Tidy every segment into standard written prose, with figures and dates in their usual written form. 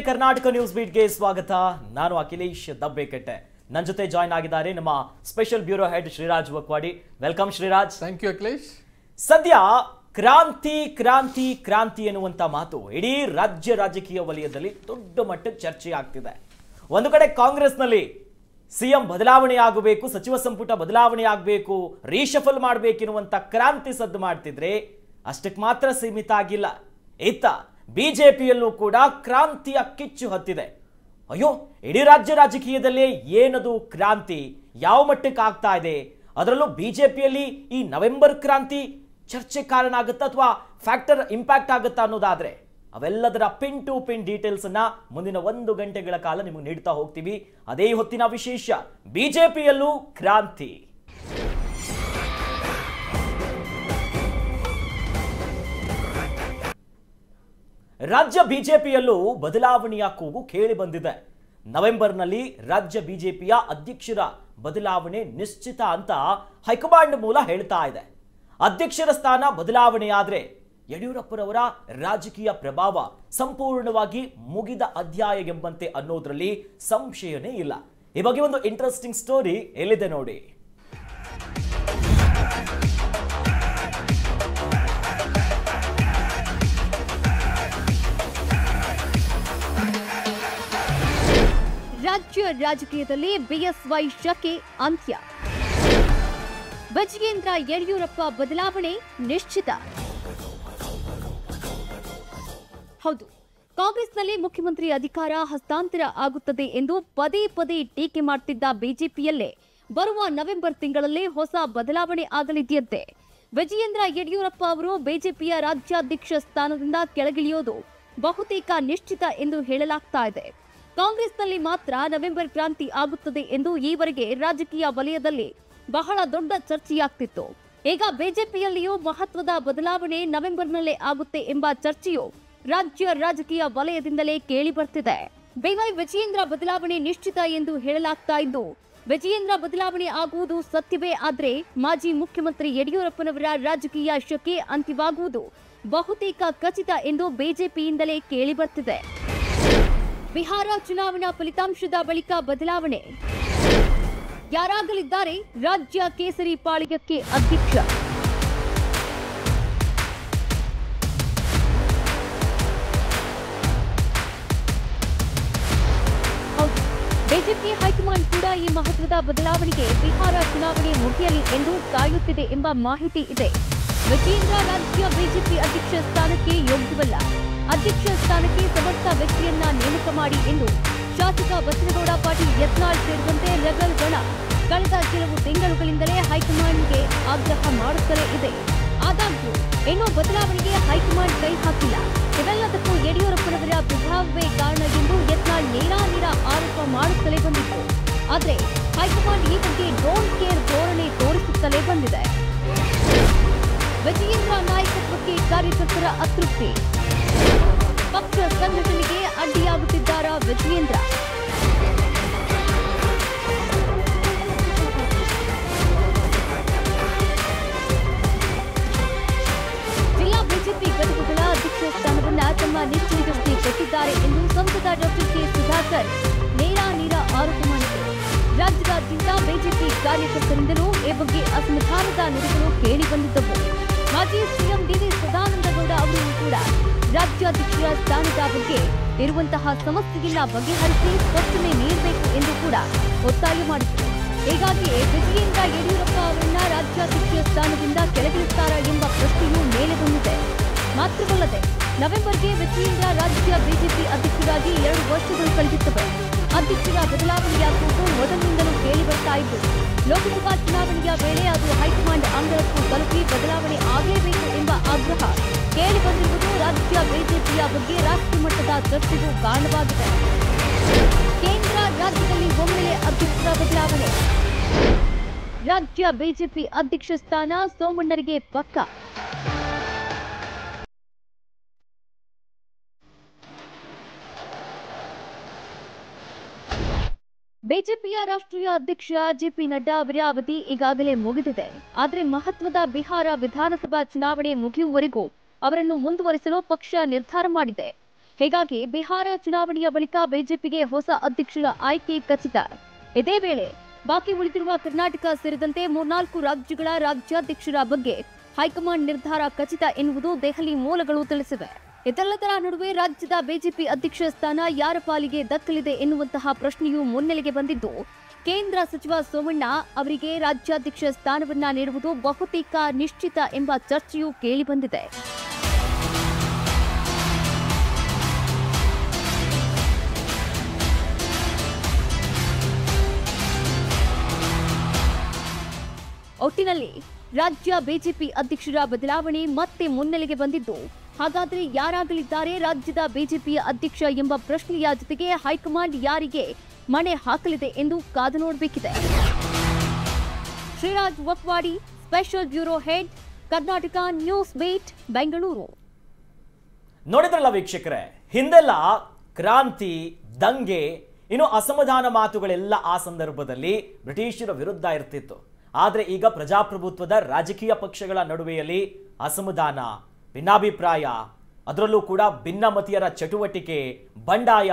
Karnataka news ಬೀಟ್ಗೆ ಸ್ವಾಗತ. ನಾನು ಅಖಿಲೇಶ್ ದಬ್ಬೆಕಟ್ಟೆ. ನನ್ನ ಜೊತೆ ಜಾಯ್ನ್ ಆಗಿದ್ದಾರೆ ನಮ್ಮ special bureau head Shriraj Vakwadi. Welcome Shriraj. Thank you Akhilesh. ಸದ್ಯ ಕ್ರಾಂತಿ ಕ್ರಾಂತಿ ಕ್ರಾಂತಿ ಎನ್ನುವಂತ ಮಾತು ಇಡೀ ರಾಜಕೀಯ ವಲಯದಲ್ಲಿ ದೊಡ್ಡ ಮಟ್ಟದ ಚರ್ಚೆ ಆಗ್ತಿದೆ. ಒಂದು ಕಡೆ ಕಾಂಗ್ರೆಸ್ನಲ್ಲಿ ಸಿಎಂ ಬದಲಾವಣೆ ಆಗಬೇಕು, ಸಚಿವ ಸಂಪುಟ ಬದಲಾವಣೆ ಆಗಬೇಕು, ರೀಶಫಲ್ ಮಾಡಬೇಕೆನ್ನುವಂತ ಕ್ರಾಂತಿ ಸದ್ದು ಮಾಡ್ತಿದ್ರೆ ಅಷ್ಟಕ್ಕೆ ಮಾತ್ರ ಸೀಮಿತ ಆಗಿಲ್ಲ. ಇತ್ತ ಬಿಜೆಪಿಯಲ್ಲೂ ಕೂಡ ಕ್ರಾಂತಿಯ ಕಿಚ್ಚು ಹತ್ತಿದೆ. ಅಯ್ಯೋ, ಇಡೀ ರಾಜಕೀಯದಲ್ಲೇ ಏನದು ಕ್ರಾಂತಿ, ಯಾವ ಮಟ್ಟಕ್ಕೆ ಆಗ್ತಾ ಇದೆ, ಅದರಲ್ಲೂ ಬಿಜೆಪಿಯಲ್ಲಿ ಈ ನವೆಂಬರ್ ಕ್ರಾಂತಿ ಚರ್ಚೆ ಕಾರಣ ಆಗುತ್ತಾ ಅಥವಾ ಫ್ಯಾಕ್ಟರ್ ಇಂಪ್ಯಾಕ್ಟ್ ಆಗುತ್ತಾ ಅನ್ನೋದಾದ್ರೆ ಅವೆಲ್ಲದರ ಪಿನ್ ಟು ಪಿನ್ ಡೀಟೇಲ್ಸ್ ಅನ್ನ ಮುಂದಿನ 1 ಗಂಟೆಗಳ ಕಾಲ ನಿಮಗೆ ನೀಡ್ತಾ ಹೋಗ್ತೀವಿ. ಅದೇ ಹೊತ್ತಿನ ವಿಶೇಷ, ಬಿಜೆಪಿಯಲ್ಲೂ ಕ್ರಾಂತಿ. ರಾಜ್ಯ ಬಿಜೆಪಿಯಲ್ಲೂ ಬದಲಾವಣೆಯ ಕೂಗು ಕೇಳಿ ಬಂದಿದೆ. ನವೆಂಬರ್ನಲ್ಲಿ ರಾಜ್ಯ ಬಿಜೆಪಿಯ ಅಧ್ಯಕ್ಷರ ಬದಲಾವಣೆ ನಿಶ್ಚಿತ ಅಂತ ಹೈಕಮಾಂಡ್ ಮೂಲ ಹೇಳ್ತಾ ಇದೆ. ಅಧ್ಯಕ್ಷರ ಸ್ಥಾನ ಬದಲಾವಣೆಯಾದ್ರೆ ಯಡಿಯೂರಪ್ಪರವರ ರಾಜಕೀಯ ಪ್ರಭಾವ ಸಂಪೂರ್ಣವಾಗಿ ಮುಗಿದ ಅಧ್ಯಾಯ ಎಂಬಂತೆ ಅನ್ನೋದ್ರಲ್ಲಿ ಸಂಶಯನೇ ಇಲ್ಲ. ಈ ಬಗ್ಗೆ ಒಂದು ಇಂಟ್ರೆಸ್ಟಿಂಗ್ ಸ್ಟೋರಿ ಎಲ್ಲಿದೆ ನೋಡಿ. ರಾಜ್ಯ ರಾಜಕೀಯದಲ್ಲಿ ಬಿಎಸ್ವೈ ಶಕೆ ಅಂತ್ಯ. ವಿಜಯೇಂದ್ರ ಯಡಿಯೂರಪ್ಪ ಬದಲಾವಣೆ ನಿಶ್ಚಿತ. ಹೌದು, ಕಾಂಗ್ರೆಸ್ನಲ್ಲಿ ಮುಖ್ಯಮಂತ್ರಿ ಅಧಿಕಾರ ಹಸ್ತಾಂತರ ಆಗುತ್ತದೆ ಎಂದು ಪದೇ ಪದೇ ಟೀಕೆ ಮಾಡುತ್ತಿದ್ದ ಬಿಜೆಪಿಯಲ್ಲೇ ಬರುವ ನವೆಂಬರ್ ತಿಂಗಳಲ್ಲೇ ಹೊಸ ಬದಲಾವಣೆ ಆಗಲಿದೆಯಂತೆ. ವಿಜಯೇಂದ್ರ ಯಡಿಯೂರಪ್ಪ ಅವರು ಬಿಜೆಪಿಯ ರಾಜ್ಯಾಧ್ಯಕ್ಷ ಸ್ಥಾನದಿಂದ ಕೆಳಗಿಳಿಯೋದು ಬಹುತೇಕ ನಿಶ್ಚಿತ ಎಂದು ಹೇಳಲಾಗ್ತಾ ಇದೆ. ಕಾಂಗ್ರೆಸ್ನಲ್ಲಿ ಮಾತ್ರ ನವೆಂಬರ್ ಕ್ರಾಂತಿ ಆಗುತ್ತದೆ ಎಂದು ಈವರೆಗೆ ರಾಜಕೀಯ ವಲಯದಲ್ಲಿ ಬಹಳ ದೊಡ್ಡ ಚರ್ಚೆಯಾಗ್ತಿತ್ತು. ಈಗ ಬಿಜೆಪಿಯಲ್ಲಿಯೂ ಮಹತ್ವದ ಬದಲಾವಣೆ ನವೆಂಬರ್ನಲ್ಲೇ ಆಗುತ್ತೆ ಎಂಬ ಚರ್ಚೆಯು ರಾಜ್ಯ ರಾಜಕೀಯ ವಲಯದಿಂದಲೇ ಕೇಳಿ ಬರ್ತಿದೆ. ಬಿವೈ ವಿಜಯೇಂದ್ರ ಬದಲಾವಣೆ ನಿಶ್ಚಿತ ಎಂದು ಹೇಳಲಾಗ್ತಾ ಇದ್ದು, ವಿಜಯೇಂದ್ರ ಬದಲಾವಣೆ ಆಗುವುದು ಸತ್ಯವೇ ಆದ್ರೆ ಮಾಜಿ ಮುಖ್ಯಮಂತ್ರಿ ಯಡಿಯೂರಪ್ಪನವರ ರಾಜಕೀಯ ಶಕೆ ಅಂತ್ಯವಾಗುವುದು ಬಹುತೇಕ ಖಚಿತ ಎಂದು ಬಿಜೆಪಿಯಿಂದಲೇ ಕೇಳಿ ಬರ್ತಿದೆ. ಬಿಹಾರ ಚುನಾವಣಾ ಫಲಿತಾಂಶದ ಬಳಿಕ ಬದಲಾವಣೆ. ಯಾರಾಗಲಿದ್ದಾರೆ ರಾಜ್ಯ ಕೇಸರಿ ಪಾಳ್ಯಕ್ಕೆ ಅಧ್ಯಕ್ಷ? ಬಿಜೆಪಿ ಹೈಕಮಾಂಡ್ ಕೂಡ ಈ ಮಹತ್ವದ ಬದಲಾವಣೆಗೆ ಬಿಹಾರ ಚುನಾವಣೆ ಮುಗಿಯಲಿ ಎಂದು ಕಾಯುತ್ತಿದೆ ಎಂಬ ಮಾಹಿತಿ ಇದೆ. ವಿಜಯೇಂದ್ರ ರಾಜ್ಯ ಬಿಜೆಪಿ ಅಧ್ಯಕ್ಷ ಸ್ಥಾನಕ್ಕೆ ಯೋಗ್ಯವಲ್ಲ, ಅಧ್ಯಕ್ಷ ಸ್ಥಾನಕ್ಕೆ ಸಮರ್ಥ ವ್ಯಕ್ತಿಯನ್ನ ನೇಮಕ ಮಾಡಿ ಎಂದು ಶಾಸಕ ಬಸನಗೌಡ ಪಾಟೀಲ್ ಯತ್ನಾಳ್ ಸೇರಿದಂತೆ ರೆಬಲ್ ಗಣ ಕಳೆದ ಕೆಲವು ತಿಂಗಳುಗಳಿಂದಲೇ ಹೈಕಮಾಂಡ್ಗೆ ಆಗ್ರಹ ಮಾಡುತ್ತಲೇ ಇದೆ. ಆದಾಗ್ಯೂ ಇನ್ನೂ ಬದಲಾವಣೆಗೆ ಹೈಕಮಾಂಡ್ ಕೈ ಹಾಕಿಲ್ಲ. ಇವೆಲ್ಲದಕ್ಕೂ ಯಡಿಯೂರಪ್ಪನವರ ಪ್ರಭಾವವೇ ಕಾರಣ ಎಂದು ಯತ್ನಾಳ್ ನೇರ ಆರೋಪ ಮಾಡುತ್ತಲೇ ಬಂದಿತ್ತು. ಆದರೆ ಹೈಕಮಾಂಡ್ ಈ ಬಗ್ಗೆ ಡೋಂಟ್ ಕೇರ್ ಧೋರಣೆ ತೋರಿಸುತ್ತಲೇ ಬಂದಿದೆ. ವಿಜಯೇಂದ್ರ ನಾಯಕತ್ವಕ್ಕೆ ಕಾರ್ಯಕರ್ತರ ಅತೃಪ್ತಿ. ಪಕ್ಷ ಸಂಘಟನೆಗೆ ಅಡ್ಡಿಯಾಗುತ್ತಿದ್ದಾರಾ ವಿಜಯೇಂದ್ರ? ಜಿಲ್ಲಾ ಬಿಜೆಪಿ ಘಟಕಗಳ ಅಧ್ಯಕ್ಷ ಸ್ಥಾನವನ್ನ ತಮ್ಮ ನಿಶ್ಚಯದಷ್ಟೇ ಕೊಟ್ಟಿದ್ದಾರೆ ಎಂದು ಸಂಸದ ಡಾಕ್ಟರ್ ಕೆ ಸುಧಾಕರ್ ನೇರ ಆರೋಪ ಮಾಡಿದರು. ರಾಜ್ಯದಾದ್ಯಂತ ಬಿಜೆಪಿ ಕಾರ್ಯಕರ್ತರಿಂದಲೂ ಈ ಬಗ್ಗೆ ಅಸಮಾಧಾನದ ನುಡಿಗಳು ಕೇಳಿ ಬಂದಿದ್ದವು. ಮಾಜಿ ಸಿಎಂ ಡಿ.ವಿ. ಸದಾನಂದಗೌಡ ಅವರು ಕೂಡ ರಾಜ್ಯಾಧ್ಯಕ್ಷರ ಸ್ಥಾನದ ಬಗ್ಗೆ ಇರುವಂತಹ ಸಮಸ್ಯೆಯನ್ನ ಬಗೆಹರಿಸಿ ಸ್ಪಷ್ಟನೆ ನೀಡಬೇಕು ಎಂದು ಕೂಡ ಒತ್ತಾಯ ಮಾಡಿದರು. ಹೀಗಾಗಿಯೇ ವಿಜಯೇಂದ್ರ ಯಡಿಯೂರಪ್ಪ ಅವರನ್ನ ರಾಜ್ಯಾಧ್ಯಕ್ಷ ಸ್ಥಾನದಿಂದ ಕೆಳಗಿಳಿಸುತ್ತಾರಾ ಎಂಬ ಪ್ರಶ್ನೆಯೂ ಮೇಲೆ ಬಂದಿದೆ. ಮಾತ್ರವಲ್ಲದೆ ನವೆಂಬರ್ಗೆ ವಿಜಯೇಂದ್ರ ರಾಜ್ಯ ಬಿಜೆಪಿ ಅಧ್ಯಕ್ಷರಾಗಿ 2 ವರ್ಷಗಳು ಕಳೆದಿದ್ದವೆ. ಅಧ್ಯಕ್ಷರ ಬದಲಾವಣೆಯಾಗುವುದು ಮೊದಲಿನಿಂದಲೂ ಕೇಳಿ ಬರ್ತಾ ಇದ್ದು, ಲೋಕಸಭಾ ಚುನಾವಣೆಯ ವೇಳೆ ಅದು ಹೈಕಮಾಂಡ್ ಅಂಗಳಕ್ಕೂ ತಲುಪಿ ಬದಲಾವಣೆ ಆಗಲೇಬೇಕು ಎಂಬ ಆಗ್ರಹ ಕೇಳಿ ಬಂದಿರುವುದು ರಾಜ್ಯ ಬಿಜೆಪಿಯ ಬಗ್ಗೆ ರಾಷ್ಟ್ರ ಮಟ್ಟದ ಚರ್ಚೆಗೂ ಕಾರಣವಾಗಿದೆ. ಕೇಂದ್ರ ರಾಜ್ಯದಲ್ಲಿ ಒಮ್ಮೆಲೆ ಅಧ್ಯಕ್ಷರ ಬದಲಾವಣೆ. ರಾಜ್ಯ ಬಿಜೆಪಿ ಅಧ್ಯಕ್ಷ ಸ್ಥಾನ ಸೋಮಣ್ಣರಿಗೆ ಪಕ್ಕ. ಬಿಜೆಪಿಯ ರಾಷ್ಟ್ರೀಯ ಅಧ್ಯಕ್ಷ ಜೆಪಿ ನಡ್ಡಾ ಅವರ ಅವಧಿ ಈಗಾಗಲೇ ಮುಗಿದಿದೆ. ಆದರೆ ಮಹತ್ವದ ಬಿಹಾರ ವಿಧಾನಸಭಾ ಚುನಾವಣೆ ಮುಗಿಯುವವರೆಗೂ ಅವರನ್ನು ಮುಂದುವರಿಸಲು ಪಕ್ಷ ನಿರ್ಧಾರ ಮಾಡಿದೆ. ಹೀಗಾಗಿ ಬಿಹಾರ ಚುನಾವಣೆಯ ಬಳಿಕ ಬಿಜೆಪಿಗೆ ಹೊಸ ಅಧ್ಯಕ್ಷರ ಆಯ್ಕೆ ಖಚಿತ. ಇದೇ ವೇಳೆ ಬಾಕಿ ಉಳಿದಿರುವ ಕರ್ನಾಟಕ ಸೇರಿದಂತೆ 3-4 ರಾಜ್ಯಗಳ ರಾಜ್ಯಾಧ್ಯಕ್ಷರ ಬಗ್ಗೆ ಹೈಕಮಾಂಡ್ ನಿರ್ಧಾರ ಖಚಿತ ಎನ್ನುವುದು ದೆಹಲಿ ಮೂಲಗಳು ತಿಳಿಸಿವೆ. ಇದೆಲ್ಲದರ ನಡುವೆ ರಾಜ್ಯದ ಬಿಜೆಪಿ ಅಧ್ಯಕ್ಷ ಸ್ಥಾನ ಯಾರ ಪಾಲಿಗೆ ದಕ್ಕಲಿದೆ ಎನ್ನುವಂತಹ ಪ್ರಶ್ನೆಯೂ ಮುನ್ನೆಲೆಗೆ ಬಂದಿದ್ದು, ಕೇಂದ್ರ ಸಚಿವ ಸೋಮಣ್ಣ ಅವರಿಗೆ ರಾಜ್ಯಾಧ್ಯಕ್ಷ ಸ್ಥಾನವನ್ನ ನೀಡುವುದು ಬಹುತೇಕ ನಿಶ್ಚಿತ ಎಂಬ ಚರ್ಚೆಯೂ ಕೇಳಿಬಂದಿದೆ. ಒಟ್ಟಿನಲ್ಲಿ ರಾಜ್ಯ ಬಿಜೆಪಿ ಅಧ್ಯಕ್ಷರ ಬದಲಾವಣೆ ಮತ್ತೆ ಮುನ್ನೆಲೆಗೆ ಬಂದಿದ್ದು, ಹಾಗಾದರೆ ಯಾರಾಗಲಿದ್ದಾರೆ ರಾಜ್ಯದ ಬಿಜೆಪಿಯ ಅಧ್ಯಕ್ಷ ಎಂಬ ಪ್ರಶ್ನೆಯ ಜೊತೆಗೆ ಹೈಕಮಾಂಡ್ ಯಾರಿಗೆ ಮಣೆ ಹಾಕಲಿದೆ ಎಂದು ಕಾದು ನೋಡಬೇಕಿದೆ. Shriraj Vakwadi, special bureau head, Karnataka news beat, Bengaluru. ನೋಡಿದ್ರಲ್ಲ ವೀಕ್ಷಕರೇ, ಹಿಂದೆಲ್ಲ ಕ್ರಾಂತಿ, ದಂಗೆ, ಇನ್ನು ಅಸಮಾಧಾನ ಮಾತುಗಳೆಲ್ಲ ಆ ಸಂದರ್ಭದಲ್ಲಿ ಬ್ರಿಟಿಷರ ವಿರುದ್ಧ ಇರ್ತಿತ್ತು. ಆದರೆ ಈಗ ಪ್ರಜಾಪ್ರಭುತ್ವದ ರಾಜಕೀಯ ಪಕ್ಷಗಳ ನಡುವೆಯಲ್ಲಿ ಅಸಮಾಧಾನ, ಭಿನ್ನಾಭಿಪ್ರಾಯ, ಅದರಲ್ಲೂ ಕೂಡ ಭಿನ್ನಮತೀಯರ ಚಟುವಟಿಕೆ, ಬಂಡಾಯ,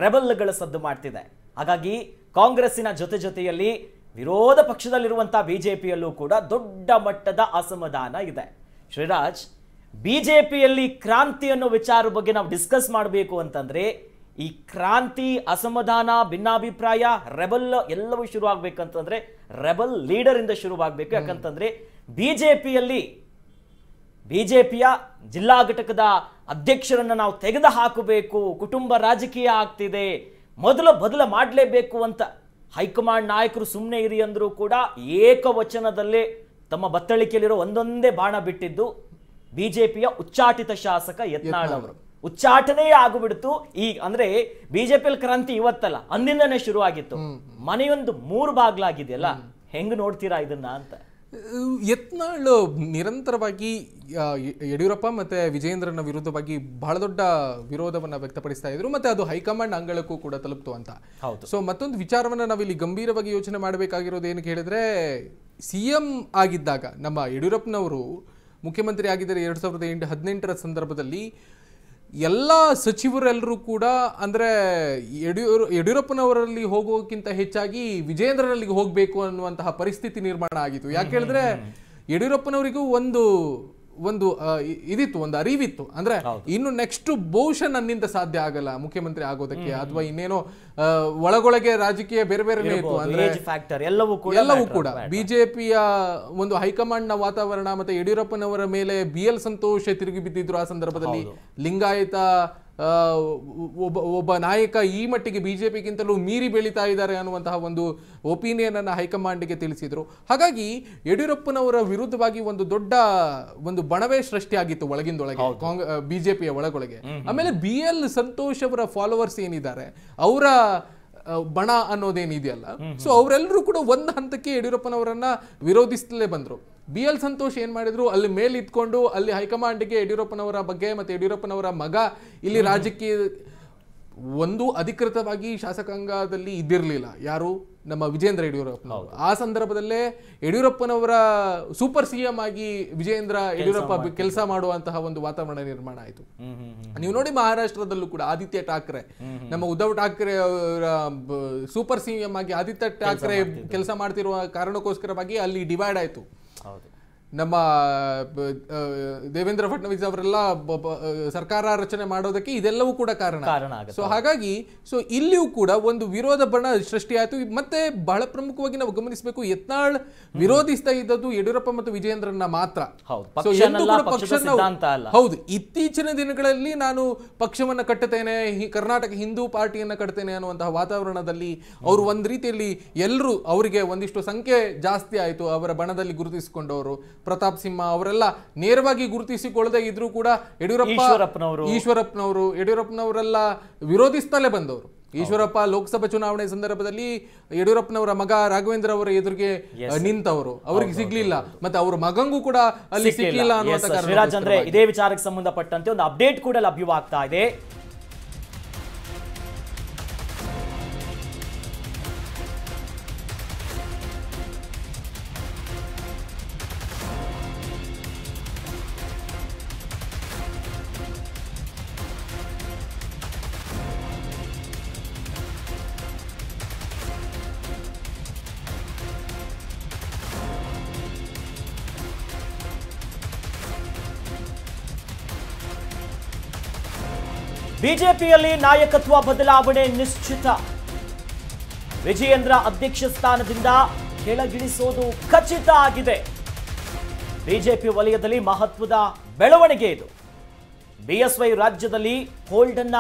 ರೆಬಲ್ಗಳ ಸದ್ದು ಮಾಡ್ತಿದೆ. ಹಾಗಾಗಿ ಕಾಂಗ್ರೆಸ್ಸಿನ ಜೊತೆಯಲ್ಲಿ ವಿರೋಧ ಪಕ್ಷದಲ್ಲಿರುವಂತಹ ಬಿಜೆಪಿಯಲ್ಲೂ ಕೂಡ ದೊಡ್ಡ ಮಟ್ಟದ ಅಸಮಾಧಾನ ಇದೆ. ಶ್ರೀರಾಜ್, ಬಿಜೆಪಿಯಲ್ಲಿ ಕ್ರಾಂತಿ ಅನ್ನೋ ವಿಚಾರ ಬಗ್ಗೆ ನಾವು ಡಿಸ್ಕಸ್ ಮಾಡಬೇಕು ಅಂತಂದ್ರೆ ಈ ಕ್ರಾಂತಿ, ಅಸಮಾಧಾನ, ಭಿನ್ನಾಭಿಪ್ರಾಯ, ರೆಬಲ್ ಎಲ್ಲವೂ ಶುರು ಆಗ್ಬೇಕಂತಂದ್ರೆ ರೆಬಲ್ ಲೀಡರ್ ಇಂದ ಶುರುವಾಗಬೇಕು. ಯಾಕಂತಂದ್ರೆ ಬಿಜೆಪಿಯ ಜಿಲ್ಲಾ ಘಟಕದ ಅಧ್ಯಕ್ಷರನ್ನ ನಾವು ತೆಗೆದು ಹಾಕಬೇಕು, ಕುಟುಂಬ ರಾಜಕೀಯ ಆಗ್ತಿದೆ, ಮೊದಲ ಮಾಡಲೇಬೇಕು ಅಂತ ಹೈಕಮಾಂಡ್ ನಾಯಕರು ಸುಮ್ಮನೆ ಇರಿ ಅಂದ್ರೂ ಕೂಡ ಏಕವಚನದಲ್ಲೇ ತಮ್ಮ ಬತ್ತಳಿಕೆಯಲ್ಲಿರೋ ಒಂದೊಂದೇ ಬಾಣ ಬಿಟ್ಟಿದ್ದು ಬಿಜೆಪಿಯ ಉಚ್ಚಾಟಿತ ಶಾಸಕ ಯತ್ನಾಳ್ ಅವರು. ಉಚ್ಚಾಟನೆ ಆಗಿಬಿಡ್ತು. ಈಗ ಅಂದ್ರೆ ಬಿಜೆಪಿಯಲ್ಲಿ ಕ್ರಾಂತಿ ಇವತ್ತಲ್ಲ, ಅಂದಿನನೇ ಶುರು ಆಗಿತ್ತು. ಮನೆಯೊಂದು 3 ಬಾಗ್ಲಾಗಿದೆಯಲ್ಲ, ಹೆಂಗ್ ನೋಡ್ತೀರಾ ಇದನ್ನ ಅಂತ? ಯತ್ನಾಳ್ ನಿರಂತರವಾಗಿ ಯಡಿಯೂರಪ್ಪ ಮತ್ತೆ ವಿಜಯೇಂದ್ರನ ವಿರುದ್ಧವಾಗಿ ಬಹಳ ದೊಡ್ಡ ವಿರೋಧವನ್ನ ವ್ಯಕ್ತಪಡಿಸ್ತಾ ಇದ್ರು, ಮತ್ತೆ ಅದು ಹೈಕಮಾಂಡ್ ಅಂಗಳಕ್ಕೂ ಕೂಡ ತಲುಪ್ತು ಅಂತ. ಸೊ ಮತ್ತೊಂದು ವಿಚಾರವನ್ನ ನಾವಿಲ್ಲಿ ಗಂಭೀರವಾಗಿ ಯೋಚನೆ ಮಾಡಬೇಕಾಗಿರೋದು ಏನು ಕೇಳಿದ್ರೆ, ಸಿಎಂ ಆಗಿದ್ದಾಗ ನಮ್ಮ ಯಡಿಯೂರಪ್ಪನವರು ಮುಖ್ಯಮಂತ್ರಿ ಆಗಿದ್ದಾರೆ 2018ರ ಸಂದರ್ಭದಲ್ಲಿ ಎಲ್ಲ ಸಚಿವರೆಲ್ಲರೂ ಕೂಡ ಅಂದ್ರೆ ಯಡಿಯೂರಪ್ಪನವರಲ್ಲಿ ಹೋಗೋಕ್ಕಿಂತ ಹೆಚ್ಚಾಗಿ ವಿಜಯೇಂದ್ರನಲ್ಲಿ ಹೋಗಬೇಕು ಅನ್ನುವಂತಹ ಪರಿಸ್ಥಿತಿ ನಿರ್ಮಾಣ ಆಗಿತ್ತು. ಯಾಕೆ ಹೇಳಿದ್ರೆ ಯಡಿಯೂರಪ್ಪನವರಿಗೂ ಒಂದು ಇದಿತ್ತು, ಒಂದು ಅರಿವಿತ್ತು. ಅಂದ್ರೆ ಇನ್ನು ನೆಕ್ಸ್ಟ್ ಬಹುಶಃ ನನ್ನಿಂದ ಸಾಧ್ಯ ಆಗಲ್ಲ ಮುಖ್ಯಮಂತ್ರಿ ಆಗೋದಕ್ಕೆ, ಅಥವಾ ಇನ್ನೇನೋ ಒಳಗೊಳಗೆ ರಾಜಕೀಯ ಬೇರೆ ಬೇರೆ ಇತ್ತು. ಅಂದ್ರೆ ಎಲ್ಲವೂ ಕೂಡ ಬಿಜೆಪಿಯ ಒಂದು ಹೈಕಮಾಂಡ್ ನ ವಾತಾವರಣ ಮತ್ತೆ ಯಡಿಯೂರಪ್ಪನವರ ಮೇಲೆ BL ಸಂತೋಷ್ ತಿರುಗಿ ಬಿದ್ದಿದ್ರು. ಆ ಸಂದರ್ಭದಲ್ಲಿ ಲಿಂಗಾಯತ ಒಬ್ಬ ನಾಯಕ ಈ ಮಟ್ಟಿಗೆ ಬಿಜೆಪಿಗಿಂತಲೂ ಮೀರಿ ಬೆಳೀತಾ ಇದ್ದಾರೆ ಅನ್ನುವಂತಹ ಒಂದು ಒಪಿನಿಯನ್ ಅನ್ನ ಹೈಕಮಾಂಡ್ಗೆ ತಿಳಿಸಿದ್ರು. ಹಾಗಾಗಿ ಯಡಿಯೂರಪ್ಪನವರ ವಿರುದ್ಧವಾಗಿ ಒಂದು ದೊಡ್ಡ ಬಣವೇ ಸೃಷ್ಟಿಯಾಗಿತ್ತು ಒಳಗಿಂದೊಳಗೆ, ಬಿಜೆಪಿಯ ಒಳಗೊಳಗೆ. ಆಮೇಲೆ BL ಸಂತೋಷ್ ಅವರ ಫಾಲೋವರ್ಸ್ ಏನಿದ್ದಾರೆ, ಅವರ ಬಣ ಅನ್ನೋದೇನಿದೆಯಲ್ಲ, ಸೊ ಅವರೆಲ್ಲರೂ ಕೂಡ ಒಂದು ಹಂತಕ್ಕೆ ಯಡಿಯೂರಪ್ಪನವರನ್ನ ವಿರೋಧಿಸಲೇ ಬಂದ್ರು. BL ಸಂತೋಷ್ ಏನ್ ಮಾಡಿದ್ರು, ಅಲ್ಲಿ ಮೇಲಿತ್ಕೊಂಡು ಅಲ್ಲಿ ಹೈಕಮಾಂಡ್ಗೆ ಯಡಿಯೂರಪ್ಪನವರ ಬಗ್ಗೆ ಮತ್ತೆ ಯಡಿಯೂರಪ್ಪನವರ ಮಗ ಇಲ್ಲಿ ರಾಜಕೀಯ ಒಂದು ಅಧಿಕೃತವಾಗಿ ಶಾಸಕಾಂಗದಲ್ಲಿ ಇದ್ದಿರಲಿಲ್ಲ. ಯಾರು? ನಮ್ಮ ವಿಜೇಂದ್ರ ಯಡಿಯೂರಪ್ಪನವರು. ಆ ಸಂದರ್ಭದಲ್ಲೇ ಯಡಿಯೂರಪ್ಪನವರ ಸೂಪರ್ CM ಆಗಿ ವಿಜೇಂದ್ರ ಯಡಿಯೂರಪ್ಪ ಕೆಲಸ ಮಾಡುವಂತಹ ಒಂದು ವಾತಾವರಣ ನಿರ್ಮಾಣ ಆಯಿತು. ನೀವು ನೋಡಿ ಮಹಾರಾಷ್ಟ್ರದಲ್ಲೂ ಕೂಡ ಆದಿತ್ಯ ಠಾಕ್ರೆ, ನಮ್ಮ ಉದ್ಧವ್ ಠಾಕ್ರೆ ಅವರ ಸೂಪರ್ CM ಆಗಿ ಆದಿತ್ಯ ಠಾಕ್ರೆ ಕೆಲಸ ಮಾಡ್ತಿರುವ ಕಾರಣಕ್ಕೋಸ್ಕರವಾಗಿ ಅಲ್ಲಿ ಡಿವೈಡ್ ಆಯಿತು. ನಮ್ಮ ದೇವೇಂದ್ರ ಫಡ್ನವೀಸ್ ಅವರೆಲ್ಲ ಸರ್ಕಾರ ರಚನೆ ಮಾಡೋದಕ್ಕೆ ಇದೆಲ್ಲವೂ ಕೂಡ ಕಾರಣ. ಸೊ ಹಾಗಾಗಿ ಇಲ್ಲಿಯೂ ಕೂಡ ಒಂದು ವಿರೋಧ ಬಣ ಸೃಷ್ಟಿಯಾಯಿತು. ಮತ್ತೆ ಬಹಳ ಪ್ರಮುಖವಾಗಿ ನಾವು ಗಮನಿಸಬೇಕು, ಯತ್ನಾಳ್ ವಿರೋಧಿಸ್ತಾ ಇದ್ದದ್ದು ಯಡಿಯೂರಪ್ಪ ಮತ್ತು ವಿಜಯೇಂದ್ರನ್ನ ಮಾತ್ರ. ಹೌದು, ಇತ್ತೀಚಿನ ದಿನಗಳಲ್ಲಿ ನಾನು ಪಕ್ಷವನ್ನ ಕಟ್ಟುತ್ತೇನೆ, ಕರ್ನಾಟಕ ಹಿಂದೂ ಪಾರ್ಟಿಯನ್ನ ಕಟ್ತೇನೆ ಅನ್ನುವಂತಹ ವಾತಾವರಣದಲ್ಲಿ ಅವರು ಒಂದ್ ರೀತಿಯಲ್ಲಿ ಎಲ್ಲರೂ ಅವರಿಗೆ ಒಂದಿಷ್ಟು ಸಂಖ್ಯೆ ಜಾಸ್ತಿ ಆಯಿತು. ಅವರ ಬಣದಲ್ಲಿ ಗುರುತಿಸಿಕೊಂಡವರು ಪ್ರತಾಪ್ ಸಿಂಹ ಅವರೆಲ್ಲ ನೇರವಾಗಿ ಗುರುತಿಸಿಕೊಳ್ಳದೆ ಇದ್ರೂ ಕೂಡ ಈಶ್ವರಪ್ಪನವರು ಯಡಿಯೂರಪ್ಪನವರೆಲ್ಲ ವಿರೋಧಿಸ್ತಲೇ ಬಂದವರು. ಈಶ್ವರಪ್ಪ ಲೋಕಸಭಾ ಚುನಾವಣೆ ಸಂದರ್ಭದಲ್ಲಿ ಯಡಿಯೂರಪ್ಪನವರ ಮಗ ರಾಘವೇಂದ್ರ ಅವರ ಎದುರಿಗೆ ನಿಂತವರು, ಅವರಿಗೆ ಸಿಗ್ಲಿಲ್ಲ, ಮತ್ತೆ ಅವರ ಮಗಂಗೂ ಕೂಡ ಅಲ್ಲಿ ಸಿಗ್ಲಿಲ್ಲ ಅನ್ನುವಂತ ಕಾರಣ. ಇದೇ ವಿಚಾರಕ್ಕೆ ಸಂಬಂಧಪಟ್ಟಂತೆ ಒಂದು ಅಪ್ಡೇಟ್ ಕೂಡ ಲಭ್ಯವಾಗ್ತಾ ಇದೆ. ಬಿಜೆಪಿಯಲ್ಲಿ ನಾಯಕತ್ವ ಬದಲಾವಣೆ ನಿಶ್ಚಿತ. ವಿಜಯೇಂದ್ರ ಅಧ್ಯಕ್ಷ ಸ್ಥಾನದಿಂದ ಕೆಳಗಿಳಿಸೋದು ಖಚಿತ ಆಗಿದೆ. ಬಿಜೆಪಿ ವಲಯದಲ್ಲಿ ಮಹತ್ವದ ಬೆಳವಣಿಗೆ ಇದು. ಬಿಎಸ್ವೈ ರಾಜ್ಯದಲ್ಲಿ ಹೋಲ್ಡ್ ಅನ್ನ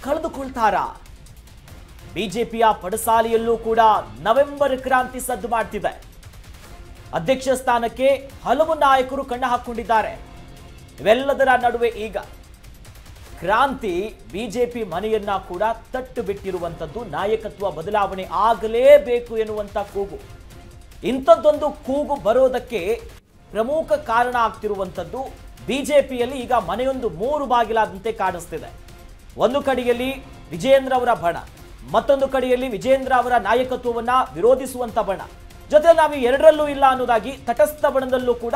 ಕಳೆದುಕೊಳ್ತಾರಾ? ಬಿಜೆಪಿಯ ಪಡಸಾಲೆಯಲ್ಲೂ ಕೂಡ ನವೆಂಬರ್ ಕ್ರಾಂತಿ ಸದ್ದು ಮಾಡ್ತಿದೆ. ಅಧ್ಯಕ್ಷ ಸ್ಥಾನಕ್ಕೆ ಹಲವು ನಾಯಕರು ಕಣ್ಣ ಹಾಕೊಂಡಿದ್ದಾರೆ. ಇವೆಲ್ಲದರ ನಡುವೆ ಈಗ ಕ್ರಾಂತಿ ಬಿಜೆಪಿ ಮನೆಯನ್ನ ಕೂಡ ತಟ್ಟು ಬಿಟ್ಟಿರುವಂಥದ್ದು. ನಾಯಕತ್ವ ಬದಲಾವಣೆ ಆಗಲೇಬೇಕು ಎನ್ನುವಂಥ ಕೂಗು. ಇಂಥದ್ದೊಂದು ಕೂಗು ಬರೋದಕ್ಕೆ ಪ್ರಮುಖ ಕಾರಣ ಆಗ್ತಿರುವಂಥದ್ದು ಬಿಜೆಪಿಯಲ್ಲಿ ಈಗ ಮನೆಯೊಂದು ಮೂರು ಬಾಗಿಲಾದಂತೆ ಕಾಣಿಸ್ತಿದೆ. ಒಂದು ಕಡೆಯಲ್ಲಿ ವಿಜಯೇಂದ್ರ ಅವರ ಬಣ, ಮತ್ತೊಂದು ಕಡೆಯಲ್ಲಿ ವಿಜಯೇಂದ್ರ ಅವರ ನಾಯಕತ್ವವನ್ನ ವಿರೋಧಿಸುವಂತ ಬಣ, ಜೊತೆ ನಾವು ಎರಡರಲ್ಲೂ ಇಲ್ಲ ಅನ್ನೋದಾಗಿ ತಟಸ್ಥ ಬಣದಲ್ಲೂ ಕೂಡ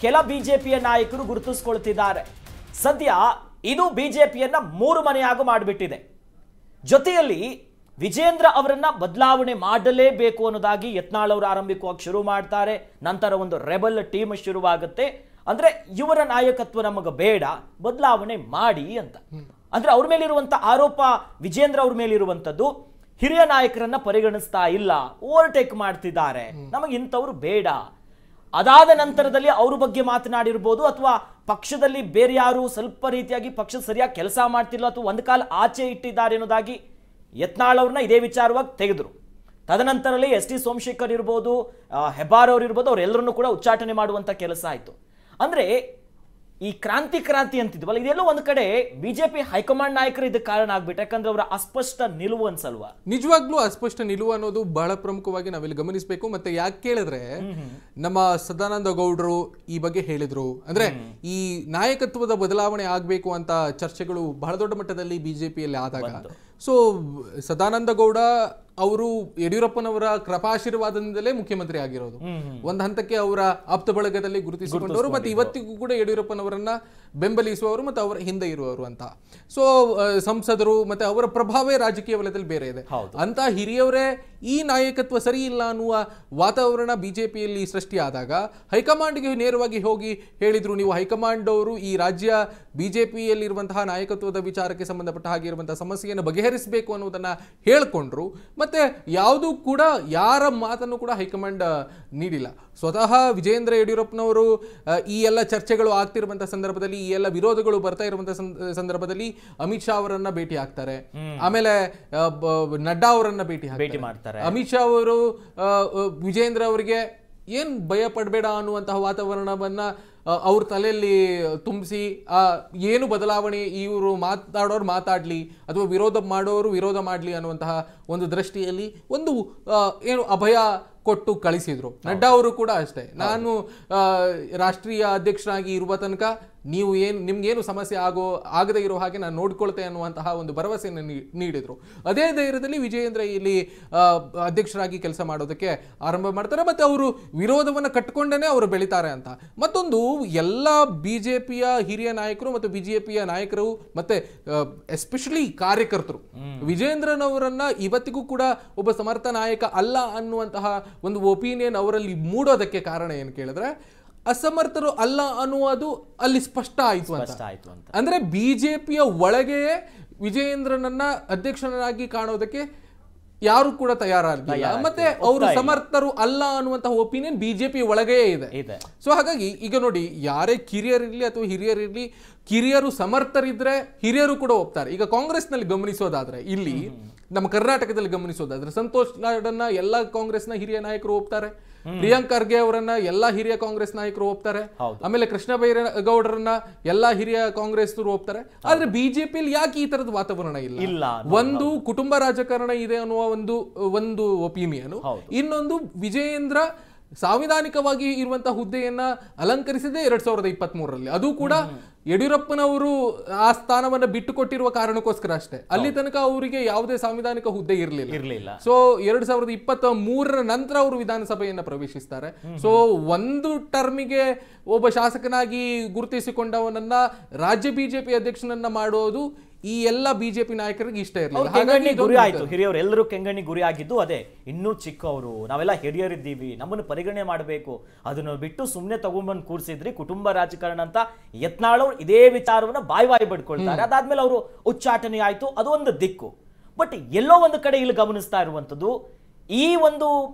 ಕೆಲ ಬಿಜೆಪಿಯ ನಾಯಕರು ಗುರುತಿಸಿಕೊಳ್ತಿದ್ದಾರೆ. ಸದ್ಯ ಇದು ಬಿಜೆಪಿಯನ್ನ ಮೂರು ಮನೆಯಾಗಿ ಮಾಡಿಬಿಟ್ಟಿದೆ. ಜೊತೆಯಲ್ಲಿ ವಿಜಯೇಂದ್ರ ಅವರನ್ನ ಬದಲಾವಣೆ ಮಾಡಲೇಬೇಕು ಅನ್ನೋದಾಗಿ ಯತ್ನಾಳ್ ಅವರು ಆರಂಭಿಕವಾಗಿ ಶುರು ಮಾಡ್ತಾರೆ. ನಂತರ ಒಂದು ರೆಬಲ್ ಟೀಮ್ ಶುರುವಾಗುತ್ತೆ. ಅಂದ್ರೆ ಇವರ ನಾಯಕತ್ವ ನಮಗೆ ಬೇಡ, ಬದಲಾವಣೆ ಮಾಡಿ ಅಂತ. ಅಂದ್ರೆ ಅವ್ರ ಮೇಲಿರುವಂತ ಆರೋಪ, ವಿಜಯೇಂದ್ರ ಅವ್ರ ಮೇಲಿರುವಂತದ್ದು, ಹಿರಿಯ ನಾಯಕರನ್ನ ಪರಿಗಣಿಸ್ತಾ ಇಲ್ಲ, ಓವರ್ಟೇಕ್ ಮಾಡ್ತಿದ್ದಾರೆ, ನಮಗೆ ಇಂಥವ್ರು ಬೇಡ. ಅದಾದ ನಂತರದಲ್ಲಿ ಅವ್ರ ಬಗ್ಗೆ ಮಾತನಾಡಿರ್ಬೋದು, ಅಥವಾ ಪಕ್ಷದಲ್ಲಿ ಬೇರೆ ಯಾರು ಸ್ವಲ್ಪ ರೀತಿಯಾಗಿ ಪಕ್ಷ ಸರಿಯಾಗಿ ಕೆಲಸ ಮಾಡ್ತಿಲ್ಲ ಅಥವಾ ಒಂದು ಕಾಲ ಆಚೆ ಇಟ್ಟಿದ್ದಾರೆ ಅನ್ನೋದಾಗಿ ಯತ್ನಾಳ್ ಅವ್ರನ್ನ ಇದೇ ವಿಚಾರವಾಗಿ ತೆಗೆದ್ರು. ತದನಂತರದಲ್ಲಿ ಎಸ್ ಟಿ ಸೋಮಶೇಖರ್ ಇರ್ಬೋದು, ಹೆಬ್ಬಾರ್ ಅವ್ರು ಇರ್ಬೋದು, ಅವರೆಲ್ಲರನ್ನು ಕೂಡ ಉಚ್ಚಾಟನೆ ಮಾಡುವಂತ ಕೆಲಸ ಆಯ್ತು. ಅಂದ್ರೆ ಈ ಕ್ರಾಂತಿ ಅಂತಿದ್ವಲ್ಲ, ಇದೆಲ್ಲೋ ಒಂದು ಕಡೆ ಬಿಜೆಪಿ ಹೈಕಮಾಂಡ್ ನಾಯಕರು ಇದಕ್ಕೆ ಕಾರಣ ಆಗ್ಬಿಟ್ಟು, ಯಾಕಂದ್ರೆ ಅವರ ಅಸ್ಪಷ್ಟ ನಿಲುವು ಅನ್ಸಲ್ವಾ? ನಿಜವಾಗ್ಲೂ ಅಸ್ಪಷ್ಟ ನಿಲುವು ಅನ್ನೋದು ಬಹಳ ಪ್ರಮುಖವಾಗಿ ನಾವಿಲ್ಲಿ ಗಮನಿಸಬೇಕು. ಮತ್ತೆ ಯಾಕೆ ಕೇಳಿದ್ರೆ, ನಮ್ಮ ಸದಾನಂದ ಗೌಡರು ಈ ಬಗ್ಗೆ ಹೇಳಿದ್ರು. ಅಂದ್ರೆ ಈ ನಾಯಕತ್ವದ ಬದಲಾವಣೆ ಆಗ್ಬೇಕು ಅಂತ ಚರ್ಚೆಗಳು ಬಹಳ ದೊಡ್ಡ ಮಟ್ಟದಲ್ಲಿ ಬಿಜೆಪಿಯಲ್ಲಿ ಆದಾಗ, ಸೊ ಸದಾನಂದ ಗೌಡ ಅವರು ಯಡಿಯೂರಪ್ಪನವರ ಕೃಪಾಶೀರ್ವಾದದಿಂದಲೇ ಮುಖ್ಯಮಂತ್ರಿ ಆಗಿರೋದು. ಒಂದು ಹಂತಕ್ಕೆ ಅವರ ಆಪ್ತ ಬಳಗದಲ್ಲಿ ಗುರುತಿಸಿಕೊಂಡವರು, ಮತ್ತೆ ಇವತ್ತಿಗೂ ಕೂಡ ಯಡಿಯೂರಪ್ಪನವರನ್ನ ಬೆಂಬಲಿಸುವವರು ಮತ್ತು ಅವರ ಹಿಂದೆ ಇರುವವರು ಅಂತ. ಸೊ ಸಂಸದರು ಮತ್ತೆ ಅವರ ಪ್ರಭಾವವೇ ರಾಜಕೀಯ ವಲಯದಲ್ಲಿ ಬೇರೆ ಇದೆ. ಅಂತ ಹಿರಿಯವರೇ ಈ ನಾಯಕತ್ವ ಸರಿ ಇಲ್ಲ ಅನ್ನುವ ವಾತಾವರಣ ಬಿಜೆಪಿಯಲ್ಲಿ ಸೃಷ್ಟಿಯಾದಾಗ ಹೈಕಮಾಂಡ್ಗೆ ನೇರವಾಗಿ ಹೋಗಿ ಹೇಳಿದ್ರು, ನೀವು ಹೈಕಮಾಂಡ್ ಅವರು ಈ ರಾಜ್ಯ ಬಿಜೆಪಿಯಲ್ಲಿರುವಂತಹ ನಾಯಕತ್ವದ ವಿಚಾರಕ್ಕೆ ಸಂಬಂಧಪಟ್ಟ ಹಾಗೆ ಇರುವಂತಹ ಸಮಸ್ಯೆಯನ್ನು ಬಗೆಹರಿಸಬೇಕು ಅನ್ನೋದನ್ನ ಹೇಳ್ಕೊಂಡ್ರು. ಮತ್ತೆ ಯಾವುದೂ ಕೂಡ ಯಾರ ಮಾತನ್ನು ಕೂಡ ಹೈಕಮಾಂಡ್ ನೀಡಿಲ್ಲ. ಸ್ವತಃ ವಿಜಯೇಂದ್ರ ಯಡಿಯೂರಪ್ಪನವರು ಈ ಎಲ್ಲ ಚರ್ಚೆಗಳು ಆಗ್ತಿರುವಂತಹ ಸಂದರ್ಭದಲ್ಲಿ, ಈ ಎಲ್ಲ ವಿರೋಧಗಳು ಬರ್ತಾ ಇರುವಂತಹ ಸಂದರ್ಭದಲ್ಲಿ ಅಮಿತ್ ಶಾ ಅವರನ್ನ ಭೇಟಿ ಆಗ್ತಾರೆ, ಆಮೇಲೆ ನಡ್ಡಾ ಅವರನ್ನ ಭೇಟಿ ಮಾಡ್ತಾರೆ. ಅಮಿತ್ ಶಾ ಅವರು ವಿಜಯೇಂದ್ರ ಅವರಿಗೆ ಏನ್ ಭಯ ಪಡಬೇಡ ಅನ್ನುವಂತಹ ವಾತಾವರಣವನ್ನ ಅವ್ರ ತಲೆಯಲ್ಲಿ ತುಂಬಿಸಿ, ಏನು ಬದಲಾವಣೆ ಇವರು ಮಾತಾಡೋರು ಮಾತಾಡ್ಲಿ ಅಥವಾ ವಿರೋಧ ಮಾಡೋರು ವಿರೋಧ ಮಾಡ್ಲಿ ಅನ್ನುವಂತಹ ಒಂದು ದೃಷ್ಟಿಯಲ್ಲಿ ಒಂದು ಏನು ಅಭಯ ಕೊಟ್ಟು ಕಳಿಸಿದ್ರು. ನಡ್ಡಾ ಅವರು ಕೂಡ ಅಷ್ಟೇ, ನಾನು ರಾಷ್ಟ್ರೀಯ ಅಧ್ಯಕ್ಷರಾಗಿ ಇರುವ ತನಕ ನೀವು ನಿಮ್ಗೇನು ಸಮಸ್ಯೆ ಆಗದೇ ಇರೋ ಹಾಗೆ ನಾನು ನೋಡ್ಕೊಳ್ತೆ ಅನ್ನುವಂತಹ ಒಂದು ಭರವಸೆಯನ್ನು ನೀಡಿದ್ರು. ಅದೇ ಧೈರ್ಯದಲ್ಲಿ ವಿಜಯೇಂದ್ರ ಇಲ್ಲಿ ಅಧ್ಯಕ್ಷರಾಗಿ ಕೆಲಸ ಮಾಡೋದಕ್ಕೆ ಆರಂಭ ಮಾಡ್ತಾರೆ. ಮತ್ತೆ ಅವರು ವಿರೋಧವನ್ನು ಕಟ್ಟಿಕೊಂಡೇ ಅವರು ಬೆಳಿತಾರೆ ಅಂತ. ಮತ್ತೊಂದು, ಎಲ್ಲ ಬಿಜೆಪಿಯ ಹಿರಿಯ ನಾಯಕರು ಮತ್ತು ಬಿಜೆಪಿಯ ನಾಯಕರು ಮತ್ತೆ ಎಸ್ಪೆಷಲಿ ಕಾರ್ಯಕರ್ತರು ವಿಜಯೇಂದ್ರನವರನ್ನ ಇವತ್ತಿಗೂ ಕೂಡ ಒಬ್ಬ ಸಮರ್ಥ ನಾಯಕ ಅಲ್ಲ ಅನ್ನುವಂತಹ ಒಂದು ಒಪಿನಿಯನ್ ಅವರಲ್ಲಿ ಮೂಡೋದಕ್ಕೆ ಕಾರಣ ಏನು ಕೇಳಿದ್ರೆ, ಅಸಮರ್ಥರು ಅಲ್ಲ ಅನ್ನುವುದು ಅಲ್ಲಿ ಸ್ಪಷ್ಟ ಆಯಿತು ಅಂತ. ಅಂದ್ರೆ ಬಿಜೆಪಿಯ ಒಳಗೆಯೇ ವಿಜಯೇಂದ್ರನನ್ನ ಅಧ್ಯಕ್ಷನಾಗಿ ಕಾಣೋದಕ್ಕೆ ಯಾರು ಕೂಡ ತಯಾರಾಗಿಲ್ಲ. ಮತ್ತೆ ಅವರು ಸಮರ್ಥರು ಅಲ್ಲ ಅನ್ನುವಂತಹ ಒಪಿನಿಯನ್ ಬಿಜೆಪಿ ಒಳಗೇ ಇದೆ. ಸೊ ಹಾಗಾಗಿ ಈಗ ನೋಡಿ, ಯಾರೇ ಕಿರಿಯರಿರ್ಲಿ ಅಥವಾ ಹಿರಿಯರಿರ್ಲಿ, ಕಿರಿಯರು ಸಮರ್ಥರಿದ್ರೆ ಹಿರಿಯರು ಕೂಡ ಒಪ್ತಾರೆ. ಈಗ ಕಾಂಗ್ರೆಸ್ ನಲ್ಲಿ ಗಮನಿಸೋದಾದ್ರೆ, ಇಲ್ಲಿ ನಮ್ಮ ಕರ್ನಾಟಕದಲ್ಲಿ ಗಮನಿಸೋದಾದ್ರೆ, ಸಂತೋಷ್ ಲಾಡನ್ನ ಎಲ್ಲ ಕಾಂಗ್ರೆಸ್ನ ಹಿರಿಯ ನಾಯಕರು ಒಪ್ತಾರೆ, ಪ್ರಿಯಾಂಕ್ ಖರ್ಗೆ ಅವರನ್ನ ಎಲ್ಲಾ ಹಿರಿಯ ಕಾಂಗ್ರೆಸ್ ನಾಯಕರು ಒಪ್ತಾರೆ, ಆಮೇಲೆ ಕೃಷ್ಣ ಬೈರೇಗೌಡರನ್ನ ಎಲ್ಲಾ ಹಿರಿಯ ಕಾಂಗ್ರೆಸ್ ಒಪ್ತಾರೆ. ಆದ್ರೆ ಬಿಜೆಪಿಯಲ್ಲಿ ಯಾಕೆ ಈ ತರದ ವಾತಾವರಣ ಇಲ್ಲ? ಒಂದು ಕುಟುಂಬ ರಾಜಕಾರಣ ಇದೆ ಅನ್ನುವ ಒಂದು ಒಪಿನಿಯನ್, ಇನ್ನೊಂದು ವಿಜಯೇಂದ್ರ ಸಾಂವಿಧಾನಿಕವಾಗಿ ಇರುವಂತಹ ಹುದ್ದೆಯನ್ನ ಅಲಂಕರಿಸಿದೆ 2023ರಲ್ಲಿ. ಅದು ಕೂಡ ಯಡಿಯೂರಪ್ಪನವರು ಆ ಸ್ಥಾನವನ್ನ ಬಿಟ್ಟು ಕೊಟ್ಟಿರುವ ಕಾರಣಕ್ಕೋಸ್ಕರ ಅಷ್ಟೇ. ಅಲ್ಲಿ ತನಕ ಅವರಿಗೆ ಯಾವುದೇ ಸಾಂವಿಧಾನಿಕ ಹುದ್ದೆ ಇರಲಿಲ್ಲ. ಸೊ 2023ರ ನಂತರ ಅವರು ವಿಧಾನಸಭೆಯನ್ನ ಪ್ರವೇಶಿಸ್ತಾರೆ. ಸೊ ಒಂದು ಟರ್ಮಿಗೆ ಒಬ್ಬ ಶಾಸಕನಾಗಿ ಗುರುತಿಸಿಕೊಂಡವನನ್ನ ರಾಜ್ಯ ಬಿಜೆಪಿ ಅಧ್ಯಕ್ಷನನ್ನ ಮಾಡೋದು ಈ ಎಲ್ಲ ಬಿಜೆಪಿ ನಾಯಕರಿಗೆ ಇಷ್ಟ ಇರಲಿಲ್ಲ. ಕೆಂಗಣ್ಣಿ ಗುರಿ ಆಯ್ತು, ಹಿರಿಯವರು ಎಲ್ಲರೂ ಕೆಂಗಣ್ಣಿ ಗುರಿ ಆಗಿದ್ದು ಅದೇ, ಇನ್ನೂ ಚಿಕ್ಕವರು ನಾವೆಲ್ಲ ಹಿರಿಯರಿದ್ದೀವಿ, ನಮ್ಮನ್ನು ಪರಿಗಣನೆ ಮಾಡಬೇಕು, ಅದನ್ನು ಬಿಟ್ಟು ಸುಮ್ಮನೆ ತಗೊಂಡ್ಬಂದು ಕೂರಿಸಿದ್ರಿ ಕುಟುಂಬ ರಾಜಕಾರಣ ಅಂತ ಯತ್ನಾಳ್ ಇದೇ ವಿಚಾರವನ್ನ ಬಾಯಿ ಬಡ್ಕೊಳ್ತಾರೆ. ಅದಾದ್ಮೇಲೆ ಅವರು ಉಚ್ಚಾಟನೆ ಆಯ್ತು, ಅದು ಒಂದು ದಿಕ್ಕು. ಬಟ್ ಎಲ್ಲೋ ಒಂದು ಕಡೆ ಇಲ್ಲಿ ಗಮನಿಸ್ತಾ ಇರುವಂತದ್ದು, ಈ ಒಂದು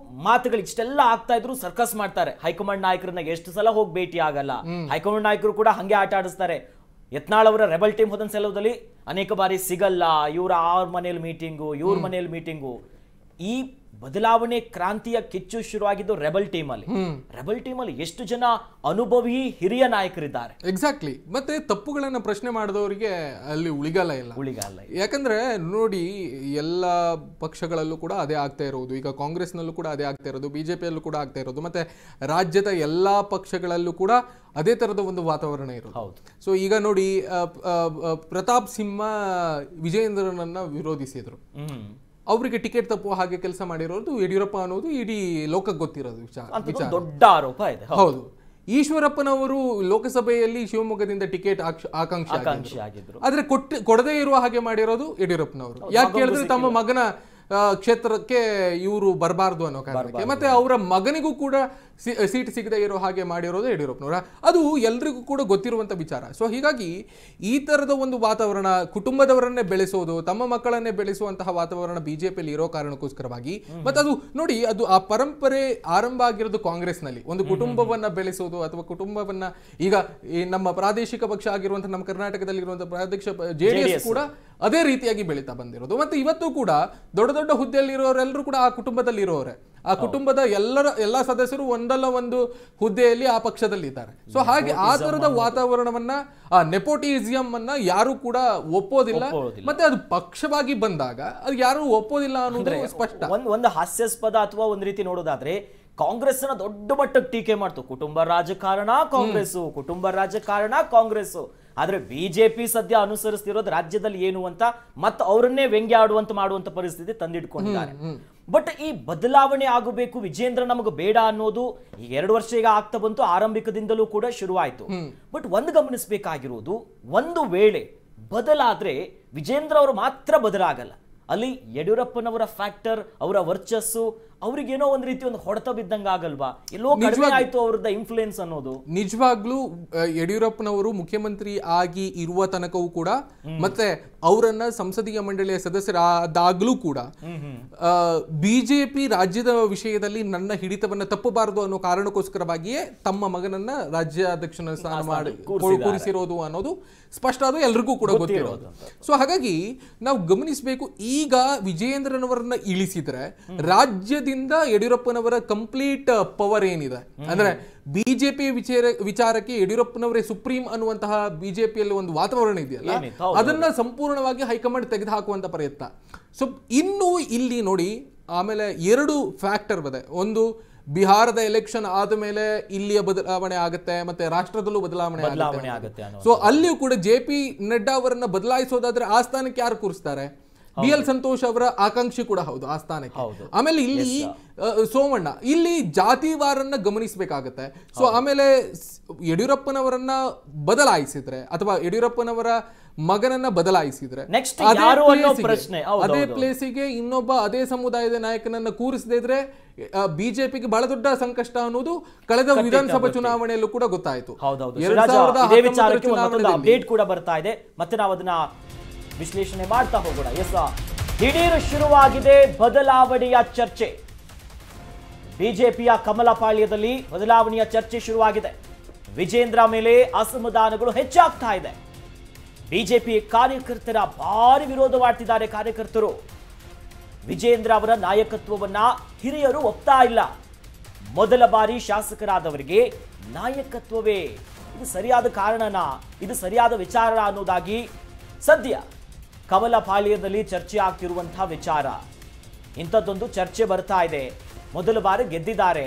ಮಾತುಗಳು ಇಷ್ಟೆಲ್ಲ ಆಗ್ತಾ ಇದ್ರು ಸರ್ಕಸ್ ಮಾಡ್ತಾರೆ. ಹೈಕಮಾಂಡ್ ನಾಯಕರನ್ನ ಎಷ್ಟು ಸಲ ಹೋಗಿ ಭೇಟಿ ಆಗಲ್ಲ, ಹೈಕಮಾಂಡ್ ನಾಯಕರು ಕೂಡ ಹಂಗೆ ಆಟ ಆಡಿಸ್ತಾರೆ. ಯತ್ನಾಳ್ ಅವರ ರೆಬಲ್ ಟೀಮ್ ಹೋದ ಸಲದಲ್ಲಿ ಅನೇಕ ಬಾರಿ ಸಿಗಲ್ಲ, ಇವರ ಅವ್ರ ಮನೇಲಿ ಮೀಟಿಂಗು, ಇವ್ರ ಮನೇಲಿ ಮೀಟಿಂಗು. ಈ ಬದಲಾವಣೆ ಕ್ರಾಂತಿಯ ಕಿಚ್ಚು ಶುರುವಾಗಿದ್ದು ರೆಬಲ್ ಟೀಮ್ ಅಲ್ಲಿ. ರೆಬಲ್ ಟೀಮ್ ಅಲ್ಲಿ ಎಷ್ಟು ಜನ ಅನುಭವಿ ಹಿರಿಯ ನಾಯಕರಿದ್ದಾರೆ. ಎಕ್ಸಾಕ್ಟ್ಲಿ. ಮತ್ತೆ ತಪ್ಪುಗಳನ್ನ ಪ್ರಶ್ನೆ ಮಾಡಿದವರಿಗೆ ಅಲ್ಲಿ ಉಳಿಗಾಲ ಇಲ್ಲ. ಯಾಕಂದ್ರೆ ನೋಡಿ, ಎಲ್ಲ ಪಕ್ಷಗಳಲ್ಲೂ ಕೂಡ ಅದೇ ಆಗ್ತಾ ಇರೋದು, ಈಗ ಕಾಂಗ್ರೆಸ್ನಲ್ಲೂ ಕೂಡ ಅದೇ ಆಗ್ತಾ ಇರೋದು, ಬಿಜೆಪಿಯಲ್ಲೂ ಕೂಡ ಆಗ್ತಾ ಇರೋದು, ಮತ್ತೆ ರಾಜ್ಯದ ಎಲ್ಲಾ ಪಕ್ಷಗಳಲ್ಲೂ ಕೂಡ ಅದೇ ತರದ ಒಂದು ವಾತಾವರಣ ಇರೋದು. ಸೊ ಈಗ ನೋಡಿ, ಪ್ರತಾಪ್ ಸಿಂಹ ವಿಜಯೇಂದ್ರನನ್ನ ವಿರೋಧಿಸಿದ್ರು, ಅವರಿಗೆ ಟಿಕೆಟ್ ತಪ್ಪುವ ಹಾಗೆ ಕೆಲಸ ಮಾಡಿರೋದು ಯಡಿಯೂರಪ್ಪ ಅನ್ನೋದು ಇಡೀ ಲೋಕಕ್ಕೆ ಗೊತ್ತಿರೋದು ವಿಚಾರ, ದೊಡ್ಡ ಆರೋಪ ಇದೆ. ಹೌದು. ಈಶ್ವರಪ್ಪನವರು ಲೋಕಸಭೆಯಲ್ಲಿ ಶಿವಮೊಗ್ಗದಿಂದ ಟಿಕೆಟ್ ಆಕಾಂಕ್ಷಿ ಆಗಿದ್ರು, ಆದ್ರೆ ಕೊಡದೇ ಇರುವ ಹಾಗೆ ಮಾಡಿರೋದು ಯಡಿಯೂರಪ್ಪನವರು. ಯಾಕೆ ಹೇಳಿದ್ರೆ ತಮ್ಮ ಮಗನ ಕ್ಷೇತ್ರಕ್ಕೆ ಇವರು ಬರಬಾರ್ದು ಅನ್ನೋ ಕಾರಣಕ್ಕೆ, ಮತ್ತೆ ಅವರ ಮಗನಿಗೂ ಕೂಡ ಸೀಟ್ ಸಿಗದೆ ಇರೋ ಹಾಗೆ ಮಾಡಿರೋದು ಯಡಿಯೂರಪ್ಪನವರ. ಅದು ಎಲ್ರಿಗೂ ಕೂಡ ಗೊತ್ತಿರುವಂತ ವಿಚಾರ. ಸೊ ಹೀಗಾಗಿ ಈ ತರದ ಒಂದು ವಾತಾವರಣ, ಕುಟುಂಬದವರನ್ನೇ ಬೆಳೆಸೋದು, ತಮ್ಮ ಮಕ್ಕಳನ್ನೇ ಬೆಳೆಸುವಂತಹ ವಾತಾವರಣ ಬಿಜೆಪಿಯಲ್ಲಿ ಇರೋ ಕಾರಣಕ್ಕೋಸ್ಕರವಾಗಿ, ಮತ್ತೆ ಅದು ನೋಡಿ, ಅದು ಆ ಪರಂಪರೆ ಆರಂಭ ಆಗಿರೋದು ಕಾಂಗ್ರೆಸ್ನಲ್ಲಿ. ಒಂದು ಕುಟುಂಬವನ್ನ ಬೆಳೆಸೋದು ಅಥವಾ ಕುಟುಂಬವನ್ನ, ಈಗ ನಮ್ಮ ಪ್ರಾದೇಶಿಕ ಪಕ್ಷ ಆಗಿರುವಂತಹ ನಮ್ಮ ಕರ್ನಾಟಕದಲ್ಲಿ ಇರುವಂತಹ ಪ್ರಾದೇಶಿಕ ಜೆಡಿಎಸ್ ಕೂಡ ಅದೇ ರೀತಿಯಾಗಿ ಬೆಳೀತಾ ಬಂದಿರೋದು. ಮತ್ತೆ ಇವತ್ತು ಕೂಡ ದೊಡ್ಡ ದೊಡ್ಡ ಹುದ್ದೆಯಲ್ಲಿರೋರೆಲ್ಲರೂ ಕೂಡ ಆ ಕುಟುಂಬದಲ್ಲಿ ಇರೋರೆ, ಆ ಕುಟುಂಬದ ಎಲ್ಲಾ ಸದಸ್ಯರು ಒಂದಲ್ಲ ಒಂದು ಹುದ್ದೆಯಲ್ಲಿ ಆ ಪಕ್ಷದಲ್ಲಿ ಇದ್ದಾರೆ. ಸೊ ಹಾಗೆ ಆ ತರದ ವಾತಾವರಣವನ್ನ, ಆ ನೆಪೋಟಿಸಂ ಅನ್ನ ಯಾರು ಕೂಡ ಒಪ್ಪೋದಿಲ್ಲ. ಮತ್ತೆ ಅದು ಪಕ್ಷವಾಗಿ ಬಂದಾಗ ಅದು ಯಾರು ಒಪ್ಪೋದಿಲ್ಲ ಅನ್ನೋದು ಸ್ಪಷ್ಟ. ಒಂದು ಹಾಸ್ಯಾಸ್ಪದ ಅಥವಾ ಒಂದ್ ರೀತಿ ನೋಡೋದಾದ್ರೆ, ಕಾಂಗ್ರೆಸ್ ನ ದೊಡ್ಡ ಮಟ್ಟಕ್ಕೆ ಟೀಕೆ ಮಾಡ್ತು, ಕುಟುಂಬ ರಾಜಕಾರಣ ಕಾಂಗ್ರೆಸ್, ಕುಟುಂಬ ರಾಜಕಾರಣ ಕಾಂಗ್ರೆಸ್. ಆದ್ರೆ ಬಿಜೆಪಿ ಸದ್ಯ ಅನುಸರಿಸ್ತಿರೋದು ರಾಜ್ಯದಲ್ಲಿ ಏನು ಅಂತ ಮತ್ತೆ ಅವರನ್ನೇ ವ್ಯಂಗ್ಯ ಆಡುವಂತ ಮಾಡುವಂತ ಪರಿಸ್ಥಿತಿ ತಂದಿಟ್ಕೊಂಡಿದ್ದಾರೆ. ಬಟ್ ಈ ಬದಲಾವಣೆ ಆಗಬೇಕು, ವಿಜೇಂದ್ರ ನಮಗೆ ಬೇಡ ಅನ್ನೋದು ಈ 2 ವರ್ಷ ಈಗ ಆಗ್ತಾ ಬಂತು, ಆರಂಭಿಕದಿಂದಲೂ ಕೂಡ ಶುರುವಾಯ್ತು. ಬಟ್ ಒಂದು ಗಮನಿಸಬೇಕಾಗಿರೋದು, ಒಂದು ವೇಳೆ ಬದಲಾದ್ರೆ ವಿಜೇಂದ್ರ ಅವರು ಮಾತ್ರ ಬದಲಾಗಲ್ಲ, ಅಲ್ಲಿ ಯಡಿಯೂರಪ್ಪನವರ ಫ್ಯಾಕ್ಟರ್, ಅವರ ವರ್ಚಸ್ಸು ಅವ್ರಿಗೇನೋ ಒಂದ್ ರೀತಿ ಒಂದು ಹೊಡೆತ ಬಿದ್ದಂಗ ಆಗಲ್ವಾ? ಎಲ್ಲೋ ಕಡಿಮೆ ಆಯ್ತು ಅವ್ರದ್ದು ಇನ್ಫ್ಲುಯೆನ್ಸ್ ಅನ್ನೋದು. ನಿಜವಾಗ್ಲೂ ಯಡಿಯೂರಪ್ಪನವರು ಮುಖ್ಯಮಂತ್ರಿ ಆಗಿ ಇರುವ ತನಕವೂ ಕೂಡ, ಮತ್ತೆ ಅವರನ್ನ ಸಂಸದೀಯ ಮಂಡಳಿಯ ಸದಸ್ಯರಾದಾಗ್ಲೂ ಕೂಡ ಬಿಜೆಪಿ ರಾಜ್ಯದ ವಿಷಯದಲ್ಲಿ ನನ್ನ ಹಿಡಿತವನ್ನ ತಪ್ಪಬಾರದು ಅನ್ನೋ ಕಾರಣಕ್ಕೋಸ್ಕರವಾಗಿಯೇ ತಮ್ಮ ಮಗನನ್ನ ರಾಜ್ಯಾಧ್ಯಕ್ಷನ ಸ್ಥಾನ ಮಾಡಿ ಕೂರಿಸಿರೋದು ಅನ್ನೋದು ಸ್ಪಷ್ಟ, ಅದು ಎಲ್ರಿಗೂ ಕೂಡ ಗೊತ್ತಿರೋದು. ಸೊ ಹಾಗಾಗಿ ನಾವು ಗಮನಿಸಬೇಕು, ಈಗ ವಿಜಯೇಂದ್ರನವರನ್ನ ಇಳಿಸಿದ್ರೆ ರಾಜ್ಯದಿಂದ ಯಡಿಯೂರಪ್ಪನವರ ಕಂಪ್ಲೀಟ್ ಪವರ್ ಏನಿದೆ, ಅಂದ್ರೆ ಬಿಜೆಪಿ ವಿಚಾರಕ್ಕೆ ಯಡಿಯೂರಪ್ಪನವರೇ ಸುಪ್ರೀಂ ಅನ್ನುವಂತಹ ಬಿಜೆಪಿಯಲ್ಲಿ ಒಂದು ವಾತಾವರಣ ಇದೆಯಲ್ಲ, ಅದನ್ನ ಸಂಪೂರ್ಣವಾಗಿ ಹೈಕಮಾಂಡ್ ತೆಗೆದುಹಾಕುವಂತ ಪ್ರಯತ್ನ. ಸೊ ಇನ್ನು ಇಲ್ಲಿ ನೋಡಿ, ಆಮೇಲೆ 2 ಫ್ಯಾಕ್ಟರ್ ಇದೆ. ಒಂದು, ಬಿಹಾರದ ಎಲೆಕ್ಷನ್ ಆದ್ಮೇಲೆ ಇಲ್ಲಿಯ ಬದಲಾವಣೆ ಆಗುತ್ತೆ, ಮತ್ತೆ ರಾಷ್ಟ್ರದಲ್ಲೂ ಬದಲಾವಣೆ ಆಗುತ್ತೆ. ಸೊ ಅಲ್ಲಿಯೂ ಕೂಡ JP ನಡ್ಡಾ ಅವರನ್ನ ಬದಲಾಯಿಸೋದಾದ್ರೆ ಆ ಸ್ಥಾನಕ್ಕೆ ಯಾರು ಕೂರಿಸ್ತಾರೆ? BL ಸಂತೋಷ್ ಅವರ ಆಕಾಂಕ್ಷಿ ಕೂಡ ಹೌದು ಆ ಸ್ಥಾನಕ್ಕೆ. ಆಮೇಲೆ ಇಲ್ಲಿ ಸೋಮಣ್ಣ, ಇಲ್ಲಿ ಜಾತಿವಾರನ್ನ ಗಮನಿಸಬೇಕಾಗತ್ತೆ. ಸೊ ಆಮೇಲೆ ಯಡಿಯೂರಪ್ಪನವರನ್ನ ಬದಲಾಯಿಸಿದ್ರೆ ಅಥವಾ ಯಡಿಯೂರಪ್ಪನವರ ಮಗನನ್ನ ಬದಲಾಯಿಸಿದ್ರೆ ಅದೇ ಪ್ಲೇಸಿಗೆ ಇನ್ನೊಬ್ಬ ಅದೇ ಸಮುದಾಯದ ನಾಯಕನನ್ನ ಕೂರಿಸದೇ ಇದ್ರೆ ಬಿಜೆಪಿಗೆ ಬಹಳ ದೊಡ್ಡ ಸಂಕಷ್ಟ ಅನ್ನೋದು ಕಳೆದ ವಿಧಾನಸಭಾ ಚುನಾವಣೆಯಲ್ಲೂ ಕೂಡ ಗೊತ್ತಾಯ್ತು. 2019 ಅಪ್ಡೇಟ್ ಕೂಡ ಬರ್ತಾ ಇದೆ, ಮತ್ತೆ ನಾವು ಅದನ್ನ ವಿಶ್ಲೇಷಣೆ ಮಾಡ್ತಾ ಹೋಗೋಣ. ದಿಢೀರ್ ಶುರುವಾಗಿದೆ ಬದಲಾವಣೆಯ ಚರ್ಚೆ. ಬಿಜೆಪಿಯ ಕಮಲಪಾಳ್ಯದಲ್ಲಿ ಬದಲಾವಣೆಯ ಚರ್ಚೆ ಶುರುವಾಗಿದೆ. ವಿಜೇಂದ್ರ ಮೇಲೆ ಅಸಮಾಧಾನಗಳು ಹೆಚ್ಚಾಗ್ತಾ ಇದೆ. ಬಿಜೆಪಿ ಕಾರ್ಯಕರ್ತರ ಭಾರಿ ವಿರೋಧ ಮಾಡ್ತಿದ್ದಾರೆ ಕಾರ್ಯಕರ್ತರು. ವಿಜೇಂದ್ರ ಅವರ ನಾಯಕತ್ವವನ್ನ ಹಿರಿಯರು ಒಪ್ತಾ ಇಲ್ಲ. ಮೊದಲ ಬಾರಿ ಶಾಸಕರಾದವರಿಗೆ ನಾಯಕತ್ವವೇ ಇದು ಸರಿಯಾದ ಕಾರಣನಾ, ಇದು ಸರಿಯಾದ ವಿಚಾರ ಅನ್ನೋದಾಗಿ ಸದ್ಯ ಕಮಲಪಾಳ್ಯದಲ್ಲಿ ಚರ್ಚೆ ಆಗ್ತಿರುವಂತಹ ವಿಚಾರ. ಇಂಥದ್ದೊಂದು ಚರ್ಚೆ ಬರ್ತಾ ಇದೆ. ಮೊದಲ ಬಾರಿ ಗೆದ್ದಿದ್ದಾರೆ,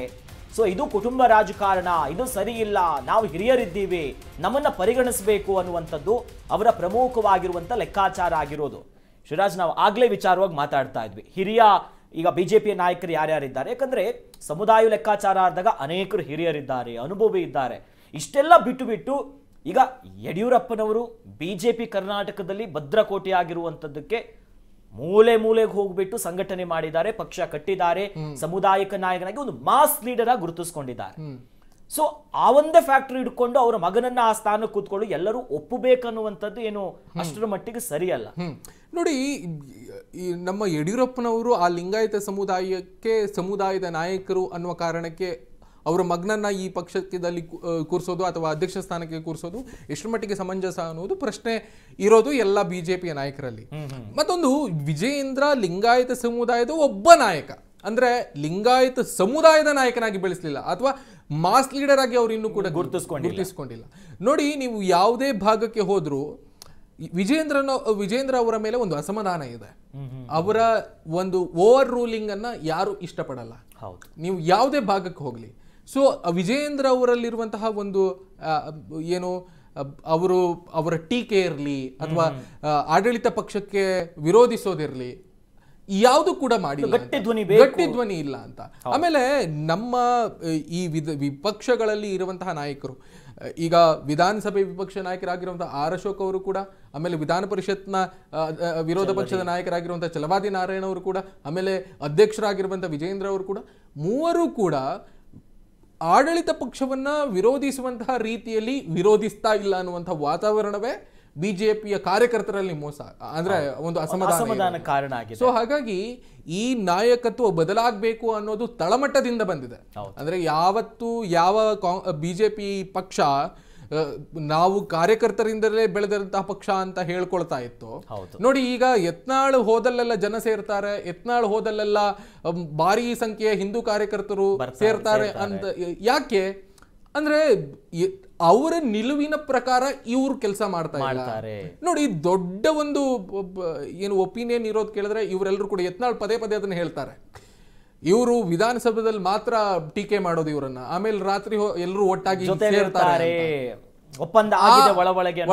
ಸೊ ಇದು ಕುಟುಂಬ ರಾಜಕಾರಣ, ಇದು ಸರಿ ಇಲ್ಲ, ನಾವು ಹಿರಿಯರಿದ್ದೀವಿ, ನಮ್ಮನ್ನ ಪರಿಗಣಿಸಬೇಕು ಅನ್ನುವಂಥದ್ದು ಅವರ ಪ್ರಮುಖವಾಗಿರುವಂಥ ಲೆಕ್ಕಾಚಾರ ಆಗಿರೋದು. ಶಿವರಾಜ್, ನಾವು ಆಗ್ಲೇ ವಿಚಾರವಾಗಿ ಮಾತಾಡ್ತಾ ಇದ್ವಿ, ಹಿರಿಯ ಈಗ ಬಿಜೆಪಿಯ ನಾಯಕರು ಯಾರ್ಯಾರಿದ್ದಾರೆ, ಯಾಕಂದ್ರೆ ಸಮುದಾಯ ಲೆಕ್ಕಾಚಾರ ಆದಾಗ ಅನೇಕರು ಹಿರಿಯರಿದ್ದಾರೆ, ಅನುಭವಿ ಇದ್ದಾರೆ. ಇಷ್ಟೆಲ್ಲ ಬಿಟ್ಟು ಈಗ ಯಡಿಯೂರಪ್ಪನವರು ಬಿಜೆಪಿ ಕರ್ನಾಟಕದಲ್ಲಿ ಭದ್ರಕೋಟೆ ಆಗಿರುವಂತದ್ದಕ್ಕೆ ಮೂಲೆ ಮೂಲೆಗೆ ಹೋಗ್ಬಿಟ್ಟು ಸಂಘಟನೆ ಮಾಡಿದ್ದಾರೆ, ಪಕ್ಷ ಕಟ್ಟಿದ್ದಾರೆ, ಸಮುದಾಯಿಕ ನಾಯಕನಾಗಿ ಒಂದು ಮಾಸ್ ಲೀಡರ್ ಆಗಿ ಗುರುತಿಸ್ಕೊಂಡಿದ್ದಾರೆ. ಸೊ ಆ ಒಂದೇ ಫ್ಯಾಕ್ಟರಿ ಇಟ್ಕೊಂಡು ಅವರ ಮಗನನ್ನ ಆ ಸ್ಥಾನಕ್ಕೆ ಕೂತ್ಕೊಂಡು ಎಲ್ಲರೂ ಒಪ್ಪಬೇಕನ್ನುವಂಥದ್ದು ಏನು ಅಷ್ಟರ ಮಟ್ಟಿಗೆ ಸರಿಯಲ್ಲ. ನೋಡಿ, ನಮ್ಮ ಯಡಿಯೂರಪ್ಪನವರು ಆ ಲಿಂಗಾಯತ ಸಮುದಾಯದ ನಾಯಕರು ಅನ್ನುವ ಕಾರಣಕ್ಕೆ ಅವರ ಮಗನನ್ನ ಈ ಪಕ್ಷದಲ್ಲಿ ಕೂರಿಸೋದು ಅಥವಾ ಅಧ್ಯಕ್ಷ ಸ್ಥಾನಕ್ಕೆ ಕೂರಿಸೋದು ಎಷ್ಟರ ಮಟ್ಟಿಗೆ ಸಮಂಜಸ ಅನ್ನೋದು ಪ್ರಶ್ನೆ ಇರೋದು ಎಲ್ಲ ಬಿಜೆಪಿಯ ನಾಯಕರಲ್ಲಿ. ಮತ್ತೊಂದು, ವಿಜಯೇಂದ್ರ ಲಿಂಗಾಯತ ಸಮುದಾಯದ ಒಬ್ಬ ನಾಯಕ, ಅಂದ್ರೆ ಲಿಂಗಾಯತ ಸಮುದಾಯದ ನಾಯಕನಾಗಿ ಬೆಳೆಸಲಿಲ್ಲ ಅಥವಾ ಮಾಸ್ ಲೀಡರ್ ಆಗಿ ಅವರು ಇನ್ನೂ ಕೂಡ ಗುರುತಿಸಿಕೊಂಡಿಲ್ಲ. ನೋಡಿ, ನೀವು ಯಾವುದೇ ಭಾಗಕ್ಕೆ ಹೋದ್ರೂ ವಿಜೇಂದ್ರ ಅವರ ಮೇಲೆ ಒಂದು ಅಸಮಾಧಾನ ಇದೆ. ಅವರ ಒಂದು ಓವರ್ ರೂಲಿಂಗ್ ಅನ್ನ ಯಾರು ಇಷ್ಟಪಡಲ್ಲ. ನೀವು ಯಾವುದೇ ಭಾಗಕ್ಕೆ ಹೋಗ್ಲಿ. ಸೊ ವಿಜೇಂದ್ರ ಅವರಲ್ಲಿರುವಂತಹ ಒಂದು ಏನು ಅವರ ಟೀಕೆ ಇರಲಿ ಅಥವಾ ಆಡಳಿತ ಪಕ್ಷಕ್ಕೆ ವಿರೋಧಿಸೋದಿರಲಿ, ಯಾವುದು ಕೂಡ ಮಾಡಿಲ್ಲ, ಗಟ್ಟಿ ಧ್ವನಿ ಇಲ್ಲ ಅಂತ. ಆಮೇಲೆ ನಮ್ಮ ಈ ವಿಪಕ್ಷಗಳಲ್ಲಿ ಇರುವಂತಹ ನಾಯಕರು, ಈಗ ವಿಧಾನಸಭೆ ವಿಪಕ್ಷ ನಾಯಕರಾಗಿರುವಂತಹ ಆರ್ ಅಶೋಕ್ ಅವರು ಕೂಡ, ಆಮೇಲೆ ವಿಧಾನ ಪರಿಷತ್ನ ವಿರೋಧ ಪಕ್ಷದ ನಾಯಕರಾಗಿರುವಂತಹ ಛಲವಾದಿ ನಾರಾಯಣ ಅವರು ಕೂಡ, ಆಮೇಲೆ ಅಧ್ಯಕ್ಷರಾಗಿರುವಂತಹ ವಿಜೇಂದ್ರ ಅವರು ಕೂಡ, ಮೂವರು ಕೂಡ ಆಡಳಿತ ಪಕ್ಷವನ್ನ ವಿರೋಧಿಸುವಂತಹ ರೀತಿಯಲ್ಲಿ ವಿರೋಧಿಸ್ತಾ ಇಲ್ಲ ಅನ್ನುವಂತಹ ವಾತಾವರಣವೇ ಬಿಜೆಪಿಯ ಕಾರ್ಯಕರ್ತರಲ್ಲಿ ಮೋಸ, ಅಂದ್ರೆ ಒಂದು ಅಸಮಾಧಾನ ಕಾರಣ ಆಗಿದೆ. ಸೊ ಹಾಗಾಗಿ ಈ ನಾಯಕತ್ವ ಬದಲಾಗಬೇಕು ಅನ್ನೋದು ತಳಮಟ್ಟದಿಂದ ಬಂದಿದೆ. ಅಂದ್ರೆ ಯಾವತ್ತು ಯಾವ ಬಿಜೆಪಿ ಪಕ್ಷ ನಾವು ಕಾರ್ಯಕರ್ತರಿಂದಲೇ ಬೆಳೆದಂತಹ ಪಕ್ಷ ಅಂತ ಹೇಳ್ಕೊಳ್ತಾ ಇತ್ತು, ನೋಡಿ ಈಗ ಯತ್ನಾಳ್ ಹೋದಲ್ಲೆಲ್ಲ ಜನ ಸೇರ್ತಾರೆ, ಯತ್ನಾಳ್ ಹೋದಲ್ಲೆಲ್ಲ ಭಾರಿ ಸಂಖ್ಯೆಯ ಹಿಂದೂ ಕಾರ್ಯಕರ್ತರು ಸೇರ್ತಾರೆ ಅಂತ. ಯಾಕೆ ಅಂದ್ರೆ ಅವರ ನಿಲುವಿನ ಪ್ರಕಾರ ಇವ್ರು ಕೆಲಸ ಮಾಡ್ತಾ ಇದ್ದಾರೆ. ನೋಡಿ, ದೊಡ್ಡ ಒಂದು ಏನು ಒಪಿನಿಯನ್ ಇರೋದು ಕೇಳಿದ್ರೆ ಇವರೆಲ್ಲರೂ ಕೂಡ ಯತ್ನಾಳ್ ಪದೇ ಪದೇ ಅದನ್ನ ಹೇಳ್ತಾರೆ. ಇವರು ವಿಧಾನಸಭೆದಲ್ಲಿ ಮಾತ್ರ ಟೀಕೆ ಮಾಡೋದು ಇವರನ್ನ, ಆಮೇಲೆ ರಾತ್ರಿ ಎಲ್ಲರೂ ಒಟ್ಟಾಗಿ ಸೇರ್ತಾರೆ,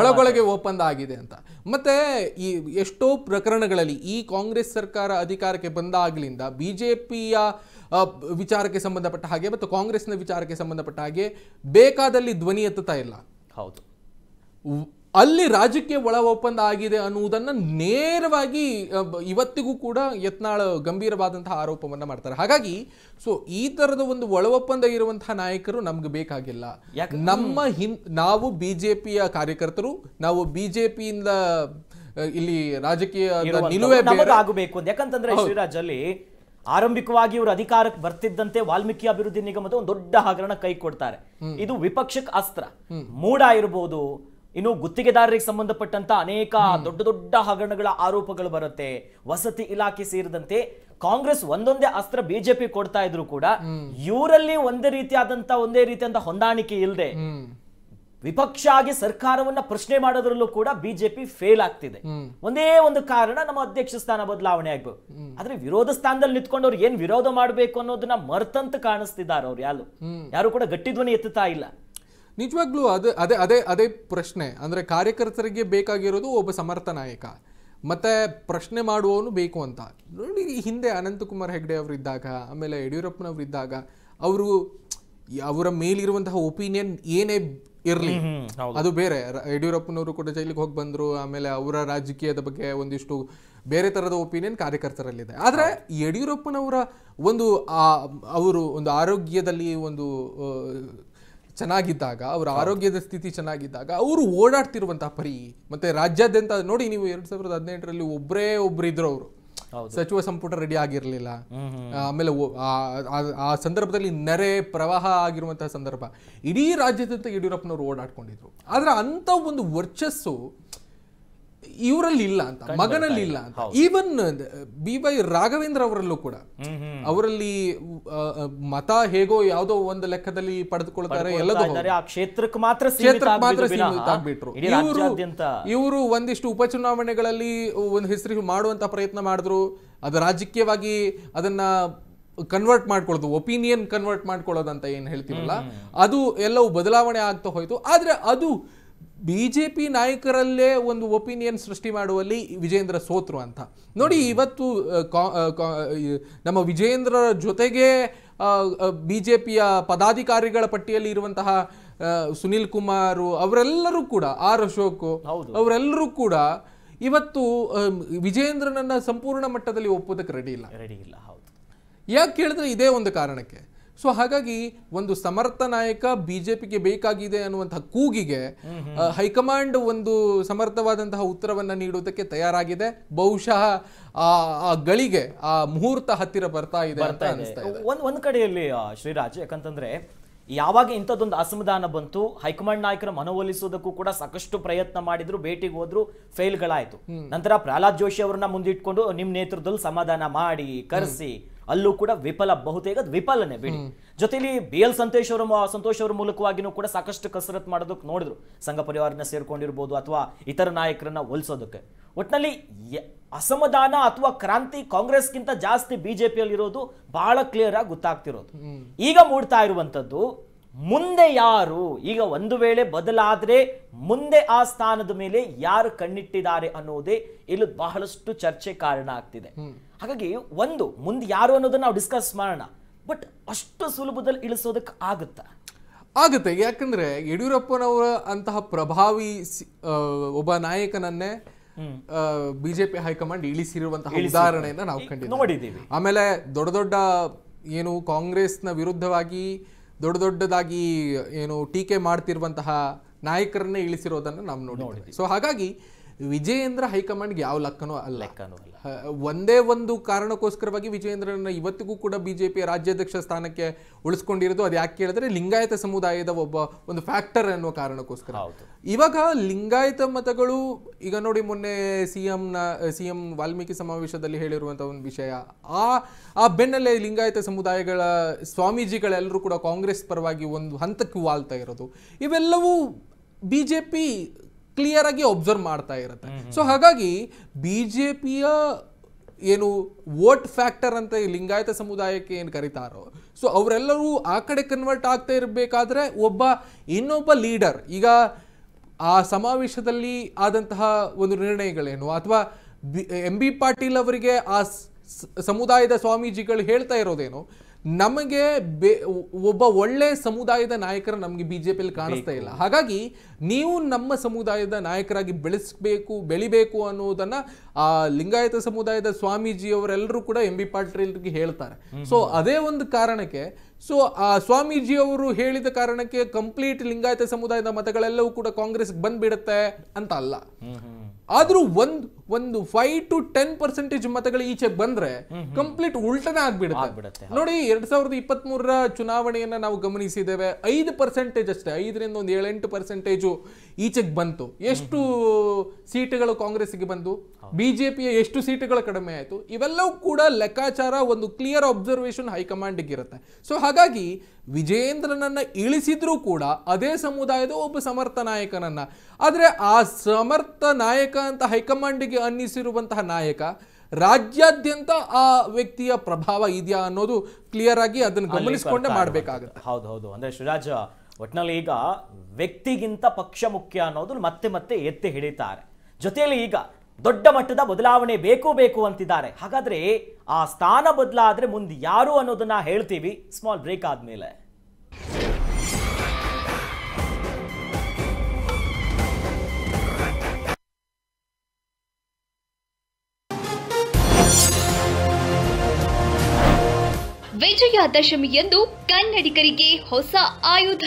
ಒಳಗೊಳಗೆ ಒಪ್ಪಂದ ಆಗಿದೆ ಅಂತ. ಮತ್ತೆ ಈ ಎಷ್ಟೋ ಪ್ರಕರಣಗಳಲ್ಲಿ ಈ ಕಾಂಗ್ರೆಸ್ ಸರ್ಕಾರ ಅಧಿಕಾರಕ್ಕೆ ಬಂದಾಗ್ಲಿಂದ ಬಿಜೆಪಿಯ ವಿಚಾರಕ್ಕೆ ಸಂಬಂಧಪಟ್ಟ ಹಾಗೆ ಮತ್ತು ಕಾಂಗ್ರೆಸ್ನ ವಿಚಾರಕ್ಕೆ ಸಂಬಂಧಪಟ್ಟ ಹಾಗೆ ಬೇಕಾದಲ್ಲಿ ಧ್ವನಿ ಎತ್ತುತ್ತಾ ಇಲ್ಲ. ಹೌದು, ಅಲ್ಲಿ ರಾಜಕೀಯ ಒಳ ಒಪ್ಪಂದ ಆಗಿದೆ ಅನ್ನುವುದನ್ನ ನೇರವಾಗಿ ಇವತ್ತಿಗೂ ಕೂಡ ಯತ್ನಾಳ್ ಗಂಭೀರವಾದಂತಹ ಆರೋಪವನ್ನ ಮಾಡ್ತಾರೆ. ಹಾಗಾಗಿ ಸೊ ಈ ತರದ ಒಂದು ಒಳ ಒಪ್ಪಂದ ಇರುವಂತಹ ನಾಯಕರು ನಮ್ಗೆ ಬೇಕಾಗಿಲ್ಲ. ನಾವು ಬಿಜೆಪಿಯ ಕಾರ್ಯಕರ್ತರು, ನಾವು ಬಿಜೆಪಿಯಿಂದ ಇಲ್ಲಿ ರಾಜಕೀಯ ನಿಲುವೇ ಆಗಬೇಕು. ಯಾಕಂತಂದ್ರೆ ಶ್ರೀರಾಜ್ ಅಲ್ಲಿ ಆರಂಭಿಕವಾಗಿ ಇವರು ಅಧಿಕಾರಕ್ಕೆ ಬರ್ತಿದ್ದಂತೆ ವಾಲ್ಮೀಕಿ ಅಭಿವೃದ್ಧಿ ನಿಗಮದ ಒಂದು ದೊಡ್ಡ ಹಗರಣ ಕೈ ಕೊಡ್ತಾರೆ. ಇದು ವಿಪಕ್ಷಕ್ಕೆ ಅಸ್ತ್ರ. ಮೂಡ ಇರಬಹುದು, ಇನ್ನು ಗುತ್ತಿಗೆದಾರರಿಗೆ ಸಂಬಂಧಪಟ್ಟಂತ ಅನೇಕ ದೊಡ್ಡ ದೊಡ್ಡ ಹಗರಣಗಳ ಆರೋಪಗಳು ಬರುತ್ತೆ. ವಸತಿ ಇಲಾಖೆ ಸೇರಿದಂತೆ ಕಾಂಗ್ರೆಸ್ ಒಂದೊಂದೇ ಅಸ್ತ್ರ ಬಿಜೆಪಿ ಕೊಡ್ತಾ ಇದ್ರು ಕೂಡ ಇವರಲ್ಲಿ ಒಂದೇ ರೀತಿಯಾದಂತ ಹೊಂದಾಣಿಕೆ ಇಲ್ಲದೆ ವಿಪಕ್ಷ ಆಗಿ ಸರ್ಕಾರವನ್ನ ಪ್ರಶ್ನೆ ಮಾಡೋದ್ರಲ್ಲೂ ಕೂಡ ಬಿಜೆಪಿ ಫೇಲ್ ಆಗ್ತಿದೆ. ಒಂದೇ ಒಂದು ಕಾರಣ, ನಮ್ಮ ಅಧ್ಯಕ್ಷ ಸ್ಥಾನ ಬದಲಾವಣೆ ಆಗ್ಬೇಕು. ಆದ್ರೆ ವಿರೋಧ ಸ್ಥಾನದಲ್ಲಿ ನಿಂತ್ಕೊಂಡು ಅವ್ರು ಏನ್ ವಿರೋಧ ಮಾಡ್ಬೇಕು ಅನ್ನೋದನ್ನ ಮರ್ತಂತ ಕಾಣಿಸ್ತಿದ್ದಾರೆ. ಅವ್ರು ಯಾರು ಕೂಡ ಗಟ್ಟಿ ಧ್ವನಿ ಎತ್ತುತ್ತಾ ಇಲ್ಲ. ನಿಜವಾಗ್ಲೂ ಅದೇ ಪ್ರಶ್ನೆ. ಅಂದ್ರೆ ಕಾರ್ಯಕರ್ತರಿಗೆ ಬೇಕಾಗಿರೋದು ಒಬ್ಬ ಸಮರ್ಥ ನಾಯಕ, ಮತ್ತೆ ಪ್ರಶ್ನೆ ಮಾಡುವವನು ಬೇಕು ಅಂತ. ನೋಡಿ, ಹಿಂದೆ ಅನಂತಕುಮಾರ್ ಹೆಗ್ಡೆ ಅವರಿದ್ದಾಗ, ಆಮೇಲೆ ಯಡಿಯೂರಪ್ಪನವರಿದ್ದಾಗ, ಅವರ ಮೇಲಿರುವಂತಹ ಒಪಿನಿಯನ್ ಏನೇ ಇರ್ಲಿ ಅದು ಬೇರೆ. ಯಡಿಯೂರಪ್ಪನವರು ಕೂಡ ಜೈಲಿಗೆ ಹೋಗಿ ಬಂದ್ರು, ಆಮೇಲೆ ಅವರ ರಾಜಕೀಯದ ಬಗ್ಗೆ ಒಂದಿಷ್ಟು ಬೇರೆ ತರದ ಒಪಿನಿಯನ್ ಕಾರ್ಯಕರ್ತರಲ್ಲಿದೆ. ಆದ್ರೆ ಯಡಿಯೂರಪ್ಪನವರ ಅವರು ಒಂದು ಆರೋಗ್ಯದಲ್ಲಿ ಒಂದು ಚೆನ್ನಾಗಿದ್ದಾಗ, ಅವರ ಆರೋಗ್ಯದ ಸ್ಥಿತಿ ಚೆನ್ನಾಗಿದ್ದಾಗ ಅವರು ಓಡಾಡ್ತಿರುವಂತಹ ಪರಿ, ಮತ್ತೆ ರಾಜ್ಯಾದ್ಯಂತ ನೋಡಿ, ನೀವು 2018ರಲ್ಲಿ ಒಬ್ರು ಇದ್ರು, ಅವರು ಸಚಿವ ಸಂಪುಟ ರೆಡಿ ಆಗಿರ್ಲಿಲ್ಲ. ಆಮೇಲೆ ಆ ಸಂದರ್ಭದಲ್ಲಿ ನೆರೆ ಪ್ರವಾಹ ಆಗಿರುವಂತಹ ಸಂದರ್ಭ, ಇಡೀ ರಾಜ್ಯದಂತ ಯಡಿಯೂರಪ್ಪನವರು ಓಡಾಡ್ಕೊಂಡಿದ್ರು. ಆದ್ರೆ ಅಂತ ಒಂದು ವರ್ಚಸ್ಸು ಇವರಲ್ಲಿ ಇಲ್ಲ ಅಂತ, ಮಗನಲ್ಲಿ ಇಲ್ಲ ಅಂತ. ಈವನ್ BY ರಾಘವೇಂದ್ರ ಅವರಲ್ಲೂ ಕೂಡ ಅವರಲ್ಲಿ ಮತ ಹೇಗೋ ಯಾವುದೋ ಒಂದು ಲೆಕ್ಕದಲ್ಲಿ ಪಡೆದುಕೊಳ್ತಾರೆ, ಕ್ಷೇತ್ರಕ್ಕೆ ಮಾತ್ರ ಸೀಮಿತ ಆಗ್ಬಿಟ್ರು. ಇವರು ಒಂದಿಷ್ಟು ಉಪಚುನಾವಣೆಗಳಲ್ಲಿ ಒಂದು ಹೆಸರು ಮಾಡುವಂತ ಪ್ರಯತ್ನ ಮಾಡಿದ್ರು. ಅದು ರಾಜಕೀಯವಾಗಿ ಅದನ್ನ ಕನ್ವರ್ಟ್ ಮಾಡ್ಕೊಳ್ಳೋದು, ಒಪಿನಿಯನ್ ಕನ್ವರ್ಟ್ ಮಾಡ್ಕೊಳ್ಳೋದಂತ ಏನ್ ಹೇಳ್ತೀವಲ್ಲ, ಅದು ಎಲ್ಲವೂ ಬದಲಾವಣೆ ಆಗ್ತಾ ಹೋಯ್ತು. ಆದ್ರೆ ಅದು ಬಿಜೆಪಿ ನಾಯಕರಲ್ಲೇ ಒಂದು ಒಪಿನಿಯನ್ ಸೃಷ್ಟಿ ಮಾಡುವಲ್ಲಿ ವಿಜೇಂದ್ರ ಸೋತ್ರು ಅಂತ. ನೋಡಿ, ಇವತ್ತು ನಮ್ಮ ವಿಜೇಂದ್ರ ಜೊತೆಗೆ ಬಿಜೆಪಿಯ ಪದಾಧಿಕಾರಿಗಳ ಪಟ್ಟಿಯಲ್ಲಿ ಇರುವಂತಹ ಸುನಿಲ್ ಕುಮಾರ್ ಅವರೆಲ್ಲರೂ ಕೂಡ ಅಶೋಕ್ ಅವರೆಲ್ಲರೂ ಕೂಡ ಇವತ್ತು ವಿಜಯೇಂದ್ರನನ್ನ ಸಂಪೂರ್ಣ ಮಟ್ಟದಲ್ಲಿ ಒಪ್ಪೋದಕ್ಕೆ ರೆಡಿ ಇಲ್ಲ. ಹೌದು. ಯಾಕೆ ಕೇಳಿದ್ರೆ ಇದೇ ಒಂದು ಕಾರಣಕ್ಕೆ. ಸೊ ಹಾಗಾಗಿ ಒಂದು ಸಮರ್ಥ ನಾಯಕ ಬಿಜೆಪಿಗೆ ಬೇಕಾಗಿದೆ ಅನ್ನುವಂತಹ ಕೂಗಿಗೆ ಹೈಕಮಾಂಡ್ ಒಂದು ಸಮರ್ಥವಾದಂತಹ ಉತ್ತರವನ್ನ ನೀಡುವುದಕ್ಕೆ ತಯಾರಾಗಿದೆ. ಬಹುಶಃ ಆ ಗಳಿಗೆ ಆ ಮುಹೂರ್ತ ಹತ್ತಿರ ಬರ್ತಾ ಇದೆ ಅಂತ ಅನಿಸ್ತಾ ಇದೆ. ಒಂದ್ ಕಡೆಯಲ್ಲಿ ಶ್ರೀರಾಜ್, ಯಾಕಂತಂದ್ರೆ ಯಾವಾಗ ಇಂಥದ್ದೊಂದು ಅಸಮಾಧಾನ ಬಂತು, ಹೈಕಮಾಂಡ್ ನಾಯಕರ ಮನವೊಲಿಸೋದಕ್ಕೂ ಕೂಡ ಸಾಕಷ್ಟು ಪ್ರಯತ್ನ ಮಾಡಿದ್ರು, ಭೇಟಿಗೆ ಹೋದ್ರು, ಫೇಲ್ಗಳಾಯ್ತು. ನಂತರ ಪ್ರಹ್ಲಾದ್ ಜೋಶಿ ಅವರನ್ನ ಮುಂದಿಟ್ಕೊಂಡು ನಿಮ್ ನೇತೃತ್ವದಲ್ಲಿ ಸಮಾಧಾನ ಮಾಡಿ ಕರೆಸಿ ಅಲ್ಲೂ ಕೂಡ ಬಹುತೇಕ ವಿಫಲನೆ ಬಿಡಿ. ಜೊತೆಲಿ BL ಸಂತೋಷ್ ಅವರ ಮೂಲಕವಾಗಿನೂ ಕೂಡ ಸಾಕಷ್ಟು ಕಸರತ್ ಮಾಡೋದಕ್ಕೆ ನೋಡಿದ್ರು, ಸಂಘ ಪರಿವಾರನ ಸೇರ್ಕೊಂಡಿರ್ಬೋದು ಅಥವಾ ಇತರ ನಾಯಕರನ್ನ ಹೋಲಿಸೋದಕ್ಕೆ. ಒಟ್ಟಿನಲ್ಲಿ ಅಸಮಾಧಾನ ಅಥವಾ ಕ್ರಾಂತಿ ಕಾಂಗ್ರೆಸ್ಗಿಂತ ಜಾಸ್ತಿ ಬಿಜೆಪಿಯಲ್ಲಿ ಇರೋದು ಬಹಳ ಕ್ಲಿಯರ್ ಆಗಿ ಗೊತ್ತಾಗ್ತಿರೋದು. ಈಗ ಮೂಡ್ತಾ ಇರುವಂತದ್ದು ಮುಂದೆ ಯಾರು, ಈಗ ಒಂದು ವೇಳೆ ಬದಲಾದ್ರೆ ಮುಂದೆ ಆ ಸ್ಥಾನದ ಮೇಲೆ ಯಾರು ಕಣ್ಣಿಟ್ಟಿದ್ದಾರೆ ಅನ್ನೋದೇ ಇಲ್ಲಿ ಬಹಳಷ್ಟು ಚರ್ಚೆ ಕಾರಣ ಆಗ್ತಿದೆ. ಹಾಗಾಗಿ ಮುಂದೆ ಯಾರು ಅನ್ನೋದನ್ನ ನಾವು ಡಿಸ್ಕಸ್ ಮಾಡೋಣ, ಬಟ್ ಅಷ್ಟು ಸುಲಭದಲ್ಲಿ ಇಳಿಸೋದಕ್ಕೆ ಆಗುತ್ತೆ. ಯಾಕಂದ್ರೆ ಯಡಿಯೂರಪ್ಪನವರ ಅಂತಹ ಪ್ರಭಾವಿ ಒಬ್ಬ ನಾಯಕನನ್ನೇ ಬಿಜೆಪಿ ಹೈಕಮಾಂಡ್ ಇಳಿಸಿರುವಂತಹ ಉದಾಹರಣೆಯನ್ನ ನಾವು ನೋಡಿದ್ದೀವಿ. ಆಮೇಲೆ ದೊಡ್ಡ ಏನು ಕಾಂಗ್ರೆಸ್ನ ವಿರುದ್ಧವಾಗಿ ದೊಡ್ಡದಾಗಿ ಏನು ಟೀಕೆ ಮಾಡ್ತಿರುವಂತಹ ನಾಯಕರನ್ನೇ ಇಳಿಸಿರೋದನ್ನ ನಾವು ನೋಡಿದ್ದೀವಿ. ಸೊ ಹಾಗಾಗಿ ವಿಜಯೇಂದ್ರ ಹೈಕಮಾಂಡ್ಗೆ ಯಾವ ಲೆಕ್ಕನೂ ಅಲ್ಲ. ಒಂದೇ ಒಂದು ಕಾರಣಕ್ಕೋಸ್ಕರವಾಗಿ ವಿಜಯೇಂದ್ರನ ಇವತ್ತಿಗೂ ಕೂಡ ಬಿಜೆಪಿಯ ರಾಜ್ಯಾಧ್ಯಕ್ಷ ಸ್ಥಾನಕ್ಕೆ ಉಳಿಸ್ಕೊಂಡಿರೋದು. ಅದು ಯಾಕೆ ಕೇಳಿದ್ರೆ ಲಿಂಗಾಯತ ಸಮುದಾಯದ ಒಂದು ಫ್ಯಾಕ್ಟರ್ ಅನ್ನುವ ಕಾರಣಕ್ಕೋಸ್ಕರ. ಇವಾಗ ಲಿಂಗಾಯತ ಮತಗಳು ಈಗ ನೋಡಿ, ಮೊನ್ನೆ ಸಿಎಂ ವಾಲ್ಮೀಕಿ ಸಮಾವೇಶದಲ್ಲಿ ಹೇಳಿರುವಂತಹ ಒಂದು ವಿಷಯ, ಆ ಬೆನ್ನಲ್ಲೇ ಲಿಂಗಾಯತ ಸಮುದಾಯಗಳ ಸ್ವಾಮೀಜಿಗಳೆಲ್ಲರೂ ಕೂಡ ಕಾಂಗ್ರೆಸ್ ಪರವಾಗಿ ಒಂದು ಹಂತಕ್ಕೆ ವಾಲ್ತಾ ಇರೋದು, ಇವೆಲ್ಲವೂ ಬಿಜೆಪಿ ಕ್ಲಿಯರ್ ಆಗಿ ಒಬ್ಸರ್ವ್ ಮಾಡ್ತಾ ಇರುತ್ತೆ. ಸೊ ಹಾಗಾಗಿ ಬಿಜೆಪಿಯ ಏನು ವೋಟ್ ಫ್ಯಾಕ್ಟರ್ ಅಂತ ಲಿಂಗಾಯತ ಸಮುದಾಯಕ್ಕೆ ಏನು ಕರೀತಾರೋ, ಸೊ ಅವರೆಲ್ಲರೂ ಆ ಕಡೆ ಕನ್ವರ್ಟ್ ಆಗ್ತಾ ಇರಬೇಕಾದ್ರೆ ಇನ್ನೊಬ್ಬ ಲೀಡರ್, ಈಗ ಆ ಸಮಾವೇಶದಲ್ಲಿ ಆದಂತಹ ಒಂದು ನಿರ್ಣಯಗಳೇನು, ಅಥವಾ MB ಪಾಟೀಲ್ ಅವರಿಗೆ ಆ ಸಮುದಾಯದ ಸ್ವಾಮೀಜಿಗಳು ಹೇಳ್ತಾ ಇರೋದೇನು, ನಮಗೆ ಒಬ್ಬ ಒಳ್ಳೆ ಸಮುದಾಯದ ನಾಯಕರ ನಮಗೆ ಬಿಜೆಪಿಯಲ್ಲಿ ಕಾಣಿಸ್ತಾ ಇಲ್ಲ. ಹಾಗಾಗಿ ನೀವು ನಮ್ಮ ಸಮುದಾಯದ ನಾಯಕರಾಗಿ ಬೆಳಿಬೇಕು ಅನ್ನೋದನ್ನ ಆ ಲಿಂಗಾಯತ ಸಮುದಾಯದ ಸ್ವಾಮೀಜಿಯವರೆಲ್ಲರೂ ಕೂಡ MB ಪಾಟೀಲ್ಗೆ ಹೇಳ್ತಾರೆ. ಸೊ ಅದೇ ಒಂದು ಕಾರಣಕ್ಕೆ, ಸೊ ಆ ಸ್ವಾಮೀಜಿಯವರು ಹೇಳಿದ ಕಾರಣಕ್ಕೆ ಕಂಪ್ಲೀಟ್ ಲಿಂಗಾಯತ ಸಮುದಾಯದ ಮತಗಳೆಲ್ಲವೂ ಕೂಡ ಕಾಂಗ್ರೆಸ್ ಬಂದ್ಬಿಡುತ್ತೆ ಅಂತ ಅಲ್ಲ. ಆದ್ರೂ ಒಂದು 5 to 10% ಮತಗಳು ಈಚೆ ಬಂದ್ರೆ ಕಂಪ್ಲೀಟ್ ಉಲ್ಟನೇ ಆಗ್ಬಿಡುತ್ತೆ. ನೋಡಿ, 2023 ಚುನಾವಣೆಯನ್ನ ನಾವು ಗಮನಿಸಿದ್ದೇವೆ. 5% ಅಷ್ಟೇ, 5ರಿಂದ ಒಂದು 7-8% ಈಚೆಗೆ ಬಂತು. ಎಷ್ಟು ಸೀಟುಗಳು ಕಾಂಗ್ರೆಸ್ಗೆ ಬಂದು, ಬಿಜೆಪಿಯ ಎಷ್ಟು ಸೀಟುಗಳು ಕಡಿಮೆ ಆಯಿತು, ಇವೆಲ್ಲವೂ ಕೂಡ ಲೆಕ್ಕಾಚಾರ, ಒಂದು ಕ್ಲಿಯರ್ ಅಬ್ಸರ್ವೇಷನ್ ಹೈಕಮಾಂಡ್ಗೆ ಇರುತ್ತೆ. ಸೊ ಹಾಗಾಗಿ ವಿಜಯೇಂದ್ರನನ್ನ ಇಳಿಸಿದ್ರೂ ಕೂಡ ಅದೇ ಸಮುದಾಯದ ಒಬ್ಬ ಸಮರ್ಥ ನಾಯಕನನ್ನ, ಆದ್ರೆ ಆ ಸಮರ್ಥ ನಾಯಕ ಅಂತ ಹೈಕಮಾಂಡ್ಗೆ ಅನ್ನಿಸಿರುವಂತಹ ನಾಯಕ ರಾಜ್ಯಾದ್ಯಂತ ಆ ವ್ಯಕ್ತಿಯ ಪ್ರಭಾವ ಇದೆಯಾ ಅನ್ನೋದು ಕ್ಲಿಯರ್ ಆಗಿ ಅದನ್ನು ಗಮನಿಸಿಕೊಂಡೇ ಮಾಡಬೇಕಾಗುತ್ತೆ. ಹೌದು. ಅಂದ್ರೆ ಶ್ರೀರಾಜ್, ಒಟ್ಟಿನಲ್ಲಿ ಈಗ ವ್ಯಕ್ತಿಗಿಂತ ಪಕ್ಷ ಮುಖ್ಯ ಅನ್ನೋದು ಮತ್ತೆ ಎತ್ತಿ ಹಿಡಿತಾರೆ. ಜೊತೆಯಲ್ಲಿ ಈಗ ದೊಡ್ಡ ಮಟ್ಟದ ಬದಲಾವಣೆ ಬೇಕು ಅಂತಿದ್ದಾರೆ. ಹಾಗಾದ್ರೆ ಆ ಸ್ಥಾನ ಬದಲಾದ್ರೆ ಮುಂದೆ ಯಾರು ಅನ್ನೋದನ್ನ ಹೇಳ್ತೀವಿ ಸ್ಮಾಲ್ ಬ್ರೇಕ್ ಆದ್ಮೇಲೆ. ವಿಜಯದಶಮಿಯಂದು ಕನ್ನಡಿಗರಿಗೆ ಹೊಸ ಆಯುಧ.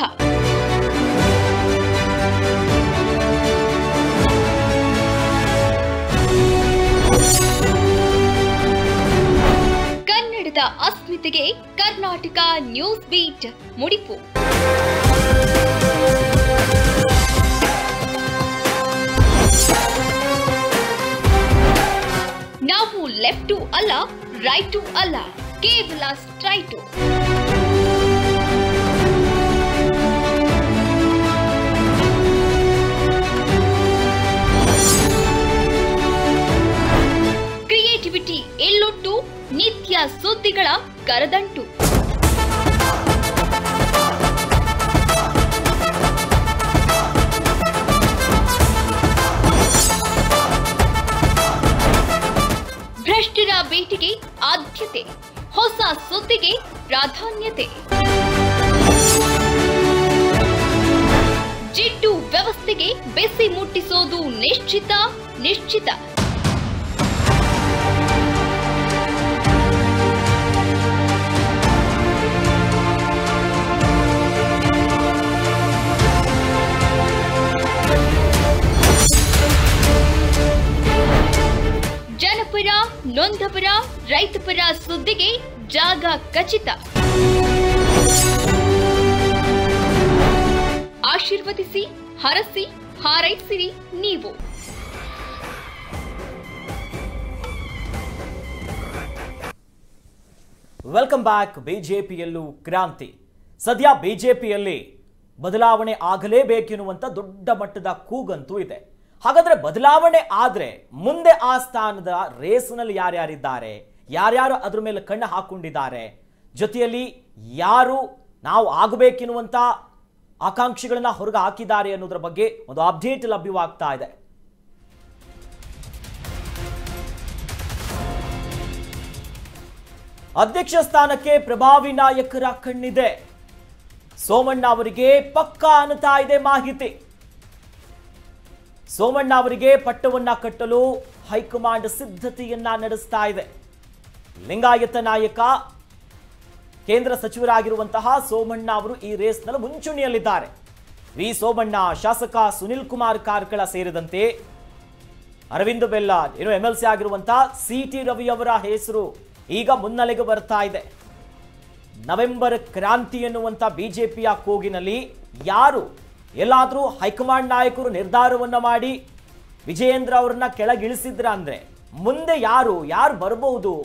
ಕನ್ನಡದ ಅಸ್ಮಿತೆಗೆ ಕರ್ನಾಟಕ ನ್ಯೂಸ್ ಬೀಟ್ ಮುಡಿಪು. ನಾವು ಲೆಫ್ಟು ಅಲ್ಲ, ರೈಟು ಅಲ್ಲ, ಕೇವಲ ಸ್ಟ್ರೈಟು. ಕ್ರಿಯೇಟಿವಿಟಿ ಎಲ್ಲೊಟ್ಟು, ನಿತ್ಯ ಸುದ್ದಿಗಳ ಕರದಂಟು. ಭ್ರಷ್ಟರ ಬೇಟೆಗೆ ಆದ್ಯತೆ, ಹೊಸ ಸುದ್ದಿಗೆ ಪ್ರಾಧಾನ್ಯತೆ. ಜೊತೆಗೆ ಬೆಸಿ ಮುಟ್ಟಿಸೋದು ನಿಶ್ಚಿತ ನಿಶ್ಚಿತ. ಜನಪರ, ನೊಂದಪರ, ರೈತಪರ ಸುದ್ದಿಗೆ ಜಾಗ ಖಚಿತ. ಆಶೀರ್ವದಿಸಿ, ಹರಸಿ, ಹಾರೈಸಿರಿ ನೀವು. Welcome back. ಬಿಜೆಪಿಯಲ್ಲೂ ಕ್ರಾಂತಿ. ಸದ್ಯ ಬಿಜೆಪಿಯಲ್ಲಿ ಬದಲಾವಣೆ ಆಗಲೇಬೇಕೆನ್ನುವಂತ ದೊಡ್ಡ ಮಟ್ಟದ ಕೂಗಂತೂ ಇದೆ. ಹಾಗಾದ್ರೆ ಬದಲಾವಣೆ ಆದ್ರೆ ಮುಂದೆ ಆ ಸ್ಥಾನದ ರೇಸ್ನಲ್ಲಿ ಯಾರ್ಯಾರಿದ್ದಾರೆ, ಯಾರ್ಯಾರು ಅದ್ರ ಮೇಲೆ ಕಣ್ಣು ಹಾಕೊಂಡಿದ್ದಾರೆ, ಜೊತೆಯಲ್ಲಿ ಯಾರು ನಾವು ಆಗಬೇಕೆನ್ನುವಂತ ಆಕಾಂಕ್ಷಿಗಳನ್ನ ಹೊರಗೆ ಹಾಕಿದ್ದಾರೆ ಅನ್ನೋದ್ರ ಬಗ್ಗೆ ಒಂದು ಅಪ್ಡೇಟ್ ಲಭ್ಯವಾಗ್ತಾ ಇದೆ. ಅಧ್ಯಕ್ಷ ಸ್ಥಾನಕ್ಕೆ ಪ್ರಭಾವಿ ನಾಯಕರ ಕಣ್ಣಿದೆ. ಸೋಮಣ್ಣ ಅವರಿಗೆ ಪಕ್ಕಾ ಅನ್ನುತ್ತಾ ಇದೆ ಮಾಹಿತಿ. ಸೋಮಣ್ಣ ಅವರಿಗೆ ಪಟ್ಟವನ್ನ ಕಟ್ಟಲು ಹೈಕಮಾಂಡ್ ಸಿದ್ಧತೆಯನ್ನ ನಡೆಸ್ತಾ ಇದೆ. ಲಿಂಗಾಯತ ನಾಯಕ, ಕೇಂದ್ರ ಸಚಿವರಾಗಿರುವಂತಹ ಸೋಮಣ್ಣ ಅವರು ಈ ರೇಸ್ನಲ್ಲಿ ಮುಂಚೂಣಿಯಲ್ಲಿದ್ದಾರೆ. ವಿ ಸೋಮಣ್ಣ, ಶಾಸಕ ಸುನಿಲ್ ಕುಮಾರ್ ಕಾರ್ಕಳ ಸೇರಿದಂತೆ ಅರವಿಂದ್ ಬೆಲ್ಲಾ, MLC ಆಗಿರುವಂತಹ CT ರವಿ ಅವರ ಹೆಸರು ಈಗ ಮುನ್ನೆಲೆಗೆ ಬರ್ತಾ ಇದೆ. ನವೆಂಬರ್ ಕ್ರಾಂತಿ ಎನ್ನುವಂತ ಬಿಜೆಪಿಯ ಕೂಗಿನಲ್ಲಿ ಯಾರು ಎಲ್ಲಾದ್ರೂ ಹೈಕಮಾಂಡ್ ನಾಯಕರು ನಿರ್ಧಾರವನ್ನ ಮಾಡಿ ವಿಜಯೇಂದ್ರ ಅವರನ್ನ ಕೆಳಗಿಳಿಸಿದ್ರ ಅಂದ್ರೆ ಮುಂದೆ ಯಾರು ಬರಬಹುದು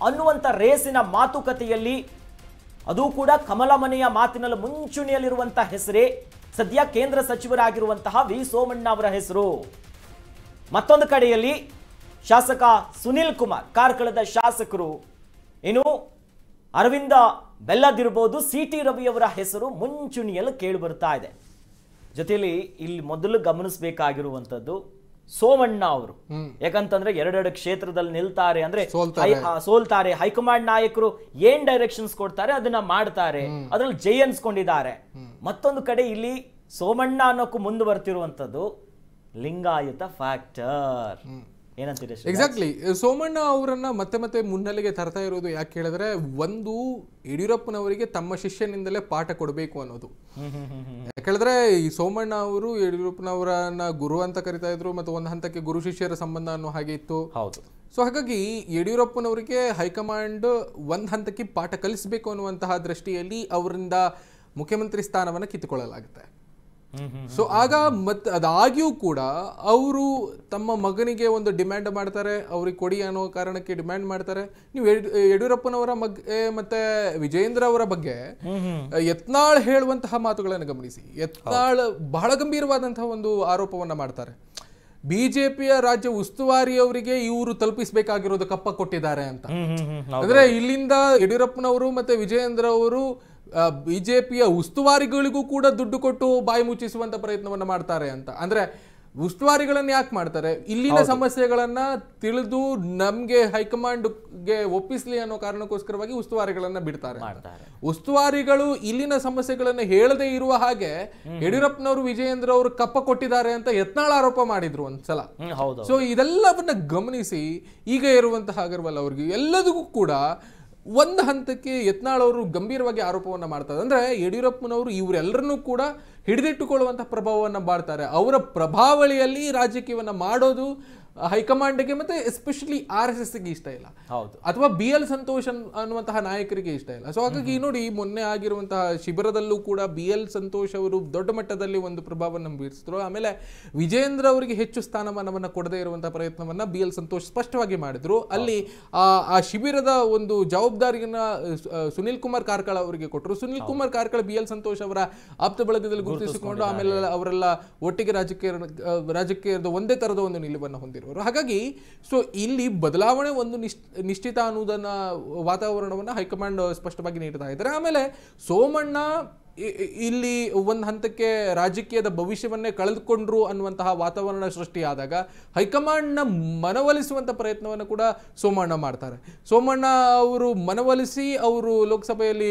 ಅನ್ನುವಂತ ರೇಸಿನ ಮಾತುಕತೆಯಲ್ಲಿ, ಅದು ಕೂಡ ಕಮಲ ಮನೆಯ ಮಾತಿನಲ್ಲಿ ಮುಂಚೂಣಿಯಲ್ಲಿರುವಂತಹ ಹೆಸರೇ ಸದ್ಯ ಕೇಂದ್ರ ಸಚಿವರಾಗಿರುವಂತಹ ವಿ ಸೋಮಣ್ಣ ಅವರ ಹೆಸರು. ಮತ್ತೊಂದು ಕಡೆಯಲ್ಲಿ ಶಾಸಕ ಸುನಿಲ್ ಕುಮಾರ್, ಕಾರ್ಕಳದ ಶಾಸಕರು, ಇನ್ನು ಅರವಿಂದ ಬೆಲ್ಲದಿರಬಹುದು, CT ರವಿ ಅವರ ಹೆಸರು ಮುಂಚೂಣಿಯಲ್ಲಿ ಕೇಳಿ ಬರ್ತಾ ಇದೆ. ಜೊತೆಯಲ್ಲಿ ಇಲ್ಲಿ ಮೊದಲು ಗಮನಿಸಬೇಕಾಗಿರುವಂತದ್ದು ಸೋಮಣ್ಣ ಅವರು. ಯಾಕಂತಂದ್ರೆ ಎರಡೆರಡು ಕ್ಷೇತ್ರದಲ್ಲಿ ನಿಲ್ತಾರೆ ಅಂದ್ರೆ ಸೋಲ್ತಾರೆ. ಹೈಕಮಾಂಡ್ ನಾಯಕರು ಏನ್ ಡೈರೆಕ್ಷನ್ಸ್ ಕೊಡ್ತಾರೆ ಅದನ್ನ ಮಾಡ್ತಾರೆ, ಅದ್ರಲ್ಲಿ ಜೈ ಅನ್ಸ್ಕೊಂಡಿದ್ದಾರೆ. ಮತ್ತೊಂದು ಕಡೆ ಇಲ್ಲಿ ಸೋಮಣ್ಣ ಅನ್ನೋಕ್ಕೂ ಮುಂದೆ ಬರ್ತಿರುವಂತದ್ದು ಲಿಂಗಾಯತ ಫ್ಯಾಕ್ಟರ್. ಏನಂತೀರಿ? ಎಕ್ಸಾಕ್ಟ್ಲಿ. ಸೋಮಣ್ಣ ಅವರನ್ನ ಮತ್ತೆ ಮತ್ತೆ ಮುನ್ನೆಲೆಗೆ ತರ್ತಾ ಇರೋದು ಯಾಕೆ ಹೇಳಿದ್ರೆ, ಒಂದು ಯಡಿಯೂರಪ್ಪನವರಿಗೆ ತಮ್ಮ ಶಿಷ್ಯನಿಂದಲೇ ಪಾಠ ಕೊಡಬೇಕು ಅನ್ನೋದು. ಯಾಕಂದ್ರೆ ಈ ಸೋಮಣ್ಣ ಅವರು ಯಡಿಯೂರಪ್ಪನವರನ್ನ ಗುರು ಅಂತ ಕರಿತಾ ಇದ್ರು, ಮತ್ತು ಒಂದು ಹಂತಕ್ಕೆ ಗುರು ಶಿಷ್ಯರ ಸಂಬಂಧ ಅನ್ನೋ ಹಾಗೆ ಇತ್ತು. ಹೌದು. ಸೊ ಹಾಗಾಗಿ ಯಡಿಯೂರಪ್ಪನವರಿಗೆ ಹೈಕಮಾಂಡ್ ಒಂದ್ ಹಂತಕ್ಕೆ ಪಾಠ ಕಲಿಸಬೇಕು ಅನ್ನುವಂತಹ ದೃಷ್ಟಿಯಲ್ಲಿ ಅವರಿಂದ ಮುಖ್ಯಮಂತ್ರಿ ಸ್ಥಾನವನ್ನ ಕಿತ್ತುಕೊಳ್ಳಲಾಗುತ್ತೆ. ಸೊ ಆಗ ಮತ್ತೆ ಅದಾಗಿಯೂ ಕೂಡ ಅವರು ತಮ್ಮ ಮಗನಿಗೆ ಒಂದು ಡಿಮ್ಯಾಂಡ್ ಮಾಡ್ತಾರೆ, ಅವ್ರಿಗೆ ಕೊಡಿ ಅನ್ನೋ ಕಾರಣಕ್ಕೆ ಡಿಮ್ಯಾಂಡ್ ಮಾಡ್ತಾರೆ. ನೀವು ಯಡಿಯೂರಪ್ಪನವರ ಮತ್ತೆ ವಿಜಯೇಂದ್ರ ಅವರ ಬಗ್ಗೆ ಯತ್ನಾಳ್ ಹೇಳುವಂತಹ ಮಾತುಗಳನ್ನು ಗಮನಿಸಿ. ಯತ್ನಾಳ್ ಬಹಳ ಗಂಭೀರವಾದಂತಹ ಒಂದು ಆರೋಪವನ್ನ ಮಾಡ್ತಾರೆ. ಬಿಜೆಪಿಯ ರಾಜ್ಯ ಉಸ್ತುವಾರಿಯವರಿಗೆ ಇವರು ತಲುಪಿಸಬೇಕಾಗಿರೋದು ಕಪ್ಪ ಕೊಟ್ಟಿದ್ದಾರೆ ಅಂತ. ಅಂದ್ರೆ ಇಲ್ಲಿಂದ ಯಡಿಯೂರಪ್ಪನವರು ಮತ್ತೆ ವಿಜಯೇಂದ್ರ ಅವರು ಬಿಜೆಪಿಯ ಉಸ್ತುವಾರಿಗಳಿಗೂ ಕೂಡ ದುಡ್ಡು ಕೊಟ್ಟು ಬಾಯಿ ಮುಚ್ಚಿಸುವಂತ ಪ್ರಯತ್ನವನ್ನ ಮಾಡ್ತಾರೆ ಅಂತ. ಅಂದ್ರೆ ಉಸ್ತುವಾರಿಗಳನ್ನ ಯಾಕೆ ಮಾಡ್ತಾರೆ? ಇಲ್ಲಿನ ಸಮಸ್ಯೆಗಳನ್ನ ತಿಳಿದು ನಮ್ಗೆ ಹೈಕಮಾಂಡ್ಗೆ ಒಪ್ಪಿಸ್ಲಿ ಅನ್ನೋ ಕಾರಣಕ್ಕೋಸ್ಕರವಾಗಿ ಉಸ್ತುವಾರಿಗಳನ್ನ ಬಿಡ್ತಾರೆ. ಉಸ್ತುವಾರಿಗಳು ಇಲ್ಲಿನ ಸಮಸ್ಯೆಗಳನ್ನ ಹೇಳದೇ ಇರುವ ಹಾಗೆ ಯಡಿಯೂರಪ್ಪನವರು ವಿಜಯೇಂದ್ರ ಅವರು ಕಪ್ಪ ಕೊಟ್ಟಿದ್ದಾರೆ ಅಂತ ಯತ್ನಾಳ್ ಆರೋಪ ಮಾಡಿದ್ರು ಒಂದ್ಸಲ. ಸೊ ಇದೆಲ್ಲವನ್ನ ಗಮನಿಸಿ ಈಗ ಇರುವಂತಹ ಅಗರ್ವಾಲ್ ಅವ್ರಿಗೆ ಎಲ್ಲದಕ್ಕೂ ಕೂಡ ಒಂದು ಹಂತಕ್ಕೆ ಯತ್ನಾಳ್ ಅವರು ಗಂಭೀರವಾಗಿ ಆರೋಪವನ್ನ ಮಾಡ್ತಾರೆ. ಅಂದ್ರೆ ಯಡಿಯೂರಪ್ಪನವರು ಇವರೆಲ್ಲರನ್ನೂ ಕೂಡ ಹಿಡಿದಿಟ್ಟುಕೊಳ್ಳುವಂತಹ ಪ್ರಭಾವವನ್ನು ಮಾಡ್ತಾರೆ. ಅವರ ಪ್ರಭಾವಳಿಯಲ್ಲಿ ರಾಜಕೀಯವನ್ನ ಮಾಡೋದು ಹೈಕಮಾಂಡ್ಗೆ ಮತ್ತೆ ಎಸ್ಪೆಷಲಿ RSSಗೆ ಇಷ್ಟ ಇಲ್ಲ, ಅಥವಾ BL ಸಂತೋಷ್ ಅನ್ನುವಂತಹ ನಾಯಕರಿಗೆ ಇಷ್ಟ ಇಲ್ಲ. ಸೊ ಹಾಗಾಗಿ ನೋಡಿ, ಮೊನ್ನೆ ಆಗಿರುವಂತಹ ಶಿಬಿರದಲ್ಲೂ ಕೂಡ BL ಸಂತೋಷ್ ಅವರು ದೊಡ್ಡ ಮಟ್ಟದಲ್ಲಿ ಒಂದು ಪ್ರಭಾವವನ್ನು ಬೀರಿಸಿದ್ರು. ಆಮೇಲೆ ವಿಜಯೇಂದ್ರ ಅವರಿಗೆ ಹೆಚ್ಚು ಸ್ಥಾನಮಾನವನ್ನ ಕೊಡದೇ ಇರುವಂತಹ ಪ್ರಯತ್ನವನ್ನ BL ಸಂತೋಷ್ ಸ್ಪಷ್ಟವಾಗಿ ಮಾಡಿದ್ರು. ಅಲ್ಲಿ ಆ ಶಿಬಿರದ ಒಂದು ಜವಾಬ್ದಾರಿಯನ್ನ ಸುನಿಲ್ ಕುಮಾರ್ ಕಾರ್ಕಳ ಅವರಿಗೆ ಕೊಟ್ಟರು. ಸುನಿಲ್ ಕುಮಾರ್ ಕಾರ್ಕಳ BL ಸಂತೋಷ್ ಅವರ ಆಪ್ತ ಬಳಗದಲ್ಲಿ ಗುರುತಿಸಿಕೊಂಡು ಆಮೇಲೆ ಅವರೆಲ್ಲ ಒಟ್ಟಿಗೆ ರಾಜಕೀಯದ ಒಂದೇ ತರದ ಒಂದು ನಿಲುವನ್ನು ಹೊಂದಿರು. ಹಾಗಾಗಿ ಸೊ ಇಲ್ಲಿ ಬದಲಾವಣೆ ಒಂದು ನಿಶ್ಚಿತ ಅನ್ನುವುದನ್ನ ವಾತಾವರಣವನ್ನ ಹೈಕಮಾಂಡ್ ಸ್ಪಷ್ಟವಾಗಿ ನೀಡ್ತಾ ಇದ್ದಾರೆ. ಆಮೇಲೆ ಸೋಮಣ್ಣ ಇಲ್ಲಿ ಒಂದು ಹಂತಕ್ಕೆ ರಾಜಕೀಯದ ಭವಿಷ್ಯವನ್ನೇ ಕಳೆದುಕೊಂಡ್ರು ಅನ್ನುವಂತಹ ವಾತಾವರಣ ಸೃಷ್ಟಿಯಾದಾಗ ಹೈಕಮಾಂಡ್ನ ಮನವೊಲಿಸುವಂಥ ಪ್ರಯತ್ನವನ್ನು ಕೂಡ ಸೋಮಣ್ಣ ಮಾಡ್ತಾರೆ. ಸೋಮಣ್ಣ ಅವರು ಮನವೊಲಿಸಿ ಅವರು ಲೋಕಸಭೆಯಲ್ಲಿ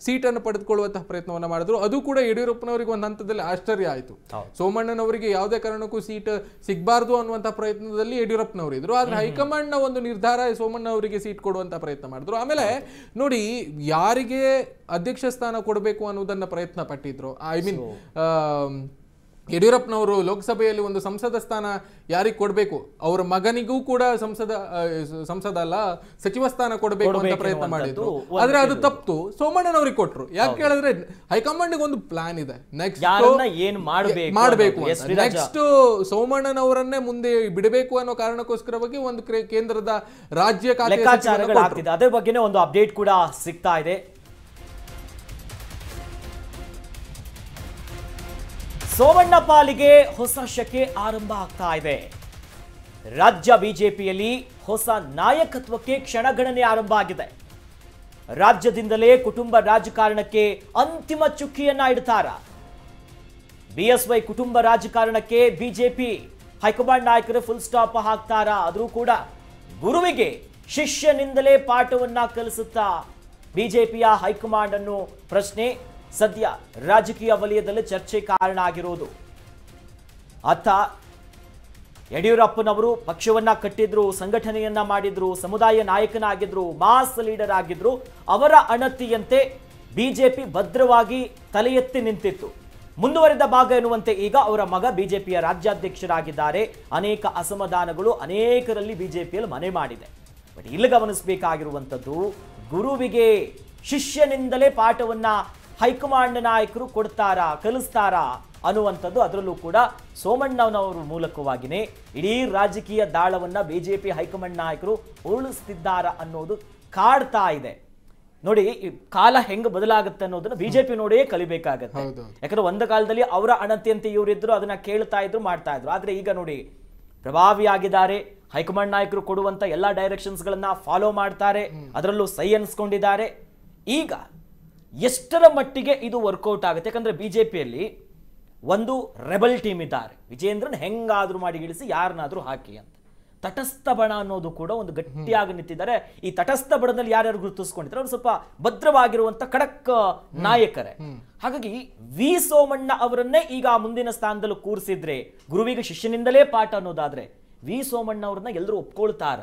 ಸೀಟನ್ನು ಪಡೆದುಕೊಳ್ಳುವಂತಹ ಪ್ರಯತ್ನವನ್ನು ಮಾಡಿದ್ರು. ಅದು ಕೂಡ ಯಡಿಯೂರಪ್ಪನವರಿಗೆ ಒಂದು ಹಂತದಲ್ಲಿ ಆಶ್ಚರ್ಯ ಆಯಿತು. ಸೋಮಣ್ಣನವರಿಗೆ ಯಾವುದೇ ಕಾರಣಕ್ಕೂ ಸೀಟ್ ಸಿಗಬಾರ್ದು ಅನ್ನುವಂಥ ಪ್ರಯತ್ನದಲ್ಲಿ ಯಡಿಯೂರಪ್ಪನವರು ಇದ್ರು. ಆದರೆ ಹೈಕಮಾಂಡ್ನ ಒಂದು ನಿರ್ಧಾರ ಸೋಮಣ್ಣ ಅವರಿಗೆ ಸೀಟ್ ಕೊಡುವಂಥ ಪ್ರಯತ್ನ ಮಾಡಿದ್ರು. ಆಮೇಲೆ ನೋಡಿ, ಯಾರಿಗೆ ಅಧ್ಯಕ್ಷ ಸ್ಥಾನ ಕೊಡಬೇಕು ಅನ್ನೋದನ್ನ ಪ್ರಯತ್ನ ಪಟ್ಟಿದ್ರು. ಐ ಮೀನ್ ಯಡಿಯೂರಪ್ಪನವರು ಲೋಕಸಭೆಯಲ್ಲಿ ಒಂದು ಸಂಸದ ಸ್ಥಾನ ಯಾರಿಗೆ ಕೊಡಬೇಕು, ಅವರ ಮಗನಿಗೂ ಕೂಡ ಸಂಸದ ಅಲ್ಲ ಸಚಿವ ಸ್ಥಾನ ಕೊಡಬೇಕು ಅಂತ ಪ್ರಯತ್ನ ಮಾಡಿದ್ರು. ಆದ್ರೆ ಅದು ತಪ್ಪು, ಸೋಮಣ್ಣನವ್ರಿಗೆ ಕೊಟ್ರು. ಯಾಕೆ ಹೇಳಿದ್ರೆ ಹೈಕಮಾಂಡ್ಗೆ ಒಂದು ಪ್ಲಾನ್ ಇದೆ, ನೆಕ್ಸ್ಟ್ ಏನ್ ಮಾಡಬೇಕು. ನೆಕ್ಸ್ಟ್ ಸೋಮಣ್ಣನವರನ್ನೇ ಮುಂದೆ ಬಿಡಬೇಕು ಅನ್ನೋ ಕಾರಣಕ್ಕೋಸ್ಕರವಾಗಿ ಒಂದು ಕೇಂದ್ರದ ರಾಜ್ಯ ಖಾತೆ ಅದ್ರ ಬಗ್ಗೆನೇ ಒಂದು ಅಪ್ಡೇಟ್ ಕೂಡ ಸಿಗ್ತಾ ಇದೆ. ಸೋಮಣ್ಣ ಪಾಲಿಗೆ ಹೊಸ ಶಕೆ ಆರಂಭ ಆಗ್ತಾ ಇದೆ. ರಾಜ್ಯ ಬಿಜೆಪಿಯಲ್ಲಿ ಹೊಸ ನಾಯಕತ್ವಕ್ಕೆ ಕ್ಷಣಗಣನೆ ಆರಂಭ ಆಗಿದೆ. ರಾಜ್ಯದಿಂದಲೇ ಕುಟುಂಬ ರಾಜಕಾರಣಕ್ಕೆ ಅಂತಿಮ ಚುಕ್ಕಿಯನ್ನ ಇಡ್ತಾರ. ಬಿಎಸ್ವೈ ಕುಟುಂಬ ರಾಜಕಾರಣಕ್ಕೆ ಬಿಜೆಪಿ ಹೈಕಮಾಂಡ್ ನಾಯಕರು ಫುಲ್ ಸ್ಟಾಪ್ ಹಾಕ್ತಾರ. ಆದರೂ ಕೂಡ ಗುರುವಿಗೆ ಶಿಷ್ಯನಿಂದಲೇ ಪಾಠವನ್ನ ಕಲಿಸುತ್ತಾ ಬಿಜೆಪಿಯ ಹೈಕಮಾಂಡ್ ಅನ್ನೋ ಪ್ರಶ್ನೆ ಸದ್ಯ ರಾಜಕೀಯ ವಲಯದಲ್ಲಿ ಚರ್ಚೆ ಕಾರಣ ಆಗಿರುವುದು. ಅತ್ತ ಯಡಿಯೂರಪ್ಪನವರು ಪಕ್ಷವನ್ನ ಕಟ್ಟಿದ್ರು, ಸಂಘಟನೆಯನ್ನ ಮಾಡಿದ್ರು, ಸಮುದಾಯ ನಾಯಕನಾಗಿದ್ರು, ಮಾಸ್ ಲೀಡರ್ ಆಗಿದ್ರು. ಅವರ ಅಣತಿಯಂತೆ ಬಿಜೆಪಿ ಭದ್ರವಾಗಿ ತಲೆ ಎತ್ತಿ ನಿಂತಿತ್ತು. ಮುಂದುವರೆದ ಭಾಗ ಎನ್ನುವಂತೆ ಈಗ ಅವರ ಮಗ ಬಿಜೆಪಿಯ ರಾಜ್ಯಾಧ್ಯಕ್ಷರಾಗಿದ್ದಾರೆ. ಅನೇಕ ಅಸಮಾಧಾನಗಳು ಅನೇಕರಲ್ಲಿ ಬಿಜೆಪಿಯಲ್ಲಿ ಮನೆ ಮಾಡಿದೆ. ಬಟ್ ಇಲ್ಲಿ ಗಮನಿಸಬೇಕಾಗಿರುವಂಥದ್ದು, ಗುರುವಿಗೆ ಶಿಷ್ಯನಿಂದಲೇ ಪಾಠವನ್ನ ಹೈಕಮಾಂಡ್ ನಾಯಕರು ಕೊಡ್ತಾರಾ, ಕಲಿಸ್ತಾರಾ ಅನ್ನುವಂಥದ್ದು. ಅದರಲ್ಲೂ ಕೂಡ ಸೋಮಣ್ಣನವರ ಮೂಲಕವಾಗಿಯೇ ಇಡೀ ರಾಜಕೀಯ ದಾಳವನ್ನ ಬಿಜೆಪಿ ಹೈಕಮಾಂಡ್ ನಾಯಕರು ಉರುಳಿಸ್ತಿದ್ದಾರ ಅನ್ನೋದು ಕಾಡ್ತಾ ಇದೆ. ನೋಡಿ, ಕಾಲ ಹೆಂಗ್ ಬದಲಾಗುತ್ತೆ ಅನ್ನೋದನ್ನ ಬಿಜೆಪಿ ನೋಡಿಯೇ ಕಲಿಬೇಕಾಗತ್ತೆ. ಯಾಕಂದ್ರೆ ಒಂದು ಕಾಲದಲ್ಲಿ ಅವರ ಅಣತಿಯಂತೆ ಇವರಿದ್ರು, ಅದನ್ನ ಕೇಳ್ತಾ ಇದ್ರು, ಮಾಡ್ತಾ ಇದ್ರು. ಆದ್ರೆ ಈಗ ನೋಡಿ, ಪ್ರಭಾವಿಯಾಗಿದ್ದಾರೆ. ಹೈಕಮಾಂಡ್ ನಾಯಕರು ಕೊಡುವಂತ ಎಲ್ಲಾ ಡೈರೆಕ್ಷನ್ಸ್ ಗಳನ್ನ ಫಾಲೋ ಮಾಡ್ತಾರೆ, ಅದರಲ್ಲೂ ಸೈ ಅನ್ಸ್ಕೊಂಡಿದ್ದಾರೆ. ಈಗ ಎಷ್ಟರ ಮಟ್ಟಿಗೆ ಇದು ವರ್ಕೌಟ್ ಆಗುತ್ತೆ? ಯಾಕಂದ್ರೆ ಬಿಜೆಪಿಯಲ್ಲಿ ಒಂದು ರೆಬಲ್ ಟೀಮ್ ಇದ್ದಾರೆ. ವಿಜೇಂದ್ರನ್ ಹೆಂಗಾದ್ರೂ ಮಾಡಿ ಇಳಿಸಿ ಯಾರನ್ನಾದ್ರೂ ಹಾಕಿ ಅಂತ. ತಟಸ್ಥ ಬಣ ಅನ್ನೋದು ಕೂಡ ಒಂದು ಗಟ್ಟಿಯಾಗಿ ನಿಂತಿದ್ದಾರೆ. ಈ ತಟಸ್ಥ ಬಣದಲ್ಲಿ ಯಾರ್ಯಾರು ಗುರುತಿಸ್ಕೊಂಡಿದ್ದಾರೆ ಅವರು ಸ್ವಲ್ಪ ಭದ್ರವಾಗಿರುವಂತ ಖಡಕ್ ನಾಯಕರೇ. ಹಾಗಾಗಿ ವಿ ಸೋಮಣ್ಣ ಅವರನ್ನೇ ಈಗ ಮುಂದಿನ ಸ್ಥಾನದಲ್ಲಿ ಕೂರಿಸಿದ್ರೆ, ಗುರುವಿಗೆ ಶಿಷ್ಯನಿಂದಲೇ ಪಾಠ ಅನ್ನೋದಾದ್ರೆ ವಿ ಸೋಮಣ್ಣ ಅವ್ರನ್ನ ಎಲ್ಲರೂ ಒಪ್ಕೊಳ್ತಾರ?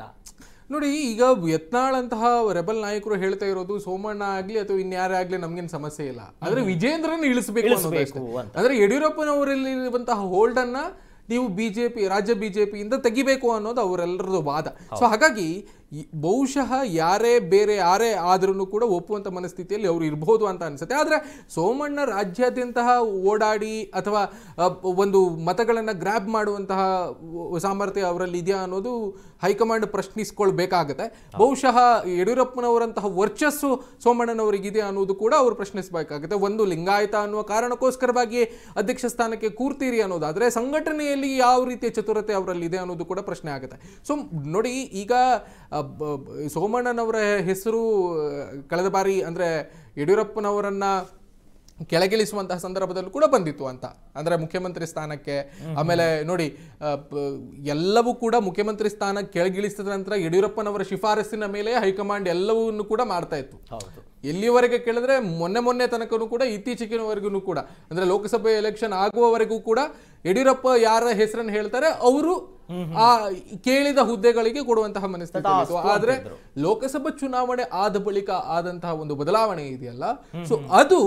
ನೋಡಿ, ಈಗ ಯತ್ನಾಳ್ ಅಂತಹ ರೆಬಲ್ ನಾಯಕರು ಹೇಳ್ತಾ ಇರೋದು ಸೋಮಣ್ಣ ಆಗ್ಲಿ ಅಥವಾ ಇನ್ಯಾರೇ ಆಗ್ಲಿ ನಮ್ಗೇನು ಸಮಸ್ಯೆ ಇಲ್ಲ, ಆದ್ರೆ ವಿಜೇಂದ್ರನ್ ಇಳಿಸಬೇಕು ಅಂದ್ರೆ ಯಡಿಯೂರಪ್ಪನವರಲ್ಲಿರುವಂತಹ ಹೋಲ್ಡ್ ಅನ್ನ ನೀವು ಬಿಜೆಪಿ, ರಾಜ್ಯ ಬಿಜೆಪಿಯಿಂದ ತೆಗಿಬೇಕು ಅನ್ನೋದು ಅವರೆಲ್ಲರದು ವಾದ. ಸೊ ಹಾಗಾಗಿ ಬಹುಶಃ ಬೇರೆ ಯಾರೇ ಆದ್ರೂ ಕೂಡ ಒಪ್ಪುವಂಥ ಮನಸ್ಥಿತಿಯಲ್ಲಿ ಅವರು ಇರಬಹುದು ಅಂತ ಅನಿಸುತ್ತೆ. ಆದರೆ ಸೋಮಣ್ಣ ರಾಜ್ಯಾದ್ಯಂತ ಓಡಾಡಿ ಅಥವಾ ಒಂದು ಮತಗಳನ್ನು ಗ್ರ್ಯಾಬ್ ಮಾಡುವಂತಹ ಸಾಮರ್ಥ್ಯ ಅವರಲ್ಲಿ ಇದೆಯಾ ಅನ್ನೋದು ಹೈಕಮಾಂಡ್ ಪ್ರಶ್ನಿಸ್ಕೊಳ್ಬೇಕಾಗತ್ತೆ. ಬಹುಶಃ ಯಡಿಯೂರಪ್ಪನವರಂತಹ ವರ್ಚಸ್ಸು ಸೋಮಣ್ಣನವರಿಗಿದೆ ಅನ್ನೋದು ಕೂಡ ಅವರು ಪ್ರಶ್ನಿಸಬೇಕಾಗುತ್ತೆ. ಒಂದು ಲಿಂಗಾಯತ ಅನ್ನುವ ಕಾರಣಕ್ಕೋಸ್ಕರವಾಗಿ ಅಧ್ಯಕ್ಷ ಸ್ಥಾನಕ್ಕೆ ಕೂರ್ತೀರಿ ಅನ್ನೋದಾದರೆ ಸಂಘಟನೆಯಲ್ಲಿ ಯಾವ ರೀತಿಯ ಚತುರತೆ ಅವರಲ್ಲಿದೆ ಅನ್ನೋದು ಕೂಡ ಪ್ರಶ್ನೆ ಆಗುತ್ತೆ. ಸೊ ನೋಡಿ, ಈಗ ಸೋಮಣ್ಣನವರ ಹೆಸರು ಕಳೆದ ಬಾರಿ ಅಂದರೆ ಯಡಿಯೂರಪ್ಪನವರನ್ನ ಕೆಳಗಿಳಿಸುವಂತಹ ಸಂದರ್ಭದಲ್ಲೂ ಕೂಡ ಬಂದಿತ್ತು ಅಂತ, ಅಂದರೆ ಮುಖ್ಯಮಂತ್ರಿ ಸ್ಥಾನಕ್ಕೆ. ಆಮೇಲೆ ನೋಡಿ, ಎಲ್ಲವೂ ಕೂಡ ಮುಖ್ಯಮಂತ್ರಿ ಸ್ಥಾನ ಕೆಳಗಿಳಿಸಿದ ನಂತರ ಯಡಿಯೂರಪ್ಪನವರ ಶಿಫಾರಸ್ಸಿನ ಮೇಲೆ ಹೈಕಮಾಂಡ್ ಎಲ್ಲವನ್ನೂ ಕೂಡ ಮಾಡ್ತಾ ಇತ್ತು. ಎಲ್ಲಿಯವರೆಗೆ ಕೇಳಿದ್ರೆ ಮೊನ್ನೆ ತನಕನೂ ಕೂಡ, ಇತ್ತೀಚೆಗಿನವರೆಗೂ ಕೂಡ, ಅಂದ್ರೆ ಲೋಕಸಭೆ ಎಲೆಕ್ಷನ್ ಆಗುವವರೆಗೂ ಕೂಡ ಯಡಿಯೂರಪ್ಪ ಯಾರ ಹೆಸರನ್ನು ಹೇಳ್ತಾರೆ ಅವರು ಆ ಕೇಳಿದ ಹುದ್ದೆಗಳಿಗೆ ಕೊಡುವಂತಹ ಮನಸ್ಥಿತಿ ಇತ್ತು. ಆದ್ರೆ ಲೋಕಸಭಾ ಚುನಾವಣೆ ಆದ ಬಳಿಕ ಆದಂತಹ ಒಂದು ಬದಲಾವಣೆ ಇದೆಯಲ್ಲ, ಸೊ ಅದು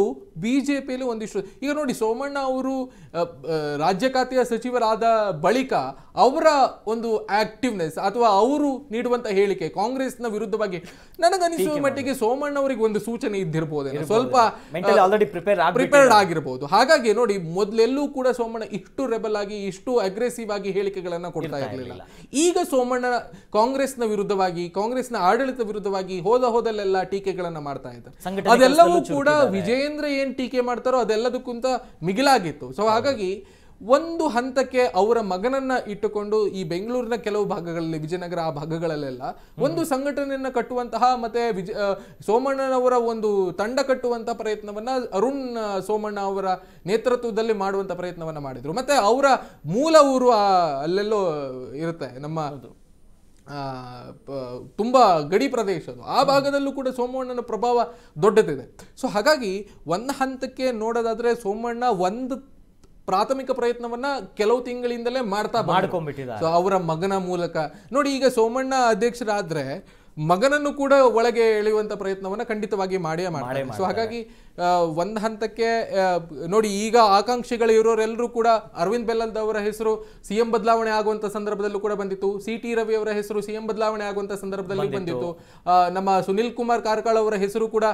ಬಿಜೆಪಿಯಲ್ಲಿ ಒಂದಿಷ್ಟು. ಈಗ ನೋಡಿ, ಸೋಮಣ್ಣ ಅವರು ರಾಜ್ಯ ಖಾತೆಯ ಸಚಿವರಾದ ಬಳಿಕ ಅವರ ಒಂದು ಆಕ್ಟಿವ್ನೆಸ್ ಅಥವಾ ಅವರು ನೀಡುವಂತಹ ಹೇಳಿಕೆ ಕಾಂಗ್ರೆಸ್ನ ವಿರುದ್ಧವಾಗಿ ನನಗನಿಸುವ ಮಟ್ಟಿಗೆ ಸೋಮಣ್ಣ ಅವರಿಗೆ ಒಂದು ಸೂಚನೆ ಇದ್ದಿರಬಹುದೇನೋ, ಸ್ವಲ್ಪ ಪ್ರಿಪೇರ್ಡ್ ಆಗಿರಬಹುದು. ಹಾಗಾಗಿ ನೋಡಿ, ಮೊದಲೆಲ್ಲೂ ಕೂಡ ಸೋಮಣ್ಣ ಇಷ್ಟು ರೆಬಲ್ ಆಗಿ ಇಷ್ಟು ಅಗ್ರೆಸಿವ್ ಆಗಿ ಹೇಳಿಕೆಗಳನ್ನ ಕೊಡ್ತಾ ಇರಲಿಲ್ಲ. ಈಗ ಸೋಮಣ್ಣ ಕಾಂಗ್ರೆಸ್ನ ವಿರುದ್ಧವಾಗಿ, ಕಾಂಗ್ರೆಸ್ನ ಆಡಳಿತ ವಿರುದ್ಧವಾಗಿ ಹೋದಲ್ಲೆಲ್ಲ ಟೀಕೆಗಳನ್ನ ಮಾಡ್ತಾ ಇದ್ದಾರೆ. ಅದೆಲ್ಲವೂ ಕೂಡ ವಿಜೇಂದ್ರ ಏನ್ ಟೀಕೆ ಮಾಡ್ತಾರೋ ಅದೆಲ್ಲದಕ್ಕಿಂತ ಮಿಗಿಲಾಗಿತ್ತು. ಸೊ ಹಾಗಾಗಿ ಒಂದು ಹಂತಕ್ಕೆ ಅವರ ಮಗನನ್ನ ಇಟ್ಟುಕೊಂಡು ಈ ಬೆಂಗಳೂರಿನ ಕೆಲವು ಭಾಗಗಳಲ್ಲಿ, ವಿಜಯನಗರ ಆ ಭಾಗಗಳಲ್ಲೆಲ್ಲ ಒಂದು ಸಂಘಟನೆಯನ್ನ ಕಟ್ಟುವಂತಹ ಮತ್ತೆ ಸೋಮಣ್ಣನವರ ಒಂದು ತಂಡ ಕಟ್ಟುವಂತಹ ಪ್ರಯತ್ನವನ್ನ ಅರುಣ್ ಸೋಮಣ್ಣ ಅವರ ನೇತೃತ್ವದಲ್ಲಿ ಮಾಡುವಂತ ಪ್ರಯತ್ನವನ್ನ ಮಾಡಿದ್ರು. ಮತ್ತೆ ಅವರ ಮೂಲ ಊರು ಅಲ್ಲೆಲ್ಲೋ ಇರುತ್ತೆ, ನಮ್ಮ ತುಂಬಾ ಗಡಿ ಪ್ರದೇಶ ಅದು. ಆ ಭಾಗದಲ್ಲೂ ಕೂಡ ಸೋಮಣ್ಣನ ಪ್ರಭಾವ ದೊಡ್ಡದಿದೆ. ಸೊ ಹಾಗಾಗಿ ಒಂದು ಹಂತಕ್ಕೆ ನೋಡೋದಾದ್ರೆ ಸೋಮಣ್ಣ ಒಂದು ಪ್ರಾಥಮಿಕ ಪ್ರಯತ್ನವನ್ನ ಕೆಲವು ತಿಂಗಳಿಂದಲೇ ಮಾಡ್ಕೊಂಡ್ಬಿಟ್ಟಿದ್ದಾರೆ. ಸೊ ಅವರ ಮಗನ ಮೂಲಕ ನೋಡಿ, ಈಗ ಸೋಮಣ್ಣ ಅಧ್ಯಕ್ಷರಾದ್ರೆ ಮಗನನ್ನು ಕೂಡ ಒಳಗೆ ಎಳೆಯುವಂತ ಪ್ರಯತ್ನವನ್ನ ಖಂಡಿತವಾಗಿ ಮಾಡೇ ಮಾಡ್ತಾರೆ. ಸೊ ಹಾಗಾಗಿ ಒಂದು ಹಂತಕ್ಕೆ ನೋಡಿ, ಈಗ ಆಕಾಂಕ್ಷಿಗಳು ಇರೋರೆಲ್ಲರೂ ಕೂಡ ಅರವಿಂದ್ ಬೆಲ್ಲದ್ ಅವರ ಹೆಸರು ಸಿಎಂ ಬದಲಾವಣೆ ಆಗುವಂತ ಸಂದರ್ಭದಲ್ಲೂ ಕೂಡ ಬಂದಿತ್ತು, CT ರವಿ ಅವರ ಹೆಸರು ಸಿಎಂ ಬದಲಾವಣೆ ಆಗುವಂತ ಸಂದರ್ಭದಲ್ಲಿ ಬಂದಿತ್ತು, ನಮ್ಮ ಸುನಿಲ್ ಕುಮಾರ್ ಕಾರ್ಕಳ ಅವರ ಹೆಸರು ಕೂಡ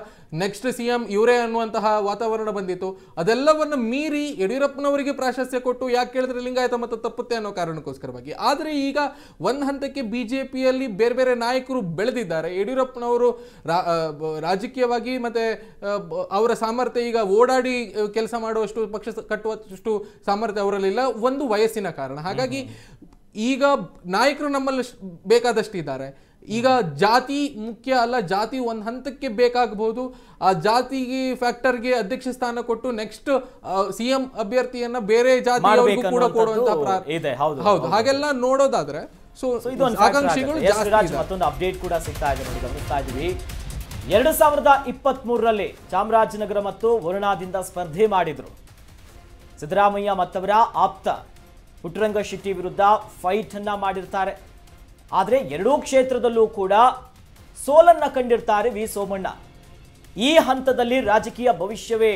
ನೆಕ್ಸ್ಟ್ ಸಿಎಂ ಇವರೇ ಅನ್ನುವಂತಹ ವಾತಾವರಣ ಬಂದಿತ್ತು. ಅದೆಲ್ಲವನ್ನು ಮೀರಿ ಯಡಿಯೂರಪ್ಪನವರಿಗೆ ಪ್ರಾಶಸ್ತ್ಯ ಕೊಟ್ಟು, ಯಾಕೆ ಕೇಳಿದ್ರೆ ಲಿಂಗಾಯತ ಮತ ತಪ್ಪುತ್ತೆ ಅನ್ನೋ ಕಾರಣಕ್ಕೋಸ್ಕರವಾಗಿ. ಆದ್ರೆ ಈಗ ಒಂದು ಹಂತಕ್ಕೆ ಬಿಜೆಪಿಯಲ್ಲಿ ಬೇರೆ ಬೇರೆ ನಾಯಕರು ಬೆಳೆದಿದ್ದಾರೆ. ಯಡಿಯೂರಪ್ಪನವರು ರಾಜಕೀಯವಾಗಿ ಮತ್ತೆ ಅವರ ಸಾಮರ್ಥ್ಯ, ಈಗ ಓಡಾಡಿ ಕೆಲಸ ಮಾಡುವಷ್ಟು, ಪಕ್ಷ ಕಟ್ಟುವಷ್ಟು ಸಾಮರ್ಥ್ಯ ಅವರಲ್ಲಿಲ್ಲ, ಒಂದು ವಯಸ್ಸಿನ ಕಾರಣ. ಹಾಗಾಗಿ ಈಗ ನಾಯಕರು ನಮ್ಮಲ್ಲಿ ಬೇಕಾದಷ್ಟು ಇದ್ದಾರೆ. ಈಗ ಜಾತಿ ಮುಖ್ಯ ಅಲ್ಲ, ಜಾತಿ ಒಂದು ಹಂತಕ್ಕೆ ಬೇಕಾಗಬಹುದು. ಆ ಜಾತಿಗೆ ಫ್ಯಾಕ್ಟರ್ಗೆ ಅಧ್ಯಕ್ಷ ಸ್ಥಾನ ಕೊಟ್ಟು ನೆಕ್ಸ್ಟ್ ಸಿಎಂ ಅಭ್ಯರ್ಥಿಯನ್ನ ಬೇರೆ ಜಾತಿಯವರಿಗೂ ಕೂಡ ಕೊಡುವಂತ ಹೌದು, ಹಾಗೆಲ್ಲ ನೋಡೋದಾದ್ರೆ ಆಕಾಂಕ್ಷಿಗಳು ಮತ್ತೊಂದು ಅಪ್ಡೇಟ್ ಕೂಡ ಸಿಗ್ತಾ ಇದೆ ನೋಡಿ, ಗಮನಿಸ್ತಾ ಇದೀವಿ. 2023ರಲ್ಲಿ ಚಾಮರಾಜನಗರ ಮತ್ತು ವರುಣಾದಿಂದ ಸ್ಪರ್ಧೆ ಮಾಡಿದ್ರು ಸಿದ್ದರಾಮಯ್ಯ ಮತ್ತವರ ಆಪ್ತ ಪುಟ್ಟರಂಗ ಶೆಟ್ಟಿ ವಿರುದ್ಧ ಫೈಟ್ ಅನ್ನ ಮಾಡಿರ್ತಾರೆ. ಆದರೆ ಎರಡೂ ಕ್ಷೇತ್ರದಲ್ಲೂ ಕೂಡ ಸೋಲನ್ನ ಕಂಡಿರ್ತಾರೆ ವಿ ಸೋಮಣ್ಣ. ಈ ಹಂತದಲ್ಲಿ ರಾಜಕೀಯ ಭವಿಷ್ಯವೇ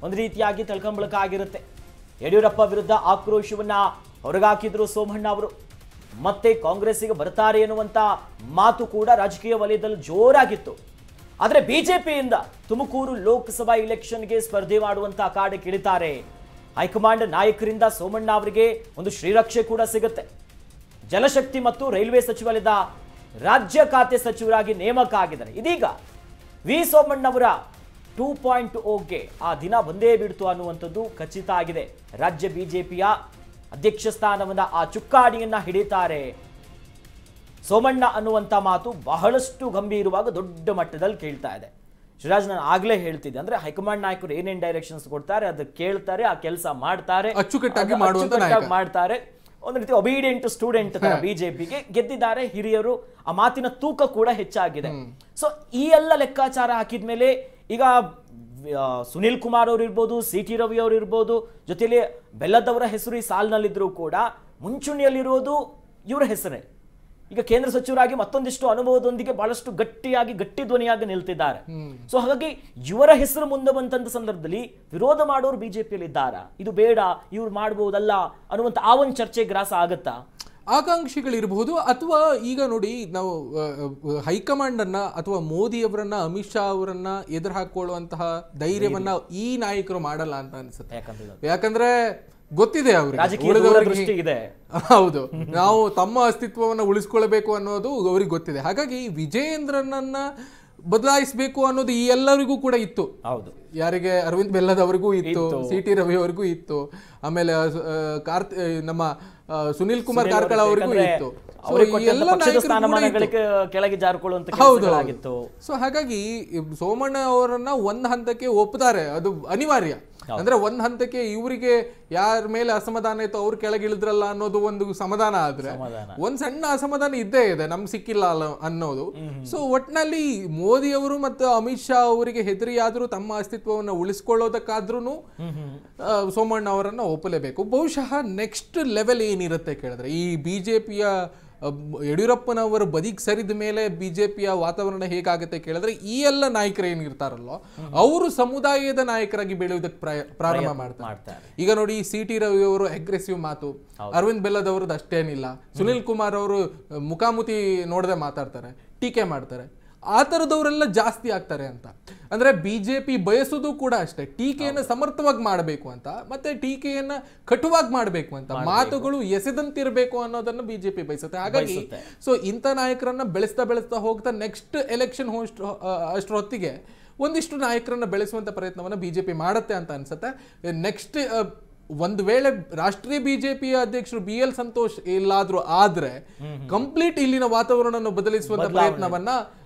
ಒಂದು ರೀತಿಯಾಗಿ ತಳ್ಕಂಬಳಕ ಆಗಿರುತ್ತೆ. ಯಡಿಯೂರಪ್ಪ ವಿರುದ್ಧ ಆಕ್ರೋಶವನ್ನ ಹೊರಗಾಕಿದ್ರು ಸೋಮಣ್ಣ ಅವರು. ಮತ್ತೆ ಕಾಂಗ್ರೆಸ್ಸಿಗೆ ಬರ್ತಾರೆ ಎನ್ನುವಂತ ಮಾತು ಕೂಡ ರಾಜಕೀಯ ವಲಯದಲ್ಲಿ ಜೋರಾಗಿತ್ತು. ಆದರೆ ಬಿಜೆಪಿಯಿಂದ ತುಮಕೂರು ಲೋಕಸಭಾ ಇಲೆಕ್ಷನ್ಗೆ ಸ್ಪರ್ಧೆ ಮಾಡುವಂತ ಅಖಾಡಕ್ಕೆ ಇಳಿತಾರೆ. ಹೈಕಮಾಂಡ್ ನಾಯಕರಿಂದ ಸೋಮಣ್ಣ ಅವರಿಗೆ ಒಂದು ಶ್ರೀರಕ್ಷೆ ಕೂಡ ಸಿಗುತ್ತೆ. ಜಲಶಕ್ತಿ ಮತ್ತು ರೈಲ್ವೆ ಸಚಿವಾಲಯದ ರಾಜ್ಯ ಖಾತೆ ಸಚಿವರಾಗಿ ನೇಮಕ ಆಗಿದ್ದಾರೆ. ಇದೀಗ ವಿ ಸೋಮಣ್ಣವರ 2.0ಗೆ ಆ ದಿನ ಬಂದೇ ಬಿಡ್ತು ಅನ್ನುವಂಥದ್ದು ಖಚಿತ ಆಗಿದೆ. ರಾಜ್ಯ ಬಿಜೆಪಿಯ ಅಧ್ಯಕ್ಷ ಸ್ಥಾನವನ್ನ, ಆ ಚುಕ್ಕಾಣಿಯನ್ನ ಹಿಡಿತಾರೆ ಸೋಮಣ್ಣ ಅನ್ನುವಂಥ ಮಾತು ಬಹಳಷ್ಟು ಗಂಭೀರವಾಗಿ ದೊಡ್ಡ ಮಟ್ಟದಲ್ಲಿ ಕೇಳ್ತಾ ಇದೆ. ಶಿವರಾಜ್, ನಾನು ಆಗ್ಲೇ ಹೇಳ್ತಿದ್ದೆ, ಅಂದ್ರೆ ಹೈಕಮಾಂಡ್ ನಾಯಕರು ಏನೇನ್ ಡೈರೆಕ್ಷನ್ಸ್ ಕೊಡ್ತಾರೆ ಅದು ಕೇಳ್ತಾರೆ, ಆ ಕೆಲಸ ಮಾಡ್ತಾರೆ, ಅಚ್ಚುಕಟ್ಟಾಗಿ ಮಾಡ್ತಾರೆ. ಒಂದು ರೀತಿ ಒಬಿಡಿಯಂಟ್ ಸ್ಟೂಡೆಂಟ್ ತರ ಬಿಜೆಪಿಗೆ ಗೆದ್ದಿದ್ದಾರೆ ಹಿರಿಯರು. ಆ ಮಾತಿನ ತೂಕ ಕೂಡ ಹೆಚ್ಚಾಗಿದೆ. ಸೊ ಈ ಎಲ್ಲ ಲೆಕ್ಕಾಚಾರ ಹಾಕಿದ್ಮೇಲೆ ಈಗ ಸುನಿಲ್ ಕುಮಾರ್ ಅವರು ಇರ್ಬೋದು, CT ರವಿ ಅವರು ಇರ್ಬೋದು, ಜೊತೆಲಿ ಬೆಲ್ಲದವರ ಹೆಸರು ಈ ಸಾಲಿನಲ್ಲಿದ್ರು ಕೂಡ ಮುಂಚೂಣಿಯಲ್ಲಿರೋದು ಇವರ ಹೆಸರೇ. ಈಗ ಕೇಂದ್ರ ಸಚಿವರಾಗಿ ಮತ್ತೊಂದಿಷ್ಟು ಅನುಭವದೊಂದಿಗೆ ಬಹಳಷ್ಟು ಗಟ್ಟಿ ಧ್ವನಿಯಾಗಿ ನಿಲ್ತಿದ್ದಾರೆ. ಸೊ ಹಾಗಾಗಿ ಇವರ ಹೆಸರು ಮುಂದೆ ಬಂದಂತ ಸಂದರ್ಭದಲ್ಲಿ ವಿರೋಧ ಮಾಡೋರು ಬಿಜೆಪಿಯಲ್ಲಿ ಇದ್ದಾರಾ, ಇದು ಬೇಡ ಇವ್ರು ಮಾಡಬಹುದಲ್ಲ ಅನ್ನುವಂತ ಆ ಒಂದು ಚರ್ಚೆ ಗ್ರಾಸ ಆಗತ್ತಾ? ಆಕಾಂಕ್ಷಿಗಳಿರಬಹುದು. ಅಥವಾ ಈಗ ನೋಡಿ, ನಾವು ಹೈಕಮಾಂಡ್ ಅನ್ನ ಅಥವಾ ಮೋದಿಯವರನ್ನ, ಅಮಿತ್ ಶಾ ಅವರನ್ನ ಎದುರು ಹಾಕೊಳ್ಳುವಂತಹ ಧೈರ್ಯವನ್ನ ಈ ನಾಯಕರು ಮಾಡಲ್ಲ ಅಂತ ಅನ್ಸುತ್ತೆ. ಯಾಕಂದ್ರೆ ಗೊತ್ತಿದೆ ಅವ್ರಿಗೆ, ಹೌದು, ನಾವು ತಮ್ಮ ಅಸ್ತಿತ್ವವನ್ನು ಉಳಿಸ್ಕೊಳ್ಬೇಕು ಅನ್ನೋದು ಅವ್ರಿಗೆ ಗೊತ್ತಿದೆ. ಹಾಗಾಗಿ ವಿಜಯೇಂದ್ರನನ್ನ ಬದಲಾಯಿಸಬೇಕು ಅನ್ನೋದು ಈ ಎಲ್ಲರಿಗೂ ಕೂಡ ಇತ್ತು. ಹೌದು, ಯಾರಿಗೆ ಅರವಿಂದ್ ಬೆಲ್ಲದ್ ಅವರಿಗೂ ಇತ್ತು, CT ರವಿ ಅವರಿಗೂ ಇತ್ತು, ಆಮೇಲೆ ನಮ್ಮ ಸುನಿಲ್ ಕುಮಾರ್ ಕಾರ್ಕಳ ಅವರಿಗೂ ಇತ್ತು. ಕೆಳಗೆ ಜಾರಿಕೊಳ್ಳುವಂತ ಹೌದು. ಸೊ ಹಾಗಾಗಿ ಸೋಮಣ್ಣ ಅವರನ್ನ ಒಂದ್ ಹಂತಕ್ಕೆ ಒಪ್ಪುತ್ತಾರೆ, ಅದು ಅನಿವಾರ್ಯ. ಅಂದ್ರೆ ಒಂದ್ ಹಂತಕ್ಕೆ ಇವರಿಗೆ ಯಾರ ಮೇಲೆ ಅಸಮಾಧಾನ ಇತ್ತು ಅವ್ರು ಕೆಳಗಿಳಿದ್ರಲ್ಲ ಅನ್ನೋದು ಒಂದು ಸಮಾಧಾನ ಆದ್ರೆ, ಒಂದ್ ಸಣ್ಣ ಅಸಮಾಧಾನ ಇದ್ದೇ ಇದೆ, ನಮ್ಗೆ ಸಿಕ್ಕಿಲ್ಲ ಅನ್ನೋದು. ಸೊ ಒಟ್ನಲ್ಲಿ ಮೋದಿ ಅವರು ಮತ್ತು ಅಮಿತ್ ಶಾ ಅವರಿಗೆ ಹೆದರಿಯಾದ್ರೂ ತಮ್ಮ ಅಸ್ತಿತ್ವವನ್ನು ಉಳಿಸ್ಕೊಳ್ಳೋದಕ್ಕಾದ್ರೂ ಸೋಮಣ್ಣ ಅವರನ್ನ ಒಪ್ಪಲೇಬೇಕು. ಬಹುಶಃ ನೆಕ್ಸ್ಟ್ ಲೆವೆಲ್ ಏನಿರುತ್ತೆ ಕೇಳಿದ್ರೆ, ಈ ಬಿಜೆಪಿಯ ಯಡಿಯೂರಪ್ಪನವರು ಬದಿಗೆ ಸರಿದ ಮೇಲೆ ಬಿಜೆಪಿಯ ವಾತಾವರಣ ಹೇಗಾಗುತ್ತೆ ಕೇಳಿದ್ರೆ, ಈ ಎಲ್ಲ ನಾಯಕರು ಏನಿರ್ತಾರಲ್ಲೋ ಅವರು ಸಮುದಾಯದ ನಾಯಕರಾಗಿ ಬೆಳೆಯುವುದಕ್ಕೆ ಪ್ರಾರಂಭ ಮಾಡ್ತಾರೆ. ಈಗ ನೋಡಿ, CT ರವಿ ಅವರು ಅಗ್ರೆಸಿವ್ ಮಾತು, ಅರವಿಂದ್ ಬೆಲ್ಲದ್ ಅವರದ್ದು ಅಷ್ಟೇನಿಲ್ಲ, ಸುನಿಲ್ ಕುಮಾರ್ ಅವರು ಮುಖಾಮುಖಿ ನೋಡದೆ ಮಾತಾಡ್ತಾರೆ, ಟೀಕೆ ಮಾಡ್ತಾರೆ. ಆ ಥರದವರೆಲ್ಲ ಜಾಸ್ತಿ ಆಗ್ತಾರೆ ಅಂತ. ಅಂದ್ರೆ ಬಿಜೆಪಿ ಬಯಸೋದು ಕೂಡ ಅಷ್ಟೇ, ಟೀಕೆಯನ್ನು ಸಮರ್ಥವಾಗಿ ಮಾಡಬೇಕು ಅಂತ, ಮತ್ತೆ ಟೀಕೆಯನ್ನ ಕಟುವಾಗಿ ಮಾಡಬೇಕು ಅಂತ, ಮಾತುಗಳು ಎಸೆದಂತಿರಬೇಕು ಅನ್ನೋದನ್ನ ಬಿಜೆಪಿ ಬಯಸುತ್ತೆ. ಹಾಗಾಗಿ ಸೊ ಇಂಥ ನಾಯಕರನ್ನ ಬೆಳೆಸ್ತಾ ಹೋಗ್ತಾ ನೆಕ್ಸ್ಟ್ ಎಲೆಕ್ಷನ್ ಅಷ್ಟರ ಹೊತ್ತಿಗೆ ಒಂದಿಷ್ಟು ನಾಯಕರನ್ನ ಬೆಳೆಸುವಂತ ಪ್ರಯತ್ನವನ್ನ ಬಿಜೆಪಿ ಮಾಡುತ್ತೆ ಅಂತ ಅನ್ಸುತ್ತೆ. ನೆಕ್ಸ್ಟ್ ಒಂದು ವೇಳೆ ರಾಷ್ಟ್ರೀಯ ಬಿಜೆಪಿಯ ಅಧ್ಯಕ್ಷರು BL ಸಂತೋಷ್ ಎಲ್ಲಾದ್ರೂ ಆದ್ರೆ ಕಂಪ್ಲೀಟ್ ಇಲ್ಲಿನ ವಾತಾವರಣ ಬದಲಿಸುವಂತ ಪ್ರಯತ್ನವನ್ನ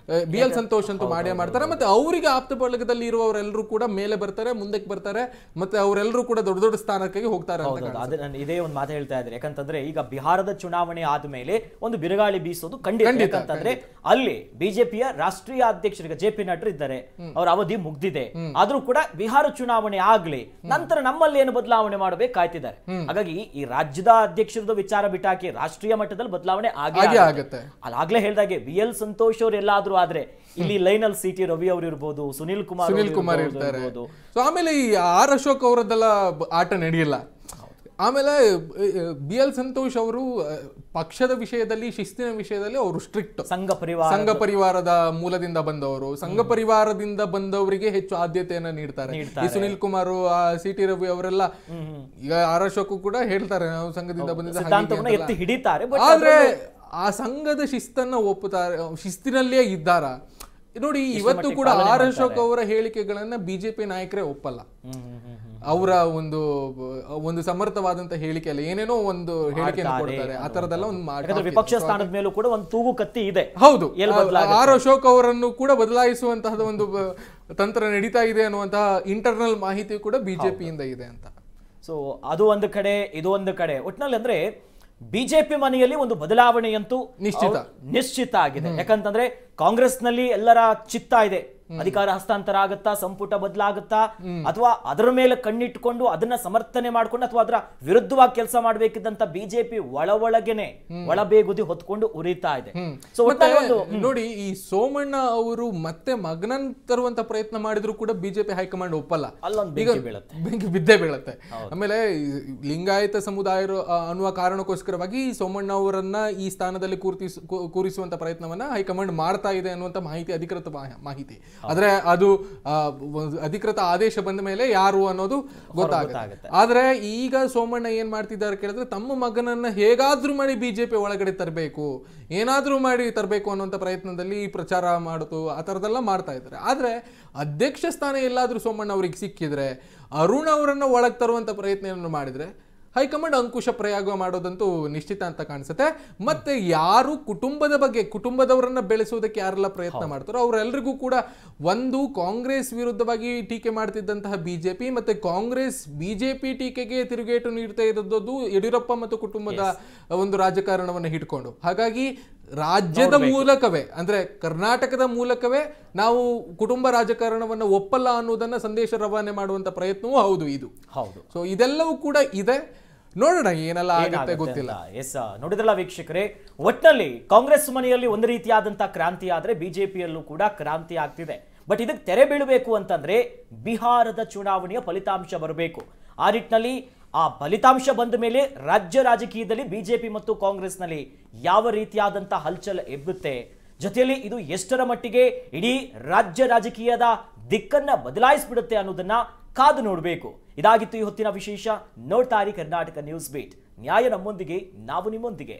BL ಸಂತೋಷ್ ಅಂತೂ ಮಾಡೇ ಮಾಡ್ತಾರೆ. ಮತ್ತೆ ಅವರಿಗೆ ಆಪ್ತ ಬಳಗದಲ್ಲಿ ಇರುವವರೆಲ್ಲರೂ ಕೂಡ ಮೇಲೆ ಬರ್ತಾರೆ, ಮುಂದಕ್ಕೆ ಬರ್ತಾರೆ, ಮತ್ತೆ ಅವರೆಲ್ಲರೂ ಕೂಡ ದೊಡ್ಡ ದೊಡ್ಡ ಸ್ಥಾನಕ್ಕೆ ಹೋಗ್ತಾರೆ ಅಂತ. ಇದೇ ಒಂದು ಮಾತು ಹೇಳ್ತಾ ಇದ್ದಾರೆ. ಯಾಕಂತಂದ್ರೆ ಈಗ ಬಿಹಾರದ ಚುನಾವಣೆ ಆದ್ಮೇಲೆ ಒಂದು ಬಿರುಗಾಳಿ ಬೀಸೋದು ಖಂಡಿತ. ಯಾಕಂತಂದ್ರೆ ಅಲ್ಲಿ ಬಿಜೆಪಿಯ ರಾಷ್ಟ್ರೀಯ ಅಧ್ಯಕ್ಷರಿಗೆ JP ನಡ್ಡಾ ಇದ್ದಾರೆ, ಅವರ ಅವಧಿ ಮುಗ್ದಿದೆ. ಆದ್ರೂ ಕೂಡ ಬಿಹಾರ ಚುನಾವಣೆ ಆಗ್ಲಿ ನಂತರ ನಮ್ಮಲ್ಲಿ ಏನು ಬದಲಾವಣೆ ಮಾಡಬೇಕು ಕಾಯ್ತಿದ್ದಾರೆ. ಹಾಗಾಗಿ ಈ ರಾಜ್ಯದ ಅಧ್ಯಕ್ಷರದ ವಿಚಾರ ಬಿಟ್ಟಾಕಿ ರಾಷ್ಟ್ರೀಯ ಮಟ್ಟದಲ್ಲಿ ಬದಲಾವಣೆ ಆಗುತ್ತೆ. ಅಲ್ಲಾಗ್ಲೇ ಹೇಳ್ದಾಗೆ BL ಸಂತೋಷ್ ಅವ್ರು ಎಲ್ಲಾದ್ರೂ ಆದ್ರೆ ಇಲ್ಲಿ ಲೈನ್ ಅಲ್ಲಿ CT ರವಿ ಅವರು ಇರ್ಬೋದು, ಸುನಿಲ್ ಕುಮಾರ್ ಇರ್ತಾರೆ. ಸೊ ಆಮೇಲೆ ಈ R ಅಶೋಕ್ ಅವರದ್ದೆಲ್ಲ ಆಟ ನಡೆಯಲ್ಲ. ಆಮೇಲೆ BL ಸಂತೋಷ್ ಅವರು ಪಕ್ಷದ ವಿಷಯದಲ್ಲಿ, ಶಿಸ್ತಿನ ವಿಷಯದಲ್ಲಿ ಅವರು ಸ್ಟ್ರಿಕ್ಟ್. ಸಂಘ ಪರಿವಾರದ ಮೂಲದಿಂದ ಬಂದವರು, ಸಂಘ ಪರಿವಾರದಿಂದ ಬಂದವರಿಗೆ ಹೆಚ್ಚು ಆದ್ಯತೆಯನ್ನ ನೀಡ್ತಾರೆ. ಈ ಸುನಿಲ್ ಕುಮಾರ್, CT ರವಿ ಅವರೆಲ್ಲ, ಈಗ R ಅಶೋಕ್ ಕೂಡ ಹೇಳ್ತಾರೆ ನಾವು ಸಂಘದಿಂದ ಬಂದಿದ್ದಾರೆ. ಆದ್ರೆ ಆ ಸಂಘದ ಶಿಸ್ತನ್ನ ಒಪ್ಪುತ್ತಾರೆ, ಶಿಸ್ತಿನಲ್ಲೇ ಇದ್ದಾರ. ನೋಡಿ, ಇವತ್ತು ಕೂಡ R ಅಶೋಕ್ ಅವರ ಹೇಳಿಕೆಗಳನ್ನ ಬಿಜೆಪಿ ನಾಯಕರೇ ಒಪ್ಪಲ್ಲ. ಅವರ ಒಂದು ಸಮರ್ಥವಾದಂತ ಹೇಳಿಕೆ ಅಲ್ಲ, ಏನೇನೋ ಒಂದು ಹೇಳಿಕೆ ಕೊಡ್ತಾರೆ. ಆ ತರದೆಲ್ಲ ಒಂದು ವಿಪಕ್ಷ ಸ್ಥಾನದ ಮೇಲೂ ಕೂಡ ಒಂದು ತೂಗು ಕತ್ತಿ ಇದೆ. ಹೌದು, R ಅಶೋಕ್ ಅವರನ್ನು ಕೂಡ ಬದಲಾಯಿಸುವಂತಹದ ಒಂದು ತಂತ್ರ ನಡೀತಾ ಇದೆ ಅನ್ನುವಂತಹ ಇಂಟರ್ನಲ್ ಮಾಹಿತಿ ಕೂಡ ಬಿಜೆಪಿಯಿಂದ ಇದೆ ಅಂತ. ಸೊ ಅದು ಒಂದು ಕಡೆ, ಇದು ಒಂದು ಕಡೆ. ಒಟ್ಟಿನಲ್ಲಿ ಅಂದ್ರೆ ಬಿಜೆಪಿ ಮನೆಯಲ್ಲಿ ಒಂದು ಬದಲಾವಣೆಯಂತೂ ನಿಶ್ಚಿತ ಆಗಿದೆ. ಯಾಕಂತಂದ್ರೆ ಕಾಂಗ್ರೆಸ್ನಲ್ಲಿ ಎಲ್ಲರ ಚಿತ್ತ ಇದೆ, ಅಧಿಕಾರ ಹಸ್ತಾಂತರ ಆಗುತ್ತಾ, ಸಂಪುಟ ಬದಲಾಗುತ್ತಾ, ಅಥವಾ ಅದರ ಮೇಲೆ ಕಣ್ಣಿಟ್ಟುಕೊಂಡು ಅದನ್ನ ಸಮರ್ಥನೆ ಮಾಡ್ಕೊಂಡು ಅಥವಾ ಅದರ ವಿರುದ್ಧವಾಗಿ ಕೆಲಸ ಮಾಡಬೇಕಿದ್ದಂತ ಬಿಜೆಪಿ ಒಳಗೇನೆ ಒಳಬೇಗುದಿ ಹೊತ್ಕೊಂಡು ಉರಿತಾ ಇದೆ. ಸೊ ನೋಡಿ, ಈ ಸೋಮಣ್ಣ ಅವರು ಮತ್ತೆ ಮಗನನ್ ತರುವಂತ ಪ್ರಯತ್ನ ಮಾಡಿದ್ರು ಕೂಡ ಬಿಜೆಪಿ ಹೈಕಮಾಂಡ್ ಒಪ್ಪಲ್ಲ. ಬೆಂಕಿ ಬಿದ್ದೇ ಬೀಳತ್ತೆ. ಆಮೇಲೆ ಲಿಂಗಾಯತ ಸಮುದಾಯ ಅನ್ನುವ ಕಾರಣಕ್ಕೋಸ್ಕರವಾಗಿ ಸೋಮಣ್ಣ ಅವರನ್ನ ಈ ಸ್ಥಾನದಲ್ಲಿ ಕೂರಿಸುವಂತ ಪ್ರಯತ್ನವನ್ನ ಹೈಕಮಾಂಡ್ ಮಾಡ್ತಾ ಇದೆ ಅನ್ನುವಂತ ಮಾಹಿತಿ, ಅಧಿಕೃತ ಮಾಹಿತಿ. ಆದ್ರೆ ಅದು ಅಧಿಕೃತ ಆದೇಶ ಬಂದ ಮೇಲೆ ಯಾರು ಅನ್ನೋದು ಗೊತ್ತಾಗುತ್ತೆ. ಆದ್ರೆ ಈಗ ಸೋಮಣ್ಣ ಏನ್ ಮಾಡ್ತಿದ್ದಾರೆ ಕೇಳಿದ್ರೆ, ತಮ್ಮ ಮಗನನ್ನ ಹೇಗಾದ್ರೂ ಮಾಡಿ ಬಿಜೆಪಿ ಒಳಗಡೆ ತರಬೇಕು, ಏನಾದ್ರೂ ಮಾಡಿ ತರಬೇಕು ಅನ್ನುವಂತ ಪ್ರಯತ್ನದಲ್ಲಿ ಪ್ರಚಾರ ಮಾಡೋದು, ಆ ತರದೆಲ್ಲ ಮಾಡ್ತಾ ಇದ್ದಾರೆ. ಆದ್ರೆ ಅಧ್ಯಕ್ಷ ಸ್ಥಾನ ಎಲ್ಲಾದ್ರೂ ಸೋಮಣ್ಣ ಅವ್ರಿಗೆ ಸಿಕ್ಕಿದ್ರೆ, ಅರುಣ್ ಅವರನ್ನ ಒಳಗ್ ತರುವಂತ ಪ್ರಯತ್ನ ಮಾಡಿದ್ರೆ ಹೈಕಮಾಂಡ್ ಅಂಕುಶ ಪ್ರಯೋಗ ಮಾಡೋದಂತೂ ನಿಶ್ಚಿತ ಅಂತ ಕಾಣಿಸುತ್ತೆ. ಮತ್ತೆ ಯಾರು ಕುಟುಂಬದ ಬಗ್ಗೆ, ಕುಟುಂಬದವರನ್ನ ಬೆಳೆಸೋದಕ್ಕೆ ಯಾರೆಲ್ಲ ಪ್ರಯತ್ನ ಮಾಡ್ತಾರೋ ಅವರೆಲ್ಲರಿಗೂ ಕೂಡ ಒಂದು ಕಾಂಗ್ರೆಸ್ ವಿರುದ್ಧವಾಗಿ ಟೀಕೆ ಮಾಡ್ತಿದ್ದಂತಹ ಬಿಜೆಪಿ, ಮತ್ತೆ ಕಾಂಗ್ರೆಸ್ ಬಿಜೆಪಿ ಟೀಕೆಗೆ ತಿರುಗೇಟು ನೀಡ್ತಾ ಇದ್ದದ್ದು ಯಡಿಯೂರಪ್ಪ ಮತ್ತು ಕುಟುಂಬದ ಒಂದು ರಾಜಕಾರಣವನ್ನು ಹಿಡ್ಕೊಂಡು. ಹಾಗಾಗಿ ರಾಜ್ಯದ ಮೂಲಕವೇ, ಅಂದ್ರೆ ಕರ್ನಾಟಕದ ಮೂಲಕವೇ ನಾವು ಕುಟುಂಬ ರಾಜಕಾರಣವನ್ನು ಒಪ್ಪಲ್ಲ ಅನ್ನೋದನ್ನ ಸಂದೇಶ ರವಾನೆ ಮಾಡುವಂತ ಪ್ರಯತ್ನವೂ ಹೌದು ಇದು. ಸೊ ಇದೆಲ್ಲವೂ ಕೂಡ ಇದೆ. ನೋಡೋಣ ಏನೆಲ್ಲ ಆಗುತ್ತೆ ಗೊತ್ತಿಲ್ಲ. ನೋಡಿದ್ರಲ್ಲ ವೀಕ್ಷಕರೇ, ಒಟ್ಟಿನಲ್ಲಿ ಕಾಂಗ್ರೆಸ್ ಮನೆಯಲ್ಲಿ ಒಂದು ರೀತಿಯಾದಂತಹ ಕ್ರಾಂತಿ ಆದ್ರೆ ಬಿಜೆಪಿಯಲ್ಲೂ ಕೂಡ ಕ್ರಾಂತಿ ಆಗ್ತಿದೆ. ಬಟ್ ಇದಕ್ಕೆ ತೆರೆ ಬೀಳಬೇಕು ಅಂತಂದ್ರೆ ಬಿಹಾರದ ಚುನಾವಣೆಯ ಫಲಿತಾಂಶ ಬರಬೇಕು. ಆ ನಿಟ್ಟಿನಲ್ಲಿ ಆ ಫಲಿತಾಂಶ ಬಂದ ಮೇಲೆ ರಾಜ್ಯ ರಾಜಕೀಯದಲ್ಲಿ ಬಿಜೆಪಿ ಮತ್ತು ಕಾಂಗ್ರೆಸ್ನಲ್ಲಿ ಯಾವ ರೀತಿಯಾದಂತಹ ಹಲ್ಚಲ್ ಎಬ್ಬುತ್ತೆ, ಜೊತೆಯಲ್ಲಿ ಇದು ಎಷ್ಟರ ಮಟ್ಟಿಗೆ ಇಡೀ ರಾಜ್ಯ ರಾಜಕೀಯದ ದಿಕ್ಕನ್ನ ಬದಲಾಯಿಸಿಬಿಡುತ್ತೆ ಅನ್ನೋದನ್ನ ಕಾದು ನೋಡಬೇಕು. ಇದಾಗಿತ್ತು ಈ ಹೊತ್ತಿನ ವಿಶೇಷ. ನೋಡ್ತಾ ಇರಿ ಕರ್ನಾಟಕ ನ್ಯೂಸ್ ಬೀಟ್. ನ್ಯಾಯ ನಮ್ಮೊಂದಿಗೆ, ನಾವು ನಿಮ್ಮೊಂದಿಗೆ.